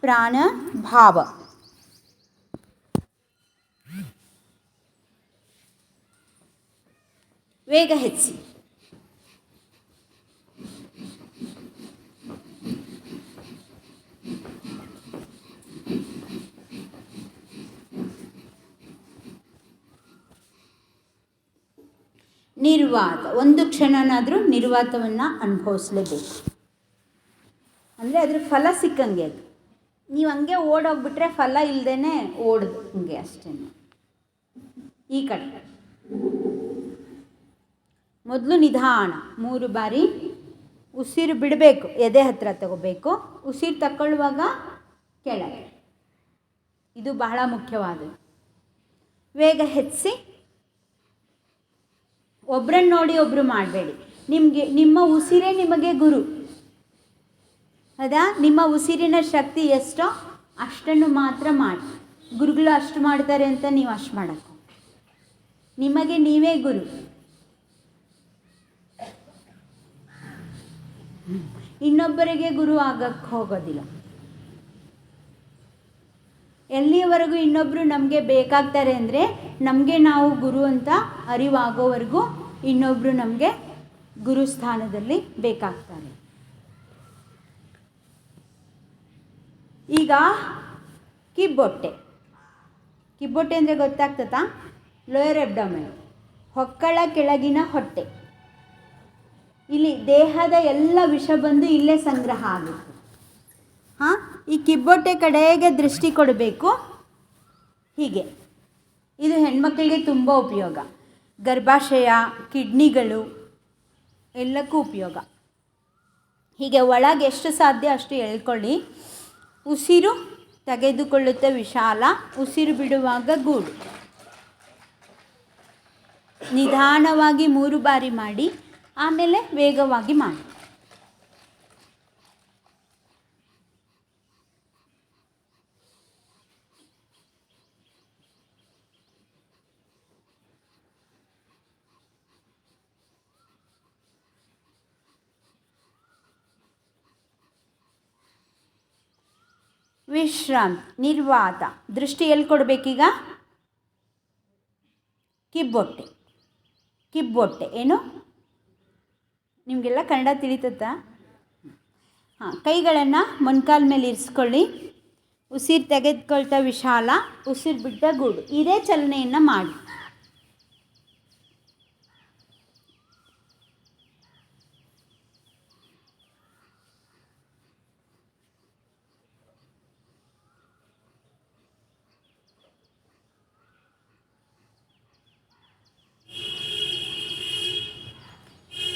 ಪ್ರಾಣ, ಭಾವ. ವೇಗ ಹೆಚ್ಚಿ. ನಿರ್ವಾತ, ಒಂದು ಕ್ಷಣನಾದರೂ ನಿರ್ವಾತವನ್ನು ಅನುಭವಿಸ್ಲೇಬೇಕು. ಅಂದರೆ ಅದ್ರ ಫಲ ಸಿಕ್ಕಂಗೆ. ಅದು ನೀವು ಹಂಗೆ ಓಡೋಗ್ಬಿಟ್ರೆ ಫಲ ಇಲ್ಲದೇ ಓಡೋದು ಹಂಗೆ ಅಷ್ಟೇ. ಈ ಕಡೆ ಮೊದಲು ನಿಧಾನ 3 ಬಾರಿ ಉಸಿರು ಬಿಡಬೇಕು, ಎದೆ ಹತ್ರ ತಗೋಬೇಕು. ಉಸಿರು ತಗೊಳ್ಳುವಾಗ ಕೆಳಗೆ, ಇದು ಬಹಳ ಮುಖ್ಯವಾದದ್ದು. ವೇಗ ಹೆಚ್ಚಿಸಿ. ಒಬ್ಬರನ್ನು ನೋಡಿ ಒಬ್ಬರು ಮಾಡಬೇಡಿ. ನಿಮ್ಮ ಉಸಿರೇ ನಿಮಗೆ ಗುರು. ಹೌದಾ? ನಿಮ್ಮ ಉಸಿರಿನ ಶಕ್ತಿ ಎಷ್ಟೋ ಅಷ್ಟನ್ನು ಮಾತ್ರ ಮಾಡಿ. ಗುರುಗಳು ಅಷ್ಟು ಮಾಡ್ತಾರೆ ಅಂತ ನೀವು ಅಷ್ಟು ಮಾಡೋಕ್ಕೆ, ನಿಮಗೆ ನೀವೇ ಗುರು. ಇನ್ನೊಬ್ಬರಿಗೆ ಗುರು ಆಗಕ್ಕೆ ಹೋಗೋದಿಲ್ಲ. ಎಲ್ಲಿಯವರೆಗೂ ಇನ್ನೊಬ್ಬರು ನಮಗೆ ಬೇಕಾಗ್ತಾರೆ ಅಂದರೆ ನಮಗೆ ನಾವು ಗುರು ಅಂತ ಅರಿವಾಗೋವರೆಗೂ ಇನ್ನೊಬ್ಬರು ನಮಗೆ ಗುರು ಸ್ಥಾನದಲ್ಲಿ ಬೇಕಾಗ್ತಾರೆ. ಈಗ ಕಿಬ್ಬೊಟ್ಟೆ. ಕಿಬ್ಬೊಟ್ಟೆ ಅಂದರೆ ಗೊತ್ತಾಗ್ತದಾ? ಲೋಯರ್ ಅಬ್ಡಮೆನ್, ಹೊಕ್ಕಳ ಕೆಳಗಿನ ಹೊಟ್ಟೆ. ಇಲ್ಲಿ ದೇಹದ ಎಲ್ಲ ವಿಷ ಬಂದು ಇಲ್ಲೇ ಸಂಗ್ರಹ ಆಗುತ್ತೆ. ಹಾಂ, ಈ ಕಿಬ್ಬೊಟ್ಟೆ ಕಡೆಗೆ ದೃಷ್ಟಿ ಕೊಡಬೇಕು. ಹೀಗೆ ಇದು ಹೆಣ್ಮಕ್ಳಿಗೆ ತುಂಬ ಉಪಯೋಗ. ಗರ್ಭಾಶಯ, ಕಿಡ್ನಿಗಳು ಎಲ್ಲಕ್ಕೂ ಉಪಯೋಗ. ಹೀಗೆ ಒಳಗೆ ಎಷ್ಟು ಸಾಧ್ಯ ಅಷ್ಟು ಎಳ್ಕೊಳ್ಳಿ. ಉಸಿರು ತೆಗೆದುಕೊಳ್ಳುತ್ತೆ ವಿಶಾಲ, ಉಸಿರು ಬಿಡುವಾಗ ಗೂಡು. ನಿಧಾನವಾಗಿ 3 ಬಾರಿ ಮಾಡಿ, ಆಮೇಲೆ ವೇಗವಾಗಿ ಮಾಡಿ. ವಿಶ್ರಾಂತಿ, ನಿರ್ವಾತ. ದೃಷ್ಟಿ ಎಲ್ಲಿ ಕೊಡಬೇಕೀಗ? ಕಿಬ್ಬೊಟ್ಟೆ. ಕಿಬ್ಬೊಟ್ಟೆ ಏನು ನಿಮಗೆಲ್ಲ ಕನ್ನಡ ತಿಳಿತತ್ತಾ? ಹಾಂ, ಕೈಗಳನ್ನು ಮೊಣಕಾಲ ಮೇಲೆ ಇರಿಸ್ಕೊಳ್ಳಿ. ಉಸಿರು ತೆಗೆದುಕೊಳ್ತಾ ವಿಶಾಲ, ಉಸಿರು ಬಿಟ್ಟ ಗೂಡು. ಇದೇ ಚಲನೆಯನ್ನು ಮಾಡಿ.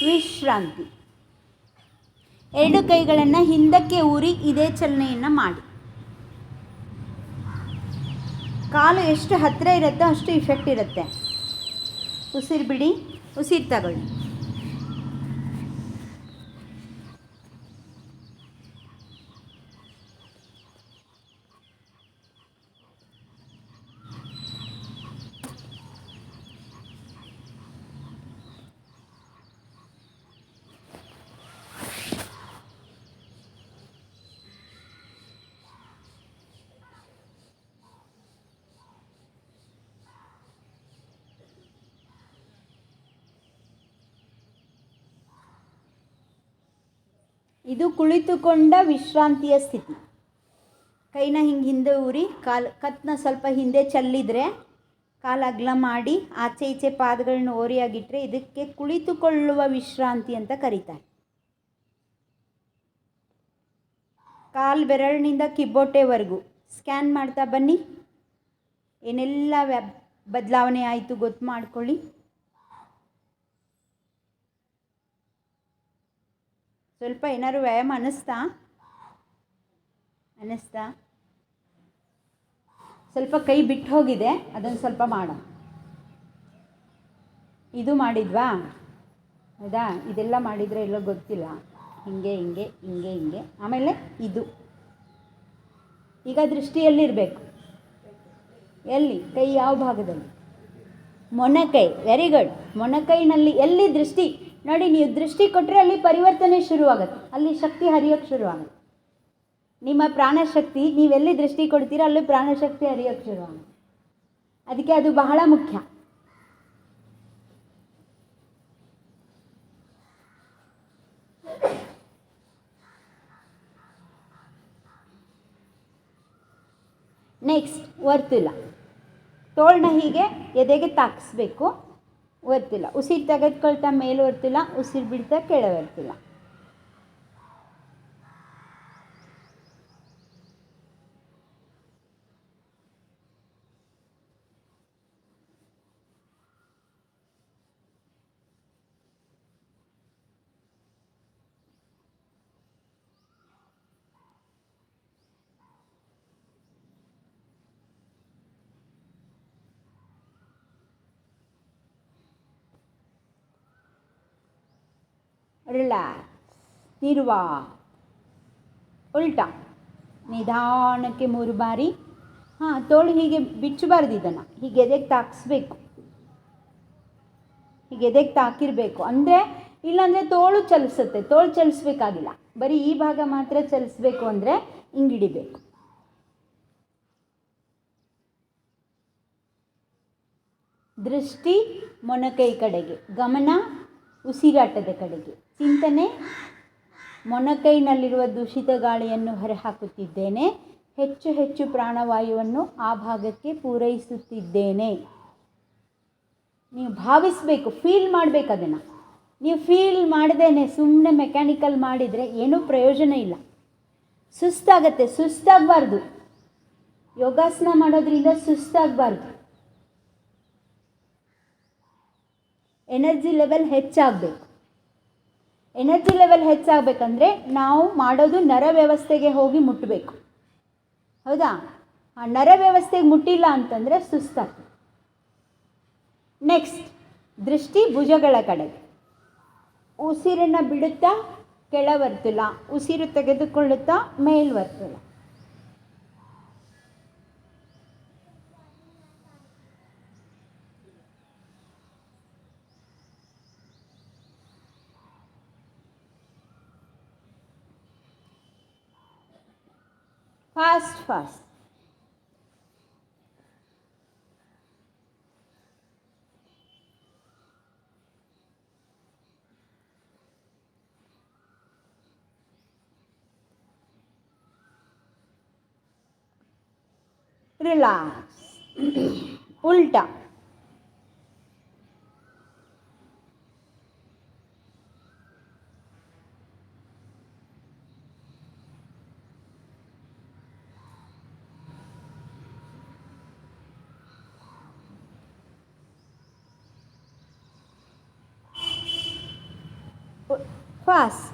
ವಿಶ್ರಾಂತಿ. 2 ಕೈಗಳನ್ನು ಹಿಂದಕ್ಕೆ ಊರಿ ಇದೇ ಚಲನೆಯನ್ನು ಮಾಡಿ. ಕಾಲು ಎಷ್ಟು ಹತ್ತಿರ ಇರುತ್ತೋ ಅಷ್ಟು ಇಫೆಕ್ಟ್ ಇರುತ್ತೆ. ಉಸಿರು ಬಿಡಿ, ಉಸಿರು ತಗೊಳ್ಳಿ. ಇದು ಕುಳಿತುಕೊಂಡ ವಿಶ್ರಾಂತಿಯ ಸ್ಥಿತಿ. ಕೈನ ಹಿಂದೆ ಊರಿ, ಕತ್ತನ್ನ ಸ್ವಲ್ಪ ಹಿಂದೆ ಚೆಲ್ಲಿದರೆ, ಕಾಲು ಅಗಲ ಮಾಡಿ ಆಚೆ ಈಚೆ ಪಾದಗಳನ್ನ ಓರೆಯಾಗಿಟ್ಟರೆ ಇದಕ್ಕೆ ಕುಳಿತುಕೊಳ್ಳುವ ವಿಶ್ರಾಂತಿ ಅಂತ ಕರೀತಾರೆ. ಕಾಲು ಬೆರಳಿನಿಂದ ಕಿಬ್ಬೊಟ್ಟೆವರೆಗೂ ಸ್ಕ್ಯಾನ್ ಮಾಡ್ತಾ ಬನ್ನಿ. ಏನೆಲ್ಲ ಬದಲಾವಣೆ ಆಯಿತು ಗೊತ್ತು ಮಾಡ್ಕೊಳ್ಳಿ. ಸ್ವಲ್ಪ ಏನಾದ್ರು ವ್ಯಾಯಾಮ ಅನ್ನಿಸ್ತಾ? ಸ್ವಲ್ಪ ಕೈ ಬಿಟ್ಟು ಹೋಗಿದೆ, ಅದನ್ನು ಸ್ವಲ್ಪ ಮಾಡೋಣ. ಇದು ಮಾಡಿದ್ವಾ? ಹೌದಾ? ಇದೆಲ್ಲ ಮಾಡಿದರೆ ಎಲ್ಲೋ ಗೊತ್ತಿಲ್ಲ. ಹಿಂಗೆ ಹಿಂಗೆ ಹಿಂಗೆ ಹಿಂಗೆ, ಆಮೇಲೆ ಇದು. ಈಗ ದೃಷ್ಟಿಯಲ್ಲಿರಬೇಕು. ಎಲ್ಲಿ? ಕೈ ಯಾವ ಭಾಗದಲ್ಲಿ? ಮೊಣಕೈ. Very good. ಮೊಣಕೈನಲ್ಲಿ ಎಲ್ಲಿ ದೃಷ್ಟಿ ನೋಡಿ. ನೀವು ದೃಷ್ಟಿ ಕೊಟ್ಟರೆ ಅಲ್ಲಿ ಪರಿವರ್ತನೆ ಶುರುವಾಗುತ್ತೆ, ಅಲ್ಲಿ ಶಕ್ತಿ ಹರಿಯೋಕ್ಕೆ ಶುರುವಾಗುತ್ತೆ. ನಿಮ್ಮ ಪ್ರಾಣಶಕ್ತಿ, ನೀವೆಲ್ಲಿ ದೃಷ್ಟಿ ಕೊಡ್ತೀರೋ ಅಲ್ಲಿ ಪ್ರಾಣಶಕ್ತಿ ಹರಿಯೋಕ್ಕೆ ಶುರುವಾಗುತ್ತೆ. ಅದಕ್ಕೆ ಅದು ಬಹಳ ಮುಖ್ಯ. ನೆಕ್ಸ್ಟ್ ವರ್ತುಲ. ತೋಳನ್ನ ಹೀಗೆ ಎದೆಗೆ ತಾಕಿಸ್ಬೇಕು. ವರ್ತುಲ. ಉಸಿರು ತೆಗೆದುಕೊಳ್ತಾ ಮೇಲೆ ವರ್ತುಲ, ಉಸಿರು ಬಿಡ್ತಾ ಕೆಳ ವರ್ತುಲ. ರಿಲ್ಯಾಕ್ಸ್. ನಿರ್ವಾತ. ಉಲ್ಟಾ. ನಿಧಾನಕ್ಕೆ 3 ಬಾರಿ. ಹಾಂ, ತೋಳು ಹೀಗೆ ಬಿಚ್ಚಬಾರ್ದು, ಇದನ್ನು ಹೀಗೆ ಎದೆಗೆ ತಾಕಿಸ್ಬೇಕು. ಹೀಗೆ ಎದೆಗೆ ತಾಕಿರಬೇಕು. ಅಂದರೆ ಇಲ್ಲಾಂದರೆ ತೋಳು ಚಲಿಸುತ್ತೆ. ತೋಳು ಚಲಿಸ್ಬೇಕಾಗಿಲ್ಲ, ಬರೀ ಈ ಭಾಗ ಮಾತ್ರ ಚಲಿಸ್ಬೇಕು. ಅಂದರೆ ಹಿಂಗಿಡಿಬೇಕು. ದೃಷ್ಟಿ ಮೊಣಕೈ ಕಡೆಗೆ, ಗಮನ ಉಸಿರಾಟದ ಕಡೆಗೆ, ಚಿಂತನೆ ಮೊಣಕೈನಲ್ಲಿರುವ ದೂಷಿತ ಗಾಳಿಯನ್ನು ಹೊರಹಾಕುತ್ತಿದ್ದೇನೆ, ಹೆಚ್ಚು ಹೆಚ್ಚು ಪ್ರಾಣವಾಯುವನ್ನು ಆ ಭಾಗಕ್ಕೆ ಪೂರೈಸುತ್ತಿದ್ದೇನೆ. ನೀವು ಭಾವಿಸಬೇಕು, ಫೀಲ್ ಮಾಡಬೇಕು. ಅದನ್ನು ನೀವು ಫೀಲ್ ಮಾಡದೇನೆ ಸುಮ್ಮನೆ ಮೆಕ್ಯಾನಿಕಲ್ ಮಾಡಿದರೆ ಏನೂ ಪ್ರಯೋಜನ ಇಲ್ಲ. ಸುಸ್ತಾಗತ್ತೆ. ಸುಸ್ತಾಗಬಾರ್ದು. ಯೋಗಾಸನ ಮಾಡೋದ್ರಿಂದ ಸುಸ್ತಾಗಬಾರ್ದು. ಎನರ್ಜಿ ಲೆವೆಲ್ ಹೆಚ್ಚಾಗಬೇಕು. ಎನರ್ಜಿ ಲೆವೆಲ್ ಹೆಚ್ಚಾಗಬೇಕಂದ್ರೆ ನಾವು ಮಾಡೋದು ನರ ವ್ಯವಸ್ಥೆಗೆ ಹೋಗಿ ಮುಟ್ಟಬೇಕು. ಹೌದಾ? ಆ ನರ ವ್ಯವಸ್ಥೆಗೆ ಮುಟ್ಟಿಲ್ಲ ಅಂತಂದರೆ ಸುಸ್ತಾಗ್ತದೆ. ನೆಕ್ಸ್ಟ್, ದೃಷ್ಟಿ ಭುಜಗಳ ಕಡೆಗೆ. ಉಸಿರನ್ನು ಬಿಡುತ್ತಾ ಕೆಳವರ್ತುಲ, ಉಸಿರು ತೆಗೆದುಕೊಳ್ಳುತ್ತಾ ಮೇಲ್ವರ್ತುಲ. ಫಾಸ್ಟ್. ರಿಲ್ಯಾಕ್ಸ್. ಉಲ್ಟಾ. ಫಾಸ್ಟ್.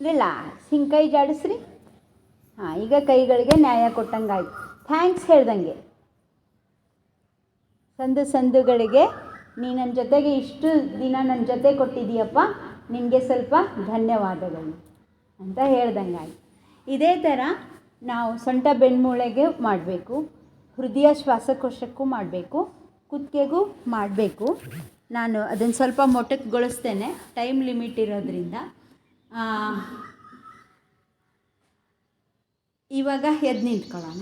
ರಿಲ್ಯಾಕ್ಸ್. ಹಿಂಗೆ ಕೈ ಜಾಡಿಸ್ರಿ. ಹಾಂ, ಈಗ ಕೈಗಳಿಗೆ ನ್ಯಾಯ ಕೊಟ್ಟಂಗಾಯ್ತು. ಥ್ಯಾಂಕ್ಸ್ ಹೇಳ್ದಂಗೆ ಸಂದುಗಳಿಗೆ, ನೀ ನನ್ನ ಜೊತೆಗೆ ಇಷ್ಟು ದಿನ ನನ್ನ ಜೊತೆ ಕೊಟ್ಟಿದ್ದೀಯಪ್ಪ, ನಿನಗೆ ಸ್ವಲ್ಪ ಧನ್ಯವಾದಗಳು ಅಂತ ಹೇಳ್ದಂಗಾಯ್ತು. ಇದೇ ಥರ ನಾವು ಸೊಂಟ ಬೆನ್ಮೂಳೆಗೆ ಮಾಡಬೇಕು, ಹೃದಯ ಶ್ವಾಸಕೋಶಕ್ಕೂ ಮಾಡಬೇಕು, ಕುತ್ತಿಗೆಗೂ ಮಾಡಬೇಕು. ನಾನು ಅದನ್ನು ಸ್ವಲ್ಪ ಮೊಟಕುಗೊಳಿಸ್ತೇನೆ, ಟೈಮ್ ಲಿಮಿಟ್ ಇರೋದ್ರಿಂದ. ಇವಾಗ ಎದ್ದು ನಿಂತ್ಕೊಳ್ಳೋಣ.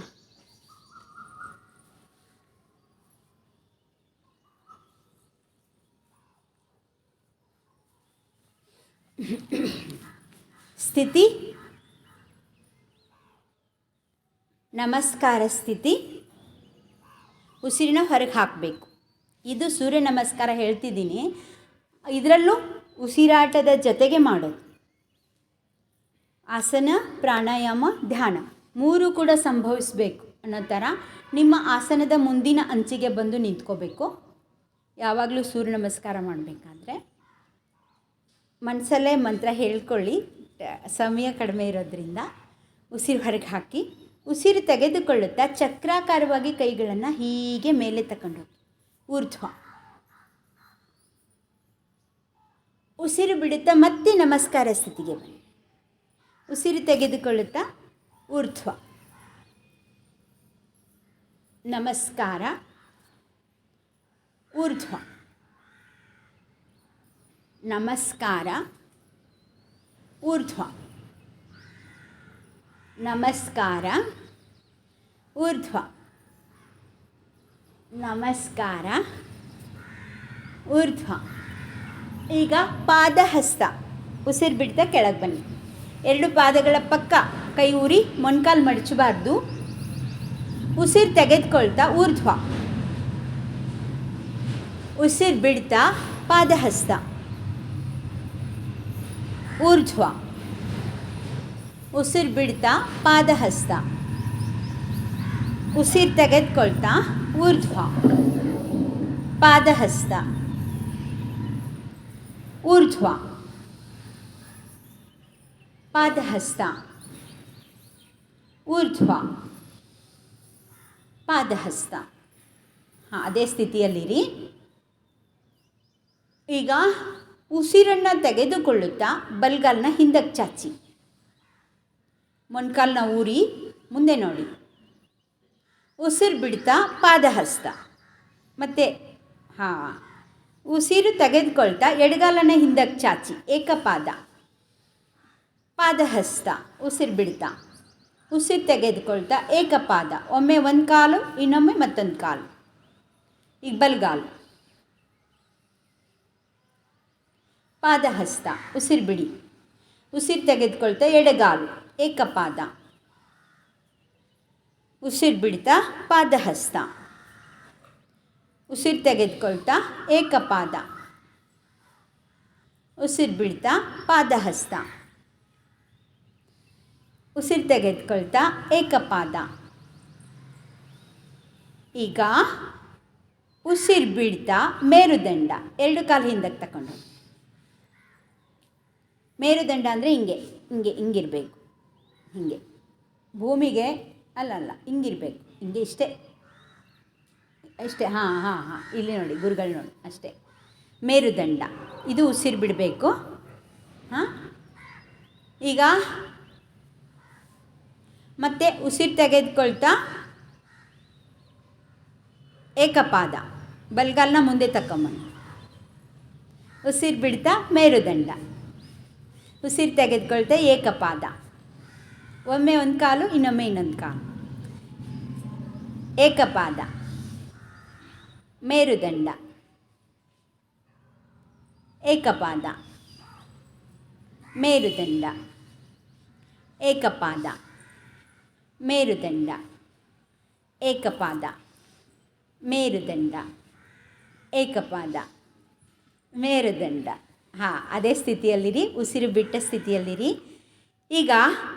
ಸ್ಥಿತಿ, ನಮಸ್ಕಾರ ಸ್ಥಿತಿ. ಉಸಿರಿನ ಹೊರಗೆ ಹಾಕಬೇಕು. ಇದು ಸೂರ್ಯ ನಮಸ್ಕಾರ ಹೇಳ್ತಿದ್ದೀನಿ. ಇದರಲ್ಲೂ ಉಸಿರಾಟದ ಜೊತೆಗೆ ಮಾಡೋದು. ಆಸನ, ಪ್ರಾಣಾಯಾಮ, ಧ್ಯಾನ 3 ಕೂಡ ಸಂಭವಿಸಬೇಕು ಅನ್ನೋ ಥರ ನಿಮ್ಮ ಆಸನದ ಮುಂದಿನ ಅಂಚಿಗೆ ಬಂದು ನಿಂತ್ಕೋಬೇಕು. ಯಾವಾಗಲೂ ಸೂರ್ಯ ನಮಸ್ಕಾರ ಮಾಡಬೇಕಾದ್ರೆ ಮನಸ್ಸಲ್ಲೇ ಮಂತ್ರ ಹೇಳ್ಕೊಳ್ಳಿ. ಸಮಯ ಕಡಿಮೆ ಇರೋದ್ರಿಂದ ಉಸಿರು ಹೊರಗೆ ಹಾಕಿ, ಉಸಿರು ತೆಗೆದುಕೊಳ್ಳುತ್ತಾ ಚಕ್ರಾಕಾರವಾಗಿ ಕೈಗಳನ್ನು ಹೀಗೆ ಮೇಲೆ ತಗೊಂಡೋಗಿ ಊರ್ಧ್ವ. ಉಸಿರು ಬಿಡುತ್ತಾ ಮತ್ತೆ ನಮಸ್ಕಾರ ಸ್ಥಿತಿಗೆ ಬನ್ನಿ. ಉಸಿರು ತೆಗೆದುಕೊಳ್ಳುತ್ತಾ ಊರ್ಧ್ವ. ನಮಸ್ಕಾರ, ಊರ್ಧ್ವ. ನಮಸ್ಕಾರ, ಊರ್ಧ್ವ. ನಮಸ್ಕಾರ, ಊರ್ಧ್ವ. ನಮಸ್ಕಾರ, ಊರ್ಧ್ವ. ಈಗ ಪಾದಹಸ್ತ. ಉಸಿರು ಬಿಡ್ತಾ ಕೆಳಗೆ ಬನ್ನಿ. 2 ಪಾದಗಳ ಪಕ್ಕ ಕೈ ಊರಿ ಮೊಣಕಾಲು ಮಡಚಬಾರ್ದು. ಉಸಿರು ತೆಗೆದುಕೊಳ್ತಾ ಊರ್ಧ್ವ. ಉಸಿರು ಬಿಡ್ತಾ ಪಾದಹಸ್ತ, ಊರ್ಧ್ವ. ಉಸಿರು ಬಿಡ್ತಾ ಪಾದಹಸ್ತ. ಉಸಿರು ತೆಗೆದುಕೊಳ್ತಾ ಊರ್ಧ್ವ. ಪಾದಹಸ್ತ, ಊರ್ಧ್ವ. ಪಾದಹಸ್ತ, ಊರ್ಧ್ವ. ಪಾದಹಸ್ತ. ಹಾಂ, ಅದೇ ಸ್ಥಿತಿಯಲ್ಲಿರಿ. ಈಗ ಉಸಿರನ್ನು ತೆಗೆದುಕೊಳ್ಳುತ್ತಾ ಬಲಗಾಲನ್ನ ಹಿಂದಕ್ಕೆ ಚಾಚಿ, ಮೊಣಕಾಲನ್ನ ಊರಿ ಮುಂದೆ ನೋಡಿ. ಉಸಿರು ಬಿಡ್ತಾ ಪಾದಹಸ್ತ. ಮತ್ತು ಹಾಂ, ಉಸಿರು ತೆಗೆದುಕೊಳ್ತಾ ಎಡಗಾಲನ್ನ ಹಿಂದಕ್ಕೆ ಚಾಚಿ, ಏಕಪಾದ. ಪಾದಹಸ್ತ. ಉಸಿರು ಬಿಡ್ತಾ. ಉಸಿರು ತೆಗೆದುಕೊಳ್ತಾ ಏಕಪಾದ, ಒಮ್ಮೆ ಒಂದು ಕಾಲು ಇನ್ನೊಮ್ಮೆ ಮತ್ತೊಂದು ಕಾಲು. ಈಗ ಬಲಗಾಲು. ಪಾದಹಸ್ತ, ಉಸಿರು ಬಿಡಿ. ಉಸಿರು ತೆಗೆದುಕೊಳ್ತಾ ಎಡಗಾಲು ಏಕಪಾದ, ಉಸಿರು ಬಿಡ್ತಾ ಪಾದಹಸ್ತ. ಉಸಿರು ತೆಗೆದುಕೊಳ್ತಾ ಏಕಪಾದ, ಉಸಿರು ಬಿಡ್ತಾ ಪಾದಹಸ್ತ. ಉಸಿರು ತೆಗೆದುಕೊಳ್ತಾ ಏಕಪಾದ. ಈಗ ಉಸಿರು ಬಿಡ್ತಾ ಮೇರುದಂಡ, ಎರಡು ಕಾಲು ಹಿಂದಕ್ಕೆ ತಗೊಂಡು. ಮೇರುದಂಡ ಅಂದರೆ ಹಿಂಗೆ ಹಿಂಗೆ ಹಿಂಗಿರಬೇಕು, ಹೀಗೆ ಭೂಮಿಗೆ ಅಲ್ಲ ಹಿಂಗಿರಬೇಕು, ಹಿಂಗೆ ಇಷ್ಟೇ ಅಷ್ಟೇ. ಹಾಂ ಇಲ್ಲಿ ನೋಡಿ, ಗುರುಗಳು ನೋಡಿ, ಅಷ್ಟೇ ಮೇರುದಂಡ. ಇದು ಉಸಿರು ಬಿಡಬೇಕು. ಈಗ ಮತ್ತೆ ಉಸಿರು ತೆಗೆದುಕೊಳ್ತಾ ಏಕಪಾದ, ಬಲಗಾಲನ್ನ ಮುಂದೆ ತಗೊಂಬಂದು. ಉಸಿರು ಬಿಡ್ತಾ ಮೇರುದಂಡ. ಉಸಿರು ತೆಗೆದುಕೊಳ್ತಾ ಏಕಪಾದ, ಒಮ್ಮೆ ಒಂದು ಕಾಲು ಇನ್ನೊಮ್ಮೆ ಇನ್ನೊಂದು ಕಾಲು. ಏಕಪಾದ, ಮೇರುದಂಡ, ಏಕಪಾದ, ಮೇರುದಂಡ, ಏಕಪಾದ, ಮೇರುದಂಡ, ಏಕಪಾದ, ಮೇರುದಂಡ, ಏಕಪಾದ, ಮೇರುದಂಡ. ಅದೇ ಸ್ಥಿತಿಯಲ್ಲಿರಿ, ಉಸಿರು ಬಿಟ್ಟ ಸ್ಥಿತಿಯಲ್ಲಿರಿ. ಈಗ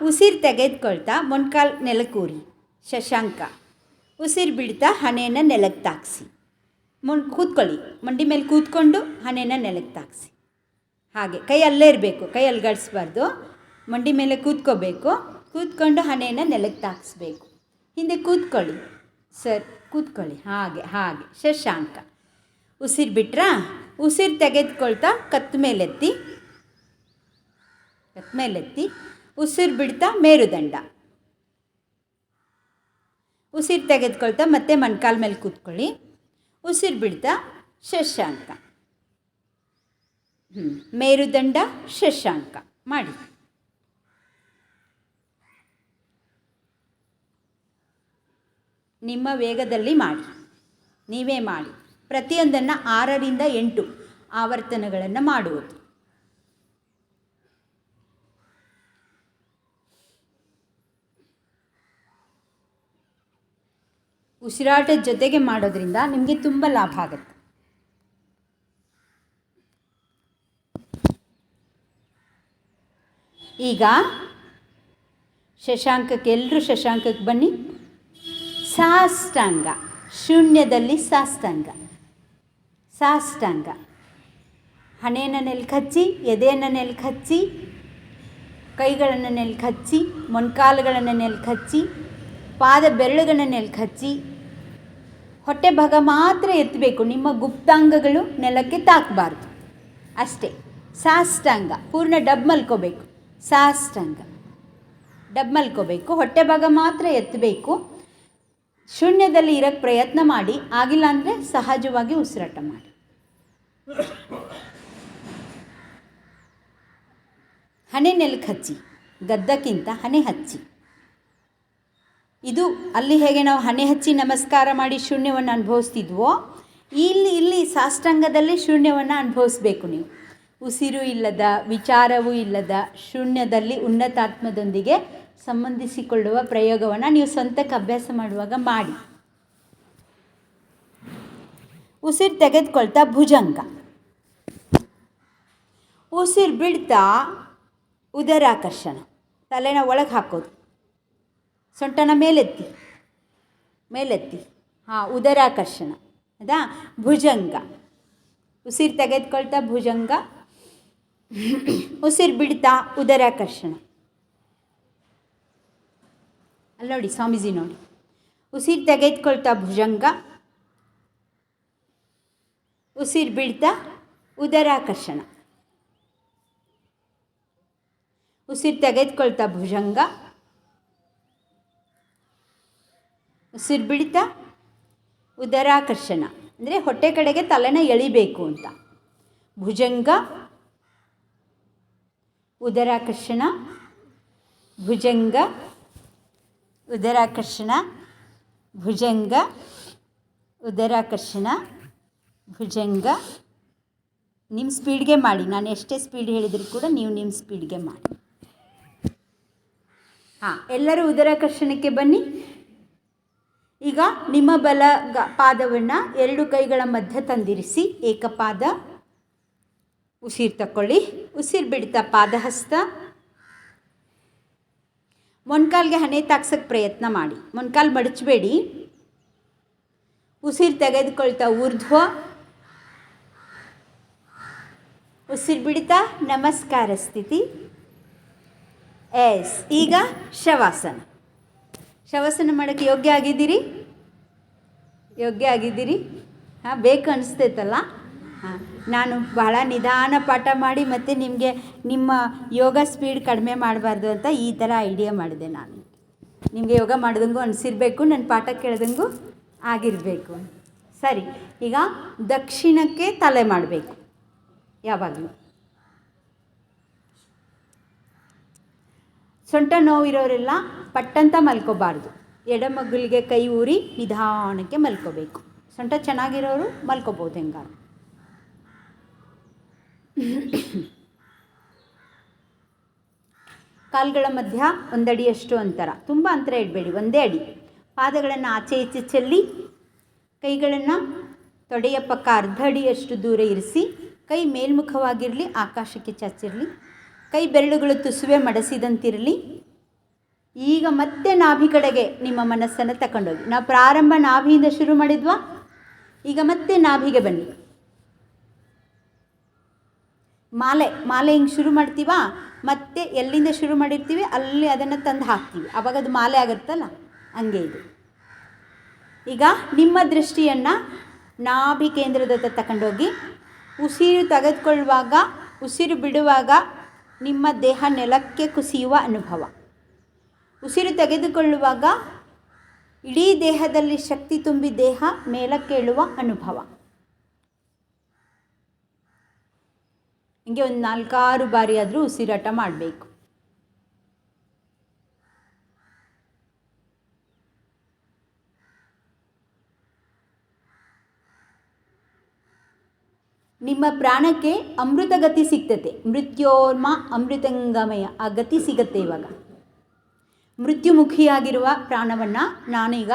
ಉಸಿರು ತೆಗೆದುಕೊಳ್ತಾ ಮೊಣಕಾಲು ನೆಲಕ್ಕೂರಿ ಶಶಾಂಕ. ಉಸಿರು ಬಿಡ್ತಾ ಹಣೆಯನ್ನು ನೆಲಕ್ಕೆ ತಾಗಿಸಿ. ಕೂತ್ಕೊಳ್ಳಿ, ಮಂಡಿ ಮೇಲೆ ಕೂತ್ಕೊಂಡು ಹಣೆನ ನೆಲಕ್ಕೆ ತಾಗಿಸಿ. ಹಾಗೆ ಕೈ ಅಲ್ಲೇ ಇರಬೇಕು, ಕೈ ಅಲ್ಗಾಡಿಸ್ಬಾರ್ದು, ಮಂಡಿ ಮೇಲೆ ಕೂತ್ಕೋಬೇಕು. ಕೂತ್ಕೊಂಡು ಹಣೆಯನ್ನು ನೆಲಕ್ಕೆ ತಾಗಿಸ್ಬೇಕು. ಹಿಂದೆ ಕೂತ್ಕೊಳ್ಳಿ ಸರ್, ಕೂತ್ಕೊಳ್ಳಿ. ಹಾಗೆ ಶಶಾಂಕ. ಉಸಿರು ಬಿಟ್ರಾ? ಉಸಿರು ತೆಗೆದುಕೊಳ್ತಾ ಕತ್ತು ಮೇಲೆತ್ತಿ. ಉಸಿರು ಬಿಡ್ತಾ ಮೇರುದಂಡ. ಉಸಿರು ತೆಗೆದುಕೊಳ್ತಾ ಮತ್ತೆ ಮೊಣಕಾಲ ಮೇಲೆ ಕೂತ್ಕೊಳ್ಳಿ. ಉಸಿರು ಬಿಡ್ತಾ ಶಶಾಂಕ. ಮೇರುದಂಡ, ಶಶಾಂಕ ಮಾಡಿ. ನಿಮ್ಮ ವೇಗದಲ್ಲಿ ಮಾಡಿ, ನೀವೇ ಮಾಡಿ. ಪ್ರತಿಯೊಂದನ್ನು 6ರಿಂದ 8 ಆವರ್ತನಗಳನ್ನು ಮಾಡುವುದು. ಉಸಿರಾಟದ ಜೊತೆಗೆ ಮಾಡೋದ್ರಿಂದ ನಿಮಗೆ ತುಂಬ ಲಾಭ ಆಗುತ್ತೆ. ಈಗ ಶಶಾಂಕಕ್ಕೆ, ಎಲ್ಲರೂ ಶಶಾಂಕಕ್ಕೆ ಬನ್ನಿ. ಸಾಷ್ಟಾಂಗ, ಶೂನ್ಯದಲ್ಲಿ ಸಾಷ್ಟಾಂಗ. ಹಣೆಯನ್ನು ನೆಲಕ್ಕೆ ಹಚ್ಚಿ, ಎದೆಯನ್ನು ನೆಲಕ್ಕೆ ಹಚ್ಚಿ, ಕೈಗಳನ್ನು ನೆಲಕ್ಕೆ ಹಚ್ಚಿ, ಮೊಣಕಾಲುಗಳನ್ನು ನೆಲಕ್ಕೆ ಹಚ್ಚಿ, ಪಾದ ಬೆರಳುಗಳನ್ನು ನೆಲಕ್ಕೆ ಹಚ್ಚಿ, ಹೊಟ್ಟೆ ಭಾಗ ಮಾತ್ರ ಎತ್ತಬೇಕು. ನಿಮ್ಮ ಗುಪ್ತಾಂಗಗಳು ನೆಲಕ್ಕೆ ತಾಕಬಾರ್ದು, ಅಷ್ಟೇ. ಸಾಷ್ಟಾಂಗ, ಪೂರ್ಣ ಡಬ್ ಮಲ್ಕೋಬೇಕು. ಸಾಷ್ಟಾಂಗ ಡಬ್ ಮಲ್ಕೋಬೇಕು, ಹೊಟ್ಟೆ ಭಾಗ ಮಾತ್ರ ಎತ್ತಬೇಕು. ಶೂನ್ಯದಲ್ಲಿ ಇರೋಕ್ಕೆ ಪ್ರಯತ್ನ ಮಾಡಿ. ಆಗಿಲ್ಲ ಅಂದರೆ ಸಹಜವಾಗಿ ಉಸಿರಾಟ ಮಾಡಿ. ಹಣೆ ನೆಲಕ್ಕೆ ಹಚ್ಚಿ, ಗದ್ದಕ್ಕಿಂತ ಹಣೆ ಹಚ್ಚಿ. ಇದು ಅಲ್ಲಿ ಹೇಗೆ ನಾವು ಹಣೆ ಹಚ್ಚಿ ನಮಸ್ಕಾರ ಮಾಡಿ ಶೂನ್ಯವನ್ನು ಅನುಭವಿಸ್ತಿದ್ವೋ, ಇಲ್ಲಿ ಸಾಷ್ಟಾಂಗದಲ್ಲಿ ಶೂನ್ಯವನ್ನು ಅನುಭವಿಸ್ಬೇಕು ನೀವು. ಉಸಿರು ಇಲ್ಲದ, ವಿಚಾರವೂ ಇಲ್ಲದ ಶೂನ್ಯದಲ್ಲಿ ಉನ್ನತಾತ್ಮದೊಂದಿಗೆ ಸಂಬಂಧಿಸಿಕೊಳ್ಳುವ ಪ್ರಯೋಗವನ್ನು ನೀವು ಸ್ವಂತಕ್ಕೆ ಅಭ್ಯಾಸ ಮಾಡುವಾಗ ಮಾಡಿ. ಉಸಿರು ತೆಗೆದುಕೊಳ್ತಾ ಭುಜಂಗ. ಉಸಿರು ಬಿಡ್ತಾ ಉದರಾಕರ್ಷಣ, ತಲೆನ ಒಳಗೆ ಹಾಕೋದು. ಸೊಂಟನ ಮೇಲೆತ್ತಿ. ಉದರಾಕರ್ಷಣ. ಅದಾ ಭುಜಂಗ. ಉಸಿರು ತೆಗೆದುಕೊಳ್ತಾ ಭುಜಂಗ, ಉಸಿರು ಬಿಡ್ತಾ ಉದರಾಕರ್ಷಣ. ಅಲ್ಲಿ ನೋಡಿ, ಸ್ವಾಮೀಜಿ ನೋಡಿ. ಉಸಿರು ತೆಗೆದುಕೊಳ್ತಾ ಭುಜಂಗ, ಉಸಿರು ಬಿಡ್ತಾ ಉದರಾಕರ್ಷಣ. ಉಸಿರು ತೆಗೆದುಕೊಳ್ತಾ ಭುಜಂಗ, ಉಸಿರು ಬಿಡ್ತಾ ಉದರಾಕರ್ಷಣ. ಅಂದರೆ ಹೊಟ್ಟೆ ಕಡೆಗೆ ತಲೆನ ಎಳಿಬೇಕು ಅಂತ. ಭುಜಂಗ, ಉದರಾಕರ್ಷಣ, ಭುಜಂಗ, ಉದರಾಕರ್ಷಣ, ಭುಜಂಗ, ಉದರಾಕರ್ಷಣ, ಭುಜಂಗ. ನಿಮ್ಮ ಸ್ಪೀಡ್ಗೆ ಮಾಡಿ, ನಾನು ಎಷ್ಟೇ ಸ್ಪೀಡ್ ಹೇಳಿದರೂ ಕೂಡ ನೀವು ನಿಮ್ಮ ಸ್ಪೀಡ್ಗೆ ಮಾಡಿ. ಎಲ್ಲರೂ ಉದರಾಕರ್ಷಣಕ್ಕೆ ಬನ್ನಿ. ಈಗ ನಿಮ್ಮ ಪಾದವನ್ನು 2 ಕೈಗಳ ಮಧ್ಯ ತಂದಿರಿಸಿ ಏಕಪಾದ. ಉಸಿರು ತಗೊಳ್ಳಿ. ಉಸಿರು ಬಿಡ್ತಾ ಪಾದಹಸ್ತ. ಮೊಣಕಾಲ್ಗೆ ಹಣೆ ತಾಗ್ಸೋಕ್ಕೆ ಪ್ರಯತ್ನ ಮಾಡಿ. ಮೊಣಕಾಲು ಮಡಚಬೇಡಿ. ಉಸಿರು ತೆಗೆದುಕೊಳ್ತಾ ಊರ್ಧ್ವ. ಉಸಿರು ಬಿಡ್ತಾ ನಮಸ್ಕಾರ ಸ್ಥಿತಿ. ಈಗ ಶವಾಸನ. ಶವಾಸನ ಮಾಡೋಕ್ಕೆ ಯೋಗ್ಯ ಆಗಿದ್ದೀರಿ? ಬೇಕು ಅನಿಸ್ತೈತಲ್ಲ. ನಾನು ಬಹಳ ನಿಧಾನ ಪಾಠ ಮಾಡಿ ಮತ್ತು ನಿಮ್ಮ ಯೋಗ ಸ್ಪೀಡ್ ಕಡಿಮೆ ಮಾಡಬಾರ್ದು ಅಂತ ಈ ಥರ ಐಡಿಯಾ ಮಾಡಿದೆ. ನಾನು ನಿಮಗೆ ಯೋಗ ಮಾಡಿದಂಗೂ ಅನಿಸಿರ್ಬೇಕು, ನನ್ನ ಪಾಠ ಕೇಳ್ದಂಗೂ ಆಗಿರಬೇಕು. ಸರಿ, ಈಗ ದಕ್ಷಿಣಕ್ಕೆ ತಲೆ ಮಾಡಬೇಕು. ಯಾವಾಗಲೂ ಸೊಂಟ ನೋವಿರೋರೆಲ್ಲ ಪಟ್ಟಂತ ಮಲ್ಕೋಬಾರ್ದು. ಎಡಮಗ್ಗಲಿಗೆ ಕೈ ಊರಿ ನಿಧಾನಕ್ಕೆ ಮಲ್ಕೋಬೇಕು. ಸೊಂಟ ಚೆನ್ನಾಗಿರೋರು ಮಲ್ಕೋಬೋದು. ಹೆಂಗಾರು ಕಾಲುಗಳ ಮಧ್ಯ 1 ಅಡಿಯಷ್ಟು ಅಂತರ, ತುಂಬ ಅಂತರ ಇಡಬೇಡಿ, 1 ಅಡಿ. ಪಾದಗಳನ್ನು ಆಚೆ ಈಚೆ ಚೆಲ್ಲಿ ಕೈಗಳನ್ನು ತೊಡೆಯ ಪಕ್ಕ 1/2 ಅಡಿಯಷ್ಟು ದೂರ ಇರಿಸಿ. ಕೈ ಮೇಲ್ಮುಖವಾಗಿರಲಿ, ಆಕಾಶಕ್ಕೆ ಚಾಚಿರಲಿ. ಕೈ ಬೆರಳುಗಳು ತುಸುವೆ ಮಡಸಿದಂತಿರಲಿ. ಈಗ ಮತ್ತೆ ನಾಭಿ ಕಡೆಗೆ ನಿಮ್ಮ ಮನಸ್ಸನ್ನು ತಗೊಂಡೋಗಿ. ನಾವು ಪ್ರಾರಂಭ ನಾಭಿಯಿಂದ ಶುರು ಮಾಡಿದ್ವಾ, ಈಗ ಮತ್ತೆ ನಾಭಿಗೆ ಬನ್ನಿ. ಮಾಲೆ ಹಿಂಗೆ ಶುರು ಮಾಡ್ತೀವಾ, ಮತ್ತೆ ಎಲ್ಲಿಂದ ಶುರು ಮಾಡಿರ್ತೀವಿ ಅಲ್ಲಿ ಅದನ್ನು ತಂದು ಹಾಕ್ತೀವಿ, ಆವಾಗ ಅದು ಮಾಲೆ ಆಗುತ್ತಲ್ಲ, ಹಂಗೆ ಇದು. ಈಗ ನಿಮ್ಮ ದೃಷ್ಟಿಯನ್ನು ನಾಭಿ ಕೇಂದ್ರದತ್ತ ತಗೊಂಡೋಗಿ ಉಸಿರು ತೆಗೆದುಕೊಳ್ಳುವಾಗ, ಉಸಿರು ಬಿಡುವಾಗ ನಿಮ್ಮ ದೇಹ ನೆಲಕ್ಕೆ ಕುಸಿಯುವ ಅನುಭವ. ಉಸಿರು ತೆಗೆದುಕೊಳ್ಳುವಾಗ ಇಡೀ ದೇಹದಲ್ಲಿ ಶಕ್ತಿ ತುಂಬಿ ದೇಹ ಮೇಲಕ್ಕೇಳುವ ಅನುಭವ. ಹಿಂಗೆ ಒಂದು 4-6 ಬಾರಿ ಆದರೂ ಉಸಿರಾಟ ಮಾಡಬೇಕು. ನಿಮ್ಮ ಪ್ರಾಣಕ್ಕೆ ಅಮೃತ ಗತಿ ಸಿಗ್ತತೆ. ಮೃತ್ಯೋರ್ಮ ಅಮೃತಂಗಮಯ, ಆ ಗತಿ ಸಿಗತ್ತೆ. ಇವಾಗ ಮೃತ್ಯುಮುಖಿಯಾಗಿರುವ ಪ್ರಾಣವನ್ನು ನಾನೀಗ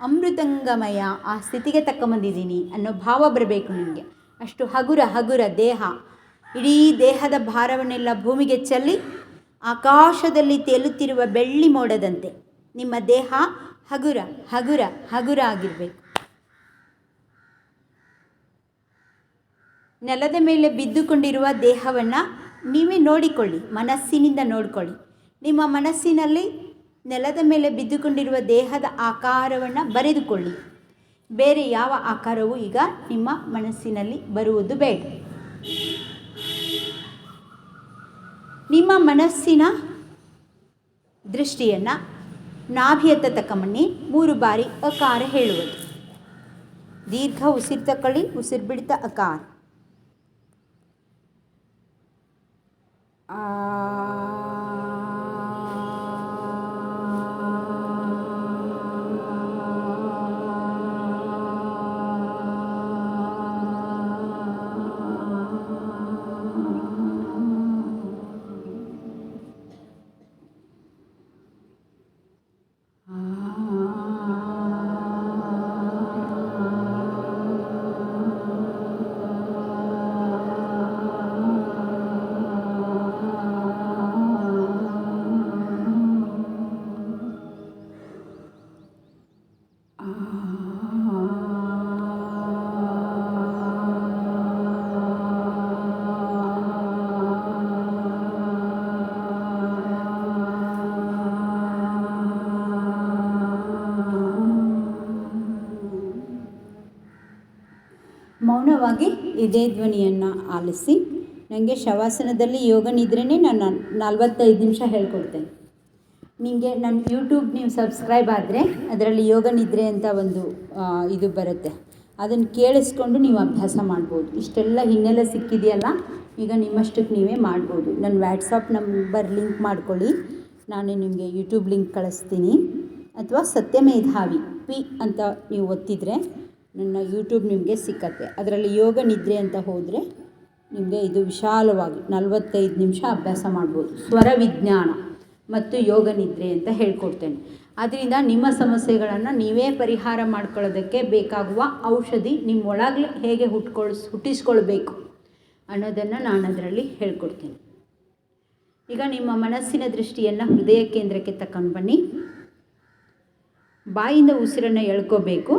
ಅಮೃತಂಗಮಯ ಆ ಸ್ಥಿತಿಗೆ ತಕ್ಕೊಂಬಂದಿದ್ದೀನಿ ಅನ್ನೋ ಭಾವ ಬರಬೇಕು ನಿಮಗೆ. ಅಷ್ಟು ಹಗುರ ದೇಹ. ಇಡೀ ದೇಹದ ಭಾರವನ್ನೆಲ್ಲ ಭೂಮಿಗೆ ಚೆಲ್ಲಿ ಆಕಾಶದಲ್ಲಿ ತೇಲುತ್ತಿರುವ ಬೆಳ್ಳಿ ಮೋಡದಂತೆ ನಿಮ್ಮ ದೇಹ ಹಗುರ ಆಗಿರಬೇಕು. ನೆಲದ ಮೇಲೆ ಬಿದ್ದುಕೊಂಡಿರುವ ದೇಹವನ್ನು ನೀವೇ ನೋಡಿಕೊಳ್ಳಿ, ಮನಸ್ಸಿನಿಂದ ನೋಡಿಕೊಳ್ಳಿ. ನಿಮ್ಮ ಮನಸ್ಸಿನಲ್ಲಿ ನೆಲದ ಮೇಲೆ ಬಿದ್ದುಕೊಂಡಿರುವ ದೇಹದ ಆಕಾರವನ್ನು ಬರೆದುಕೊಳ್ಳಿ. ಬೇರೆ ಯಾವ ಆಕಾರವೂ ಈಗ ನಿಮ್ಮ ಮನಸ್ಸಿನಲ್ಲಿ ಬರುವುದು ಬೇಡ. ನಿಮ್ಮ ಮನಸ್ಸಿನ ದೃಷ್ಟಿಯನ್ನು ನಾಭಿಯತ್ತ ತಕ್ಕಮಣ್ಣಿ 3 ಬಾರಿ ಅಕಾರ ಹೇಳುವುದು. ದೀರ್ಘ ಉಸಿರು ತಗೊಳ್ಳಿ, ಉಸಿರು ಬಿಡ್ತಾ ಅಕಾರ. ಮೌನವಾಗಿ ಇದೇ ಧ್ವನಿಯನ್ನು ಆಲಿಸಿ. ನನಗೆ ಶವಾಸನದಲ್ಲಿ ಯೋಗ ನಿದ್ರೆನೇ ನಾನು 45 ನಿಮಿಷ ಹೇಳ್ಕೊಡ್ತೇನೆ. ನಿಮಗೆ ನನ್ನ ಯೂಟ್ಯೂಬ್ ನೀವು ಸಬ್ಸ್ಕ್ರೈಬ್ ಆದರೆ ಅದರಲ್ಲಿ ಯೋಗ ನಿದ್ರೆ ಅಂತ ಒಂದು ಇದು ಬರುತ್ತೆ. ಅದನ್ನು ಕೇಳಿಸ್ಕೊಂಡು ನೀವು ಅಭ್ಯಾಸ ಮಾಡ್ಬೋದು. ಇಷ್ಟೆಲ್ಲ ಹಿನ್ನೆಲೆ ಸಿಕ್ಕಿದೆಯಲ್ಲ, ಈಗ ನಿಮ್ಮಷ್ಟಕ್ಕೆ ನೀವೇ ಮಾಡ್ಬೋದು. ನನ್ನ ವಾಟ್ಸಪ್ ನಂಬರ್ ಲಿಂಕ್ ಮಾಡ್ಕೊಳ್ಳಿ, ನಾನು ನಿಮಗೆ ಯೂಟ್ಯೂಬ್ ಲಿಂಕ್ ಕಳಿಸ್ತೀನಿ. ಅಥವಾ ಸತ್ಯಮೇಧಾವಿ ಪಿ ಅಂತ ನೀವು ಒತ್ತಿದರೆ ನನ್ನ ಯೂಟ್ಯೂಬ್ ನಿಮಗೆ ಸಿಕ್ಕತ್ತೆ. ಅದರಲ್ಲಿ ಯೋಗ ನಿದ್ರೆ ಅಂತ ಹೋದರೆ ನಿಮಗೆ ಇದು ವಿಶಾಲವಾಗಿ 45 ನಿಮಿಷ ಅಭ್ಯಾಸ ಮಾಡ್ಬೋದು. ಸ್ವರ ವಿಜ್ಞಾನ ಮತ್ತು ಯೋಗ ನಿದ್ರೆ ಅಂತ ಹೇಳ್ಕೊಡ್ತೇನೆ. ಆದ್ದರಿಂದ ನಿಮ್ಮ ಸಮಸ್ಯೆಗಳನ್ನು ನೀವೇ ಪರಿಹಾರ ಮಾಡ್ಕೊಳ್ಳೋದಕ್ಕೆ ಬೇಕಾಗುವ ಔಷಧಿ ನಿಮ್ಮೊಳಗೆ ಹೇಗೆ ಹುಟ್ಟಿಸ್ಕೊಳ್ಬೇಕು ಅನ್ನೋದನ್ನು ನಾನು ಅದರಲ್ಲಿ ಹೇಳ್ಕೊಡ್ತೀನಿ. ಈಗ ನಿಮ್ಮ ಮನಸ್ಸಿನ ದೃಷ್ಟಿಯನ್ನು ಹೃದಯ ಕೇಂದ್ರಕ್ಕೆ ತಗೊಂಡು ಬನ್ನಿ. ಬಾಯಿಂದ ಉಸಿರನ್ನು ಎಳ್ಕೋಬೇಕು.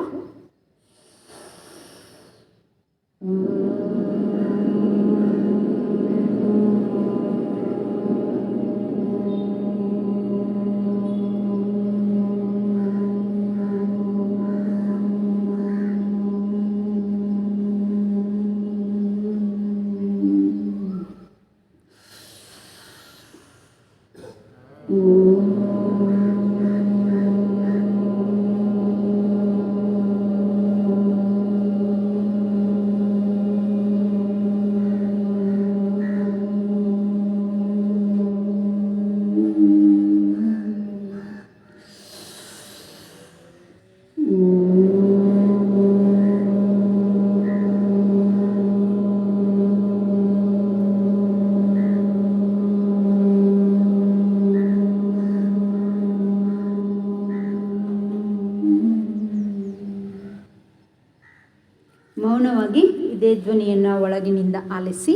ಮೌನವಾಗಿ ಇದೇ ಧ್ವನಿಯನ್ನು ಒಳಗಿನಿಂದ ಆಲಿಸಿ.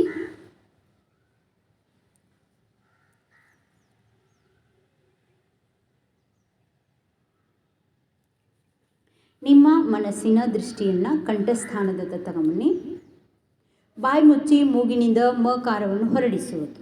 ನಿಮ್ಮ ಮನಸ್ಸಿನ ದೃಷ್ಟಿಯನ್ನು ಕಂಠಸ್ಥಾನದತ್ತ ತಗೊಂಬನ್ನಿ. ಬಾಯಿ ಮುಚ್ಚಿ ಮೂಗಿನಿಂದ ಮಕಾರವನ್ನು ಹೊರಡಿಸುವುದು.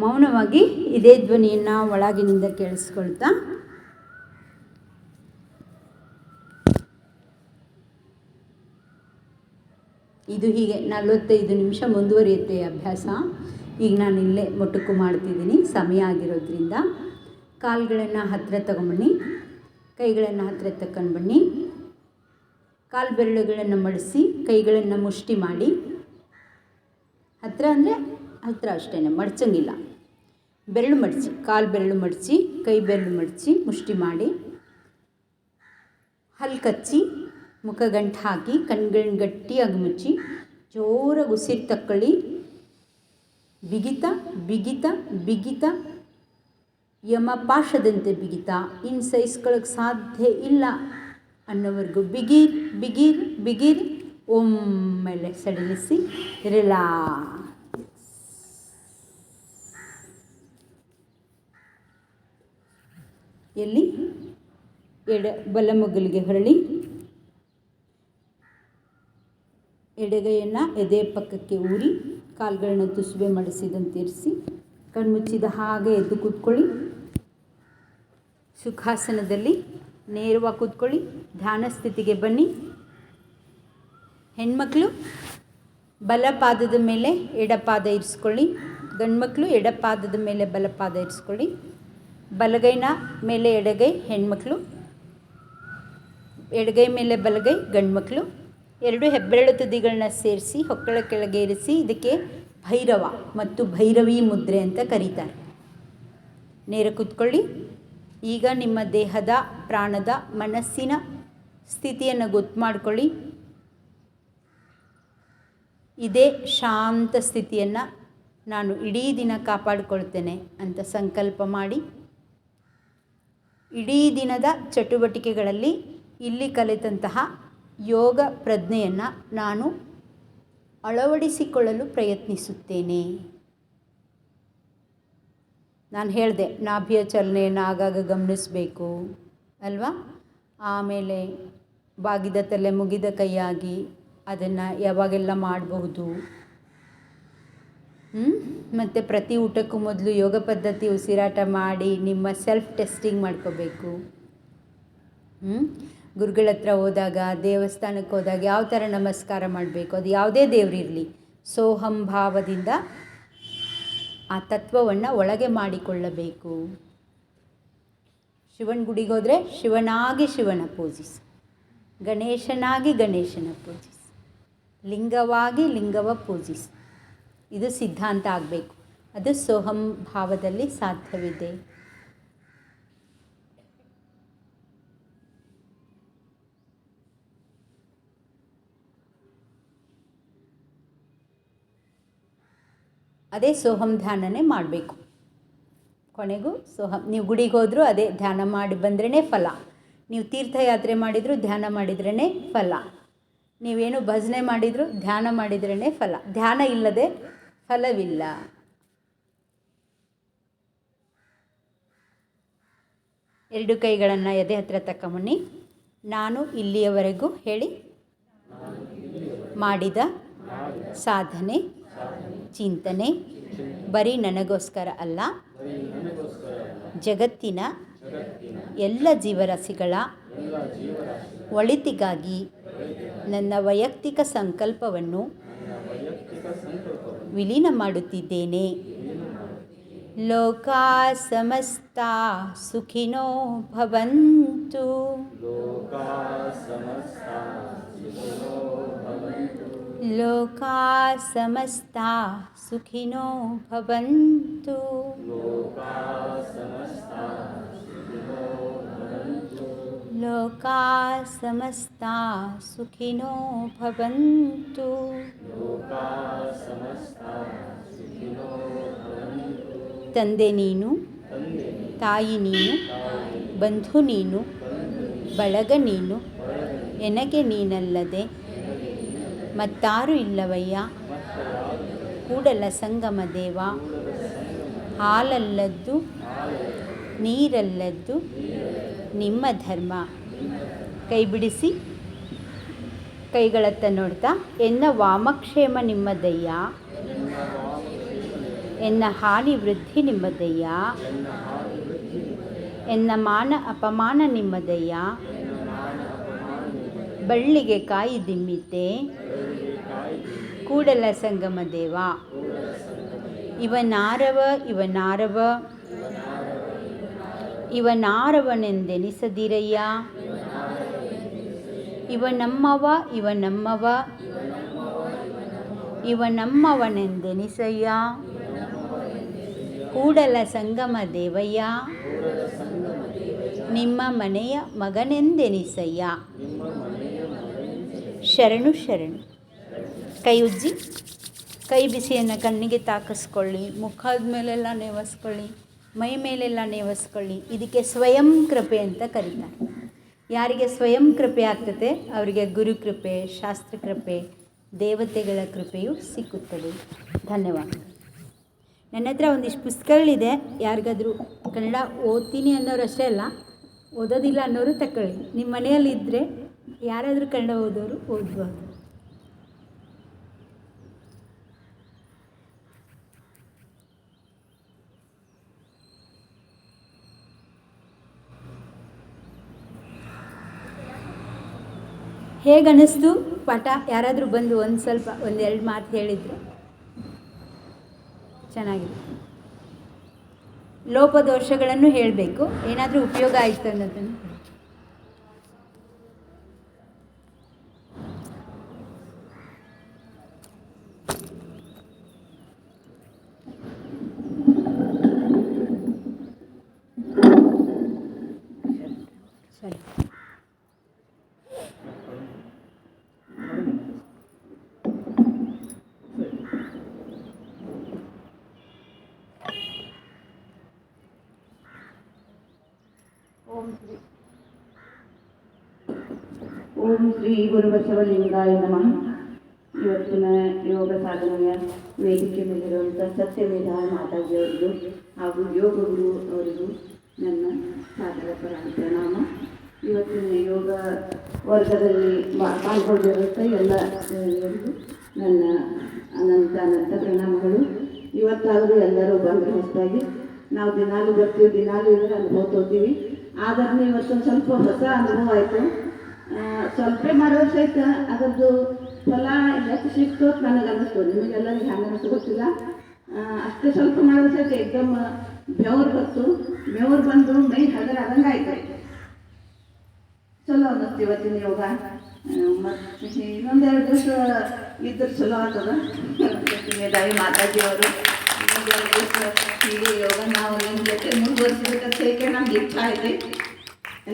ಮೌನವಾಗಿ ಇದೇ ಧ್ವನಿಯನ್ನು ಒಳಗಿನಿಂದ ಕೇಳಿಸ್ಕೊಳ್ತಾ ಇದು ಹೀಗೆ 45 ನಿಮಿಷ ಮುಂದುವರಿಯುತ್ತೆ ಅಭ್ಯಾಸ. ಈಗ ನಾನು ಇಲ್ಲೇ ಮೊಟಕು ಮಾಡ್ತಿದ್ದೀನಿ, ಸಮಯ ಆಗಿರೋದ್ರಿಂದ. ಕಾಲುಗಳನ್ನು ಹತ್ತಿರ ತಗೊಂಬನ್ನಿ, ಕೈಗಳನ್ನು ಹತ್ತಿರ ತಗೊಂಡು ಬನ್ನಿ. ಕಾಲು ಬೆರಳುಗಳನ್ನು ಮಡಿಸಿ ಕೈಗಳನ್ನು ಮುಷ್ಟಿ ಮಾಡಿ. ಹತ್ತಿರ ಅಂದರೆ ಹತ್ತಿರ ಅಷ್ಟೇ, ಮಡ್ಚಂಗಿಲ್ಲ. ಬೆರಳು ಮಡಚಿ, ಕಾಲು ಬೆರಳು ಮಡಚಿ, ಕೈ ಬೆರಳು ಮಡಚಿ ಮುಷ್ಟಿ ಮಾಡಿ. ಹಲ್ಲು ಕಚ್ಚಿ, ಮುಖ ಗಂಟು ಹಾಕಿ, ಕಣ್ಗಳನ್ನ ಗಟ್ಟಿಯಾಗಿ ಮುಚ್ಚಿ ಜೋರಾಗಿ ಉಸಿರು ತಕ್ಕೊಳ್ಳಿ. ಬಿಗಿತ ಬಿಗಿತ ಬಿಗಿತ, ಯಮಪಾಶದಂತೆ ಬಿಗಿತ. ಇನ್ನು ಸಹಿಸ್ಕೊಳ್ಳೋಕ್ಕೆ ಸಾಧ್ಯ ಇಲ್ಲ ಅನ್ನೋವರೆಗೂ ಬಿಗಿರ್ ಬಿಗಿರ್ ಬಿಗಿರ್. ಒಮ್ಮೆಲೆ ಸಡಿಲಿಸಿ ರಿಲ್ಯಾಕ್ಸ್. ಎಲ್ಲಿ ಬಲಮುಗಲಿಗೆ ಹೊರಳಿ, ಎಡಗೈಯನ್ನು ಎದೆ ಪಕ್ಕಕ್ಕೆ ಊರಿ, ಕಾಲುಗಳನ್ನು ತುಸುಬೆ ಮಡಿಸಿದಂತೆ ಇರಿಸಿ, ಕಣ್ಮುಚ್ಚಿದ ಹಾಗೆ ಎದ್ದು ಕೂತ್ಕೊಳ್ಳಿ. ಸುಖಾಸನದಲ್ಲಿ ನೇರವಾಗಿ ಕೂತ್ಕೊಳ್ಳಿ. ಧ್ಯಾನ ಸ್ಥಿತಿಗೆ ಬನ್ನಿ. ಹೆಣ್ಮಕ್ಳು ಬಲಪಾದದ ಮೇಲೆ ಎಡಪಾದ ಇರಿಸ್ಕೊಳ್ಳಿ. ಗಂಡ್ಮಕ್ಳು ಎಡಪಾದದ ಮೇಲೆ ಬಲಪಾದ ಇರಿಸ್ಕೊಳ್ಳಿ. ಬಲಗೈನ ಮೇಲೆ ಎಡಗೈ ಹೆಣ್ಮಕ್ಳು, ಎಡಗೈ ಮೇಲೆ ಬಲಗೈ ಗಂಡ್ಮಕ್ಳು. ಎರಡು ಹೆಬ್ಬೆರಳು ತುದಿಗಳನ್ನ ಸೇರಿಸಿ ಹೊಕ್ಕಳ ಕೆಳಗೆ ಇರಿಸಿ. ಇದಕ್ಕೆ ಭೈರವ ಮತ್ತು ಭೈರವಿ ಮುದ್ರೆ ಅಂತ ಕರೀತಾರೆ. ನೇರ ಕೂತ್ಕೊಳ್ಳಿ. ಈಗ ನಿಮ್ಮ ದೇಹದ, ಪ್ರಾಣದ, ಮನಸ್ಸಿನ ಸ್ಥಿತಿಯನ್ನು ಗೊತ್ತು ಮಾಡಿಕೊಳ್ಳಿ. ಇದೇ ಶಾಂತ ಸ್ಥಿತಿಯನ್ನು ನಾನು ಇಡೀ ದಿನ ಕಾಪಾಡಿಕೊಳ್ತೇನೆ ಅಂತ ಸಂಕಲ್ಪ ಮಾಡಿ. ಇಡೀ ದಿನದ ಚಟುವಟಿಕೆಗಳಲ್ಲಿ ಇಲ್ಲಿ ಕಲಿತಂತಹ ಯೋಗ ಪ್ರಜ್ಞೆಯನ್ನು ನಾನು ಅಳವಡಿಸಿಕೊಳ್ಳಲು ಪ್ರಯತ್ನಿಸುತ್ತೇನೆ. ನಾನು ಹೇಳಿದೆ ನಾಭಿಯ ಚಲನೆಯನ್ನು ಆಗಾಗ ಗಮನಿಸಬೇಕು ಅಲ್ವಾ. ಆಮೇಲೆ ಬಾಗಿದ ತಲೆ ಮುಗಿದ ಕೈಯಾಗಿ ಅದನ್ನು ಯಾವಾಗೆಲ್ಲ ಮಾಡಬಹುದು. ಮತ್ತು ಪ್ರತಿ ಊಟಕ್ಕೂ ಮೊದಲು ಯೋಗ ಪದ್ಧತಿ ಉಸಿರಾಟ ಮಾಡಿ ನಿಮ್ಮ ಸೆಲ್ಫ್ ಟೆಸ್ಟಿಂಗ್ ಮಾಡ್ಕೋಬೇಕು. ಗುರುಗಳ ಹತ್ರ ಹೋದಾಗ, ದೇವಸ್ಥಾನಕ್ಕೆ ಹೋದಾಗ ಯಾವ ಥರ ನಮಸ್ಕಾರ ಮಾಡಬೇಕು, ಅದು ಯಾವುದೇ ದೇವರಿರಲಿ ಸೋಹಂ ಭಾವದಿಂದ ಆ ತತ್ವವನ್ನು ಒಳಗೆ ಮಾಡಿಕೊಳ್ಳಬೇಕು. ಶಿವನ ಗುಡಿಗೆ ಹೋದರೆ ಶಿವನಾಗಿ ಶಿವನ ಪೂಜಿಸು, ಗಣೇಶನಾಗಿ ಗಣೇಶನ ಪೂಜಿಸು, ಲಿಂಗವಾಗಿ ಲಿಂಗವ ಪೂಜಿಸು. ಇದು ಸಿದ್ಧಾಂತ ಆಗಬೇಕು. ಅದು ಸೋಹಂ ಭಾವದಲ್ಲಿ ಸಾಧ್ಯವಿದೆ. ಅದೇ ಸೋಹಂ ಧ್ಯಾನನೇ ಮಾಡಬೇಕು. ಕೊನೆಗೂ ಸೋಹಂ. ನೀವು ಗುಡಿಗೆ ಹೋದರೂ ಅದೇ ಧ್ಯಾನ ಮಾಡಿ ಬಂದ್ರೇ ಫಲ. ನೀವು ತೀರ್ಥಯಾತ್ರೆ ಮಾಡಿದರೂ ಧ್ಯಾನ ಮಾಡಿದ್ರೇ ಫಲ. ನೀವೇನು ಭಜನೆ ಮಾಡಿದರೂ ಧ್ಯಾನ ಮಾಡಿದ್ರೇ ಫಲ. ಧ್ಯಾನ ಇಲ್ಲದೆ ಫಲವಿಲ್ಲ. ಎರಡು ಕೈಗಳನ್ನು ಎದೆ ಹತ್ರ ತಕೊಂಬನ್ನಿ. ನಾನು ಇಲ್ಲಿಯವರೆಗೂ ಹೇಳಿ ಮಾಡಿದ ಸಾಧನೆ ಚಿಂತನೆ ಬರೀ ನನಗೋಸ್ಕರ ಅಲ್ಲ, ಜಗತ್ತಿನ ಎಲ್ಲ ಜೀವರಾಶಿಗಳ ಒಳಿತಿಗಾಗಿ ನನ್ನ ವೈಯಕ್ತಿಕ ಸಂಕಲ್ಪವನ್ನು ವಿಲೀನ ಮಾಡುತ್ತಿದ್ದೇನೆ. ಲೋಕಾ ಸಮಸ್ತಾ ಸುಖಿನೋ ಭವಂತು. ಲೋಕಾ ಸಮಸ್ತಾ ಸುಖಿನೋ ಭವಂತು. ಲೋಕಾ ಸಮಸ್ತಾ ಸುಖಿನೋ ಭವಂತು. ತಂದೆ ನೀನು, ತಾಯಿ ನೀನು, ಬಂಧು ನೀನು, ಬಳಗ ನೀನು, ಎನಗೆ ನೀನಲ್ಲದೆ ಮತ್ತಾರು ಇಲ್ಲವಯ್ಯ. ಕೂಡಲ ಸಂಗಮ ದೇವ, ಹಾಲಲ್ಲದ್ದು ನೀರಲ್ಲದ್ದು ನಿಮ್ಮ ಧರ್ಮ. ಕೈ ಬಿಡಿಸಿ ಕೈಗಳತ್ತ ನೋಡ್ತಾ, ಎನ್ನ ವಾಮಕ್ಷೇಮ ನಿಮ್ಮದಯ್ಯ, ಎನ್ನ ಹಾನಿ ವೃದ್ಧಿ ನಿಮ್ಮದಯ್ಯ, ಎನ್ನ ಮಾನ ಅಪಮಾನ ನಿಮ್ಮದಯ್ಯ. ಬಳ್ಳಿಗೆ ಕಾಯಿ ದಿಮ್ಮಿತೆ ಕೂಡಲ ಸಂಗಮ ದೇವ. ಇವನಾರವ ಇವನಾರವ ಇವನಾರವನೆಂದೆನಿಸದಿರಯ್ಯ. ಇವನಮ್ಮವ ಇವನಮ್ಮವ ಇವನಮ್ಮವನೆಂದೆನಿಸಯ್ಯ. ಕೂಡಲ ಸಂಗಮ ದೇವಯ್ಯ, ನಿಮ್ಮ ಮನೆಯ ಮಗನೆಂದೆನಿಸಯ್ಯ. ಶರಣು ಶರಣು. ಕೈ ಉಜ್ಜಿ, ಕೈ ಬಿಸಿಯನ್ನು ಕಣ್ಣಿಗೆ ತಾಕಿಸ್ಕೊಳ್ಳಿ, ಮುಖದ ಮೇಲೆಲ್ಲ ನೇವಸ್ಕೊಳ್ಳಿ, ಮೈ ಮೇಲೆಲ್ಲ ನೇವಸ್ಕೊಳ್ಳಿ. ಇದಕ್ಕೆ ಸ್ವಯಂ ಕೃಪೆ ಅಂತ ಕರೀತಾರೆ. ಯಾರಿಗೆ ಸ್ವಯಂ ಕೃಪೆ ಆಗ್ತದೆ ಅವರಿಗೆ ಗುರು ಕೃಪೆ, ಶಾಸ್ತ್ರ ಕೃಪೆ, ದೇವತೆಗಳ ಕೃಪೆಯು ಸಿಕ್ಕುತ್ತದೆ. ಧನ್ಯವಾದ. ನನ್ನ ಹತ್ರ ಒಂದಿಷ್ಟು ಪುಸ್ತಕಗಳಿದೆ. ಯಾರಿಗಾದರೂ ಕನ್ನಡ ಓದ್ತೀನಿ ಅನ್ನೋರು ಅಷ್ಟೇ ಅಲ್ಲ, ಓದೋದಿಲ್ಲ ಅನ್ನೋರು ತಗೊಳ್ಳಿ. ನಿಮ್ಮ ಮನೆಯಲ್ಲಿದ್ದರೆ ಯಾರಾದರೂ ಕನ್ನಡ ಓದೋರು ಓದ್ಬೋದು. ಹೇಗನ್ನಿಸ್ತು ಪಾಠ? ಯಾರಾದರೂ ಬಂದು ಒಂದೆರಡು ಮಾತು ಹೇಳಿದರು ಚೆನ್ನಾಗಿದೆ. ಲೋಪದೋಷಗಳನ್ನು ಹೇಳಬೇಕು. ಏನಾದರೂ ಉಪಯೋಗ ಆಯಿತು ಅನ್ನೋದನ್ನು ಸರಿ. ಓಂ ಶ್ರೀ ಗುರುಬಸವಲಿಂಗಾಯ ನಮಃ. ಇವತ್ತಿನ ಯೋಗ ಸಾಧನೆಯ ವೇದಿಕೆ ಮೇಲಿರುವಂಥ ಸತ್ಯವೇದ ಮಾತಾಜಿಯವರಿಗೂ ಹಾಗೂ ಯೋಗ ಗುರು ಅವರಿಗೂ ನನ್ನ ಸಾಧಕರ ಪ್ರಣಾಮ. ಇವತ್ತಿನ ಯೋಗ ವರ್ಗದಲ್ಲಿ ಪಾಲ್ಗೊಂಡಿರುವಂಥ ಎಲ್ಲ ಎಲ್ಲರಿಗೂ ನನ್ನ ಅನಂತ ಪ್ರಣಾಮಗಳು. ಇವತ್ತಾದರೂ ಎಲ್ಲರೂ ಬಂದು ಹೊಸದಾಗಿ ನಾವು ದಿನಾಲು ಬರ್ತೀವಿ, ದಿನಾಲು ಇದ್ರೆ ಅನುಭವ ತೋತೀವಿ. ಆದ್ರೆ ಇವತ್ತೊಂದು ಸ್ವಲ್ಪ ಹೊಸ ಅನುಭವ ಆಯಿತು. ಸ್ವಲ್ಪ ಮಾಡೋದು ಸಹಿತ ಅದರದ್ದು ಫಲ ಎಷ್ಟು ಸಿಕ್ತು ಅಂತ ನನಗೆ ಅನ್ನಿಸ್ತು. ನಿಮಗೆಲ್ಲರಿಗೆ ಹ್ಯಾಂಗೆ ಅನ್ನಿಸ್ತು ಗೊತ್ತಿಲ್ಲ. ಅಷ್ಟೇ ಸ್ವಲ್ಪ ಮಾಡೋದು ಸಹಿತ ಏಕದಮ್ ಬೆವರು ಬಂದು ಮೈ ಹಗರ ಆದಂಗೆ ಆಯ್ತು. ಚಲೋ ಅನ್ನಿಸ್ತು ಇವತ್ತಿನ ಯೋಗ. ಮತ್ತು ಇನ್ನೊಂದೆರಡು ದಿವಸ ಇದ್ರೆ ಚಲೋ ಆಗ್ತದ. ಮೇಧಾವಿ ಮಾತಾಜಿಯವರು ಇನ್ನೊಂದೆರಡು ದಿವಸ ಹೀಗೆ ಯೋಗ ನಾವು ನಿಮ್ಮ ಜೊತೆ ಮುಂದುವರಿಸಬೇಕಂತ ಹೇಗೆ ನಮ್ಗೆ ಇಷ್ಟ ಐತೆ.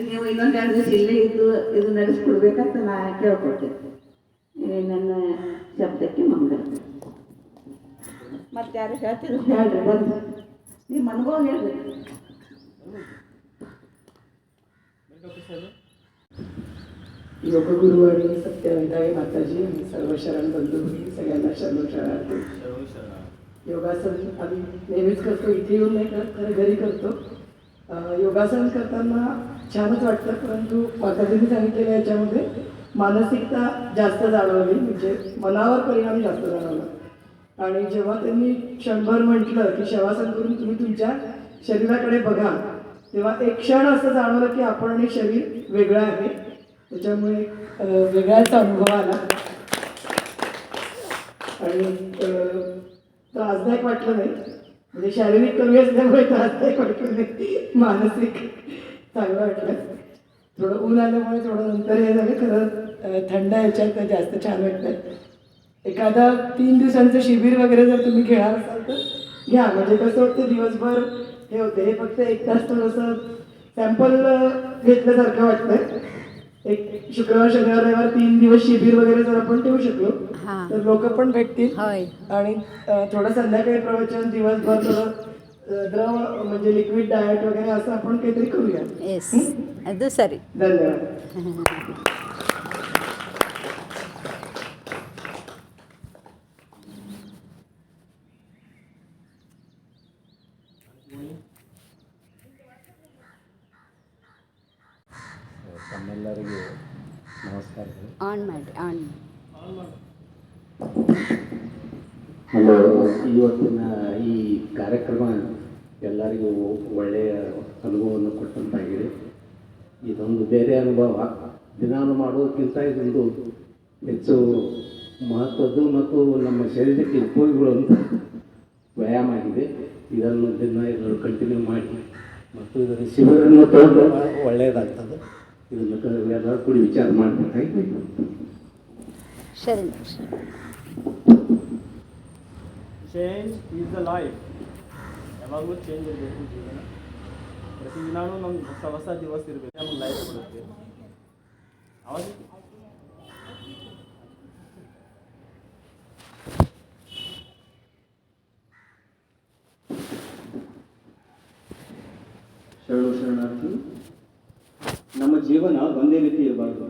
ನೀವು ಇನ್ನೊಂದೆರಡು ದಿವಸ ಇಲ್ಲೇ ಇದು ನಡೆಸ್ಕೊಡ್ಬೇಕಂತ ನಾನು ಕೇಳ್ಕೊಳ್ತೇನೆ. ನನ್ನ ಶಬ್ದಕ್ಕೆ ಮಂಗಳ. ಮತ್ತೆ ಯಾರು ಹೇಳ್ತಿದ್ರು ಹೇಳ್ರಿ, ಬಂದು ನಿಮ್ಮ ಅನುಭವ ಹೇಳ್ರಿ. योगगुरु आणि सत्यविदाई माताजी आणि सर्व शरण बंधू सगळ्यांना शरणार्थी. योगासन आम्ही नेहमीच करतो, इथे येऊन नाही करत, खरं घरी करतो. योगासन करताना छानच वाटतं, परंतु माताजींनी सांगितलेलं याच्यामध्ये मानसिकता जास्त जाणवली, म्हणजे मनावर परिणाम जास्त जाणवला. आणि जेव्हा त्यांनी क्षणभर म्हटलं की शवासन करून तुम्ही तुमच्या शरीराकडे बघा, तेव्हा एक क्षण असं जाणवलं की आपण आणि शरीर वेगळं आहे. त्याच्यामुळे वेगळाच अनुभव आला आणि त्रासदायक वाटलं नाही. म्हणजे शारीरिक कमी असल्यामुळे त्रासदायक वाटलं नाही, मानसिक चांगलं वाटलं. थोडं ऊन आल्यामुळे थोडं नंतर हे झालं. खरं थंड ह्याच्यात जास्त छान वाटतं. एखादा 3 दिवसांचं शिबिर वगैरे जर तुम्ही घेणार असाल तर घ्या. म्हणजे कसं होतं, दिवसभर हे होते, हे फक्त 1 तास थोडंसं सॅम्पल घेतल्यासारखं वाटतं. एक शुक्रवार शनिवार रविवार 3 दिवस शिबिर वगैरे जर आपण ठेवू शकलो तर लोक पण भेटतील. आणि थोडं संध्याकाळी प्रवचन, दिवसभर थोडं द्रव म्हणजे लिक्विड डाएट वगैरे असं आपण काहीतरी करूया. ಅದು ಸರಿ. धन्यवाद. ತಮ್ಮೆಲ್ಲರಿಗೂ ನಮಸ್ಕಾರಗಳು. ಹಲೋ. ಇವತ್ತಿನ ಈ ಕಾರ್ಯಕ್ರಮ ಎಲ್ಲರಿಗೂ ಒಳ್ಳೆಯ ಅನುಭವವನ್ನು ಕೊಟ್ಟಂತಾಗಿದೆ. ಇದೊಂದು ಬೇರೆ ಅನುಭವ. ದಿನಾನು ಮಾಡೋದಕ್ಕಿಂತ ಇದೊಂದು ಹೆಚ್ಚು ಮಹತ್ವದ್ದು ಮತ್ತು ನಮ್ಮ ಶರೀರಕ್ಕೆ ಉಪಯೋಗಗಳು ವ್ಯಾಯಾಮ ಆಗಿದೆ. ಇದನ್ನು ದಿನ ಎಲ್ಲರೂ ಕಂಟಿನ್ಯೂ ಮಾಡಿ ಮತ್ತು ಇದರ ಶಿಬಿರನ್ನು ತಗೊಂಡು ಒಳ್ಳೆಯದಾಗ್ತದೆ. ಇದನ್ನು ಎಲ್ಲರೂ ಕೂಡಿ ವಿಚಾರ ಮಾಡಬೇಕಾಗಿ. Change is the life. ಯಾವಾಗಲೂ ಚೇಂಜ್ ಇರಬೇಕು ಜೀವನ. ಪ್ರತಿದಿನಾನು ನಮ್ಗೆ ಹೊಸ ದಿವಸ ಇರಬೇಕು, ನಮ್ಗೆ ಲೈಫ್ ಕೊಡುತ್ತೆ. ಅವಾಗ ಶರಣಾರ್ಥಿ. ನಮ್ಮ ಜೀವನ ಒಂದೇ ರೀತಿ ಇರಬಾರ್ದು.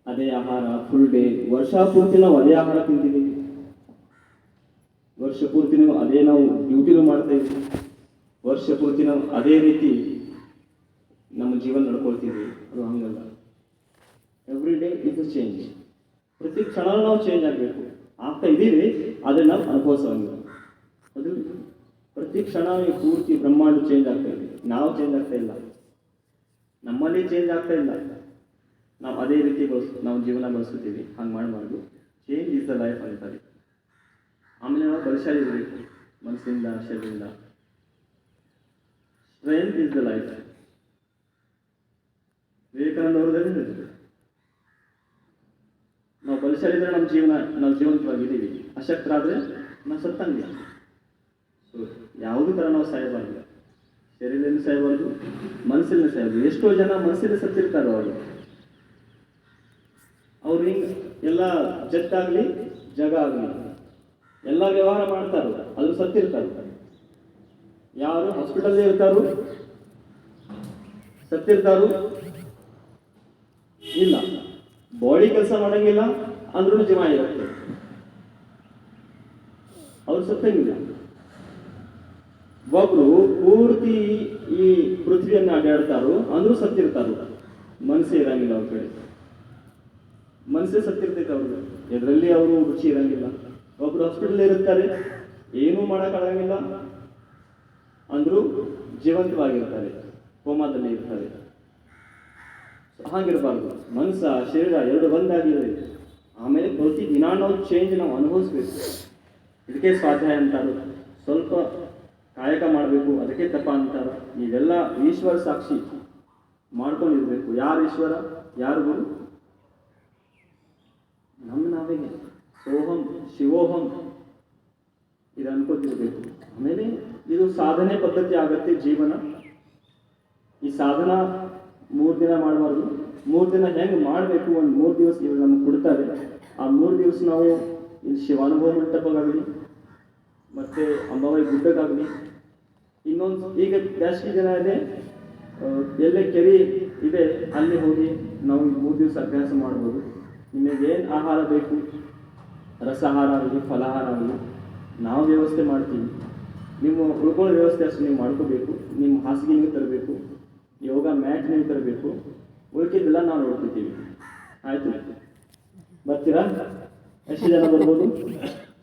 ಅದೇ ಆಹಾರ ಫುಲ್ ಡೇ, ವರ್ಷ ಪೂರ್ತಿ ನಾವು ಅದೇ ಆಹಾರ ತಿಂತಿದ್ದೀವಿ, ವರ್ಷ ಪೂರ್ತಿ ನಾವು ಅದೇ ನಾವು ಡ್ಯೂಟಿನೂ ಮಾಡ್ತಾ ಇದ್ದೀವಿ, ವರ್ಷ ಪೂರ್ತಿ ನಾವು ಅದೇ ರೀತಿ ನಮ್ಮ ಜೀವನ ನಡ್ಕೊಳ್ತೀವಿ. ಅದು ಹಂಗಲ್ಲ. Every day is a change. ಪ್ರತಿ ಕ್ಷಣ ನಾವು ಚೇಂಜ್ ಆಗಬೇಕು. ಆಗ್ತಾ ಇದ್ದೀವಿ, ಆದರೆ ನಾವು ಅನುಭವಿಸೋಂಗಿಲ್ಲ. ಅದು ಪ್ರತಿ ಕ್ಷಣ ಪೂರ್ತಿ ಬ್ರಹ್ಮಾಂಡ ಚೇಂಜ್ ಆಗ್ತಾ ಇದೆ, ನಾವು ಚೇಂಜ್ ಆಗ್ತಾ ಇಲ್ಲ, ನಮ್ಮಲ್ಲಿ ಚೇಂಜ್ ಆಗ್ತಾ ಇಲ್ಲ. ನಾವು ಅದೇ ರೀತಿ ನಾವು ಜೀವನ ಬಳಸ್ತೀವಿ. ಹಂಗೆ ಮಾಡಬಾರ್ದು. ಚೇಂಜ್ ಈಸ್ ದ ಲೈಫ್ ಅಂತಾರೆ. ಆಮೇಲೆ ನಾವು ಬಲಶಾಲಿ ಇರಬೇಕು, ಮನಸ್ಸಿಂದ ಶರೀರದಿಂದ. Strength is the life. Vivekananda ಅವರದಲ್ಲಿ ಹೇಳಿದ್ರು, ನಾವು ಬಲಶಾಲಿ ಇದ್ರೆ ನಾವು ಜೀವಂತವಾಗಿದ್ದೀವಿ, ಅಶಕ್ತರಾದರೆ ನಾವು ಸತ್ತಂಗಿಲ್ಲ. ಸೊ ಯಾವುದೇ ಥರ ನಾವು ಸಾಯಬಾರ್ದು. ಶರೀರದಲ್ಲಿ ಸಾಯಬಾರ್ದು, ಮನಸ್ಸಲ್ಲಿ ಸಾಯಬಾರ್ದು. ಎಷ್ಟೋ ಜನ ಮನಸ್ಸಲ್ಲಿ ಸತ್ತಿರ್ತಾರೋ ಅವ್ರು ಹಿಂಗೆ ಎಲ್ಲ ಜತ್ತಾಗಲಿ ಜಗ ಆಗಲಿ ಎಲ್ಲ ವ್ಯವಹಾರ ಮಾಡ್ತಾರೋ ಅದು ಸತ್ತಿರ್ತಾರೆ. ಯಾರು ಹಾಸ್ಪಿಟಲ್ಲೇ ಇರ್ತಾರೋ ಸತ್ತಿರ್ತಾರೋ ಇಲ್ಲ, ಬಾಡಿ ಕೆಲಸ ಮಾಡೋಂಗಿಲ್ಲ, ಅಂದ್ರೂ ಜೀವ ಇರುತ್ತೆ. ಅವ್ರು ಸತ್ತಂಗಿಲ್ಲ. ಒಬ್ರು ಪೂರ್ತಿ ಈ ಪೃಥ್ವಿಯನ್ನು ಅಡ್ಡಾಡ್ತಾರೋ ಅಂದ್ರೂ ಸತ್ತಿರ್ತಾರೋ, ಮನಸ್ಸೇ ಇರಂಗಿಲ್ಲ ಅವ್ರ ಕಡೆ. ಮನಸ್ಸೇ ಸತ್ತಿರ್ತೈತೆ ಅವ್ರಿಗೆ, ಎದರಲ್ಲಿ ಅವರು ರುಚಿ ಇರಂಗಿಲ್ಲ. ಒಬ್ರು ಹಾಸ್ಪಿಟಲ್ ಇರ್ತಾರೆ, ಏನೂ ಮಾಡೋಕ್ಕಾಗಂಗಿಲ್ಲ ಅಂದ್ರೂ ಜೀವಂತವಾಗಿರ್ತಾರೆ, ಕೋಮಾದಲ್ಲಿ ಇರ್ತಾರೆ. ಹಾಗಿರಬಾರ್ದು. ಮನಸ್ಸ ಶರೀರ ಎರಡು ಒಂದಾಗಿದೆ. ಆಮೇಲೆ ಪ್ರತಿ ದಿನ ನಾವು ಚೇಂಜ್ ನಾವು ಅನುಭವಿಸ್ಬೇಕು. ಇದಕ್ಕೆ ಸ್ವಾಧ್ಯಾಯ ಅಂತಾರೆ. ಸ್ವಲ್ಪ ಕಾಯಕ ಮಾಡಬೇಕು, ಅದಕ್ಕೆ ತಪ ಅಂತಾರೆ. ಇವೆಲ್ಲ ಈಶ್ವರ ಸಾಕ್ಷಿ ಮಾಡ್ಕೊಂಡಿರ್ಬೇಕು. ಯಾರು ಈಶ್ವರ, ಯಾರು ಗುರು? ನಮ್ಮ ನಾವೇ. ಸೋಹಂ ಶಿವೋಹಂ ಇದು ಅನ್ಕೋತಿರ್ಬೇಕು. ಆಮೇಲೆ ಇದು ಸಾಧನೆ ಪದ್ಧತಿ ಆಗತ್ತೆ ಜೀವನ. ಈ ಸಾಧನ 3 ದಿನ ಮಾಡಬಾರ್ದು. 3 ದಿನ ಹೆಂಗೆ ಮಾಡಬೇಕು, ಒಂದು 3 ದಿವಸ ಇವ್ರು ನಮ್ಗೆ ಕೊಡ್ತಾರೆ. ಆ 3 ದಿವಸ ನಾವು ಇಲ್ಲಿ ಶಿವಾನುಭವ ಮಂಟಪಗಾಗಲಿ ಮತ್ತು ಅಂಬಾಬಾಯಿ ಗುಡ್ಡಕ್ಕಾಗಲಿ, ಇನ್ನೊಂದು ಈಗ ಬೇಸಿಗೆ ದಿನ ಇದೆ, ಎಲ್ಲೇ ಕೆರೆ ಇದೆ ಅಲ್ಲಿ ಹೋಗಿ ನಾವು 3 ದಿವಸ ಅಭ್ಯಾಸ ಮಾಡ್ಬೋದು. ನಿಮಗೇನು ಆಹಾರ ಬೇಕು, ರಸಾಹಾರ ಆಗಲಿ ಫಲಾಹಾರ ಆಗಲಿ ನಾವು ವ್ಯವಸ್ಥೆ ಮಾಡ್ತೀವಿ. ನಿಮ್ಮ ಉಳ್ಕೊಳ್ಳೋ ವ್ಯವಸ್ಥೆ ಅಷ್ಟು ನೀವು ಮಾಡ್ಕೋಬೇಕು. ನಿಮ್ಮ ಹಾಸಿಗೆ ನೀವು ತರಬೇಕು, ಯೋಗ ಮ್ಯಾಟ್ ನೀವು ತರಬೇಕು. ಉಳ್ಕಿದ್ದೆಲ್ಲ ನಾವು ನೋಡ್ಕೊತೀವಿ. ಆಯಿತು, ಬರ್ತೀರಾ? ಎಷ್ಟು ಜನ ಬರ್ಬೋದು?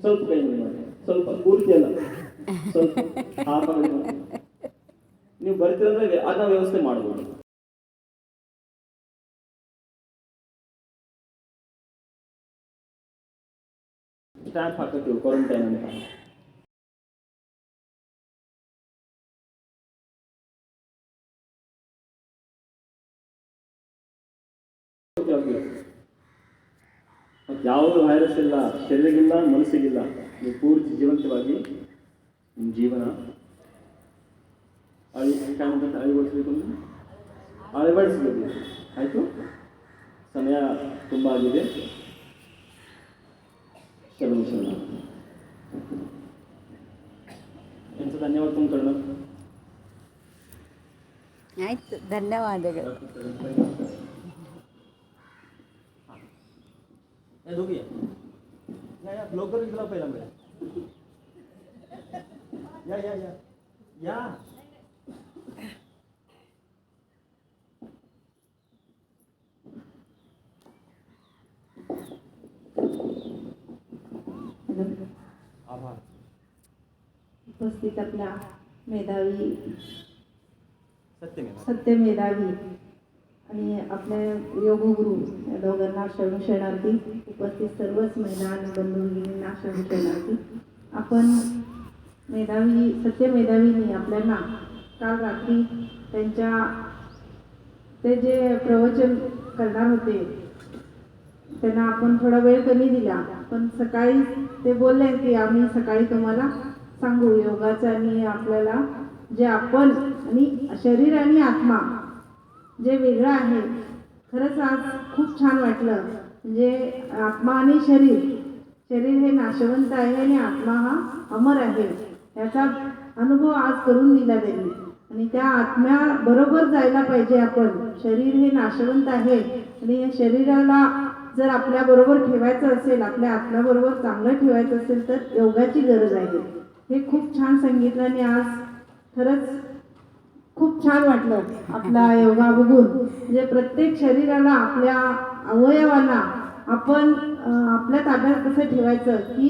ಸ್ವಲ್ಪ ಕೈ ಮಾಡಿ, ಸ್ವಲ್ಪ ಪೂರ್ತಿ ಅಲ್ಲ, ಸ್ವಲ್ಪ ಹಾಫ್ ಆಗಲಿ. ನೀವು ಬರ್ತೀರಂದ್ರೆ ಅದನ್ನ ವ್ಯವಸ್ಥೆ ಮಾಡ್ಬೋದು. ಸ್ಟ್ಯಾಂಪ್ ಹಾಕತ್ತೀವಿ ಕ್ವಾರಂಟೈನ್ ಅಂತ. ಯಾವ ವೈರಸ್ ಇಲ್ಲ, ಶರೀರಗಿಲ್ಲ, ಮನಸ್ಸಿಗಿಲ್ಲ. ನೀವು ಪೂರ್ತಿ ಜೀವಂತವಾಗಿ ನಿಮ್ಮ ಜೀವನ ಅಳಿವಡಿಸ್ಬೇಕು ಅಂದ್ರೆ ಅಳವಡಿಸಬೇಕು. ಆಯಿತು, ಸಮಯ ತುಂಬ ಆಗಿದೆ. ಕೆಲವು ವಿಷಯ ಎಂತ ಧನ್ಯವಾದ ತುಂಬ್ಕೊಳ್ಳೋಣ. ಆಯ್ತು, ಧನ್ಯವಾದಗಳು. दोघी या ब्लॉगर निघाला पहिला मिळेल. या या या या आभार. उपस्थित आपल्या मेधावी सत्यमेव सत्यमेधावी आणि आपल्या योगगुरू या दोघांना शरणार्थी, उपस्थित सर्वच महिला आणि बंधू भगिनींना शरणार्थी. आपण सत्यमेधावींनी आपल्याला काल रात्री ते जे प्रवचन करणार होते त्यांना आपण थोडा वेळ कमी दिला, पण सकाळी ते बोलले की आम्ही सकाळी तुम्हाला सांगू योगाचं आणि आपल्याला जे आपण आणि शरीर आणि आत्मा जे वेगळं आहे. खरंच आज खूप छान वाटलं. म्हणजे आत्मा आणि शरीर हे नाशवंत आहे आणि आत्मा हा अमर आहे, याचा अनुभव आज करून दिला त्यांनी. आणि त्या आत्म्याबरोबर जायला पाहिजे आपण. शरीर हे नाशवंत आहे आणि या शरीराला जर आपल्याबरोबर ठेवायचं असेल, आपल्या आत्म्याबरोबर चांगलं ठेवायचं असेल तर योगाची गरज आहे. हे खूप छान सांगितलं आणि आज खरंच खूप छान वाटलं आपला योगा बघून. म्हणजे प्रत्येक शरीराला, आपल्या अवयवांना आपण आपल्या ताब्यात कसं ठेवायचं की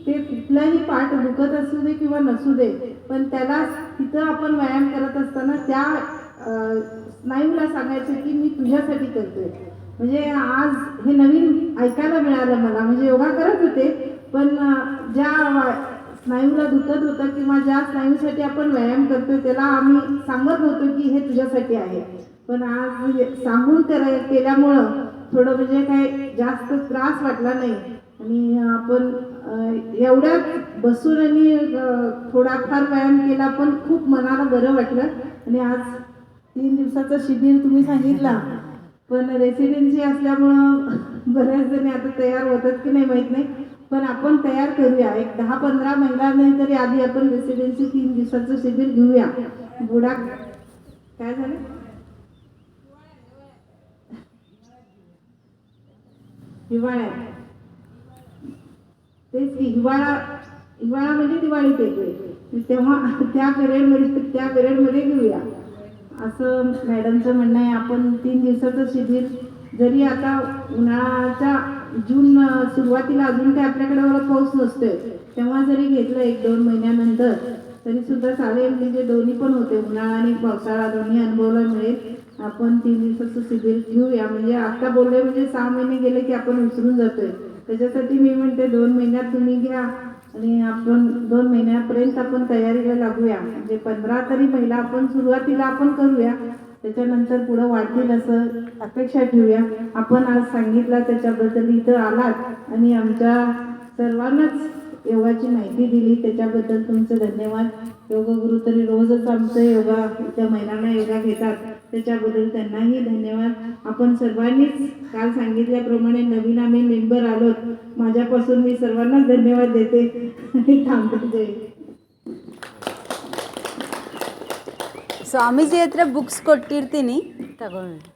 ते कुठलाही पार्ट दुखत असू दे किंवा नसू दे, पण त्याला तिथं आपण व्यायाम करत असताना त्या स्नायूला सांगायचं की मी तुझ्यासाठी करतोय. म्हणजे आज हे नवीन ऐकायला मिळालं मला. म्हणजे योगा करत होते, पण ज्या स्नायूला दुखत होतं किंवा ज्या स्नायूसाठी आपण व्यायाम करतोय त्याला आम्ही सांगत होतो की हे तुझ्यासाठी आहे. पण आज सांगून केल्यामुळं थोडं म्हणजे काही जास्त त्रास वाटला नाही. आणि आपण एवढ्यात बसून आणि थोडाफार व्यायाम केला, पण खूप मनाला बरं वाटलं. आणि आज 3 दिवसाचं शिबिर तुम्ही सांगितला, पण रेसिडेन्सी असल्यामुळं बऱ्याच जणी आता तयार होतात की नाही माहीत नाही, पण आपण तयार करूया. एक 10-15 महिलांनी तरी आधी आपण रेसिडेन्सी 3 दिवसाचं शिबिर घेऊया. बुडा काय झालं, हिवाळ्यात तेच की हिवाळा म्हणजे दिवाळीत येतोय तेव्हा त्या पिरियडमध्ये घेऊया असं मॅडमचं म्हणणं आहे. आपण 3 दिवसाचं शिबिर जरी आता उन्हाळ्याच्या जून सुरुवातीला अजून काही आपल्याकडे एवढा पाऊस नसतोय तेव्हा जरी घेतलं 1-2 महिन्यानंतर तरी सुद्धा चालेल. म्हणजे दोन्ही पण होते, उन्हाळा आणि पावसाळा दोन्ही अनुभवायला मिळेल. आपण 3 दिवसाचं शिबिर घेऊया. म्हणजे आता बोलले म्हणजे 6 महिने गेले की आपण विसरून जातोय. त्याच्यासाठी मी म्हणते 2 महिन्यात तुम्ही घ्या आणि आपण 2 महिन्यापर्यंत आपण तयारीला लागूया. म्हणजे 15 तरी पहिला आपण सुरुवातीला आपण करूया, त्याच्यानंतर पुढं वाढतील असं अपेक्षा ठेवूया. आपण आज सांगितलं त्याच्याबद्दल, इथं आलात आणि आमच्या सर्वांनाच योगाची माहिती दिली त्याच्याबद्दल तुमचं धन्यवाद. योगगुरू तरी रोजच आमचं योगा त्या महिलांना योगा घेतात त्याच्याबद्दल त्यांनाही धन्यवाद. आपण सर्वांनीच काल सांगितल्याप्रमाणे नवीन आम्ही मेंबर आलोत, माझ्यापासून मी सर्वांनाच धन्यवाद देते आणि थांबते. ಸ್ವಾಮೀಜಿ ಹತ್ರ ಬುಕ್ಸ್ ಕೊಟ್ಟಿರ್ತೀನಿ ತಗೊಂಡು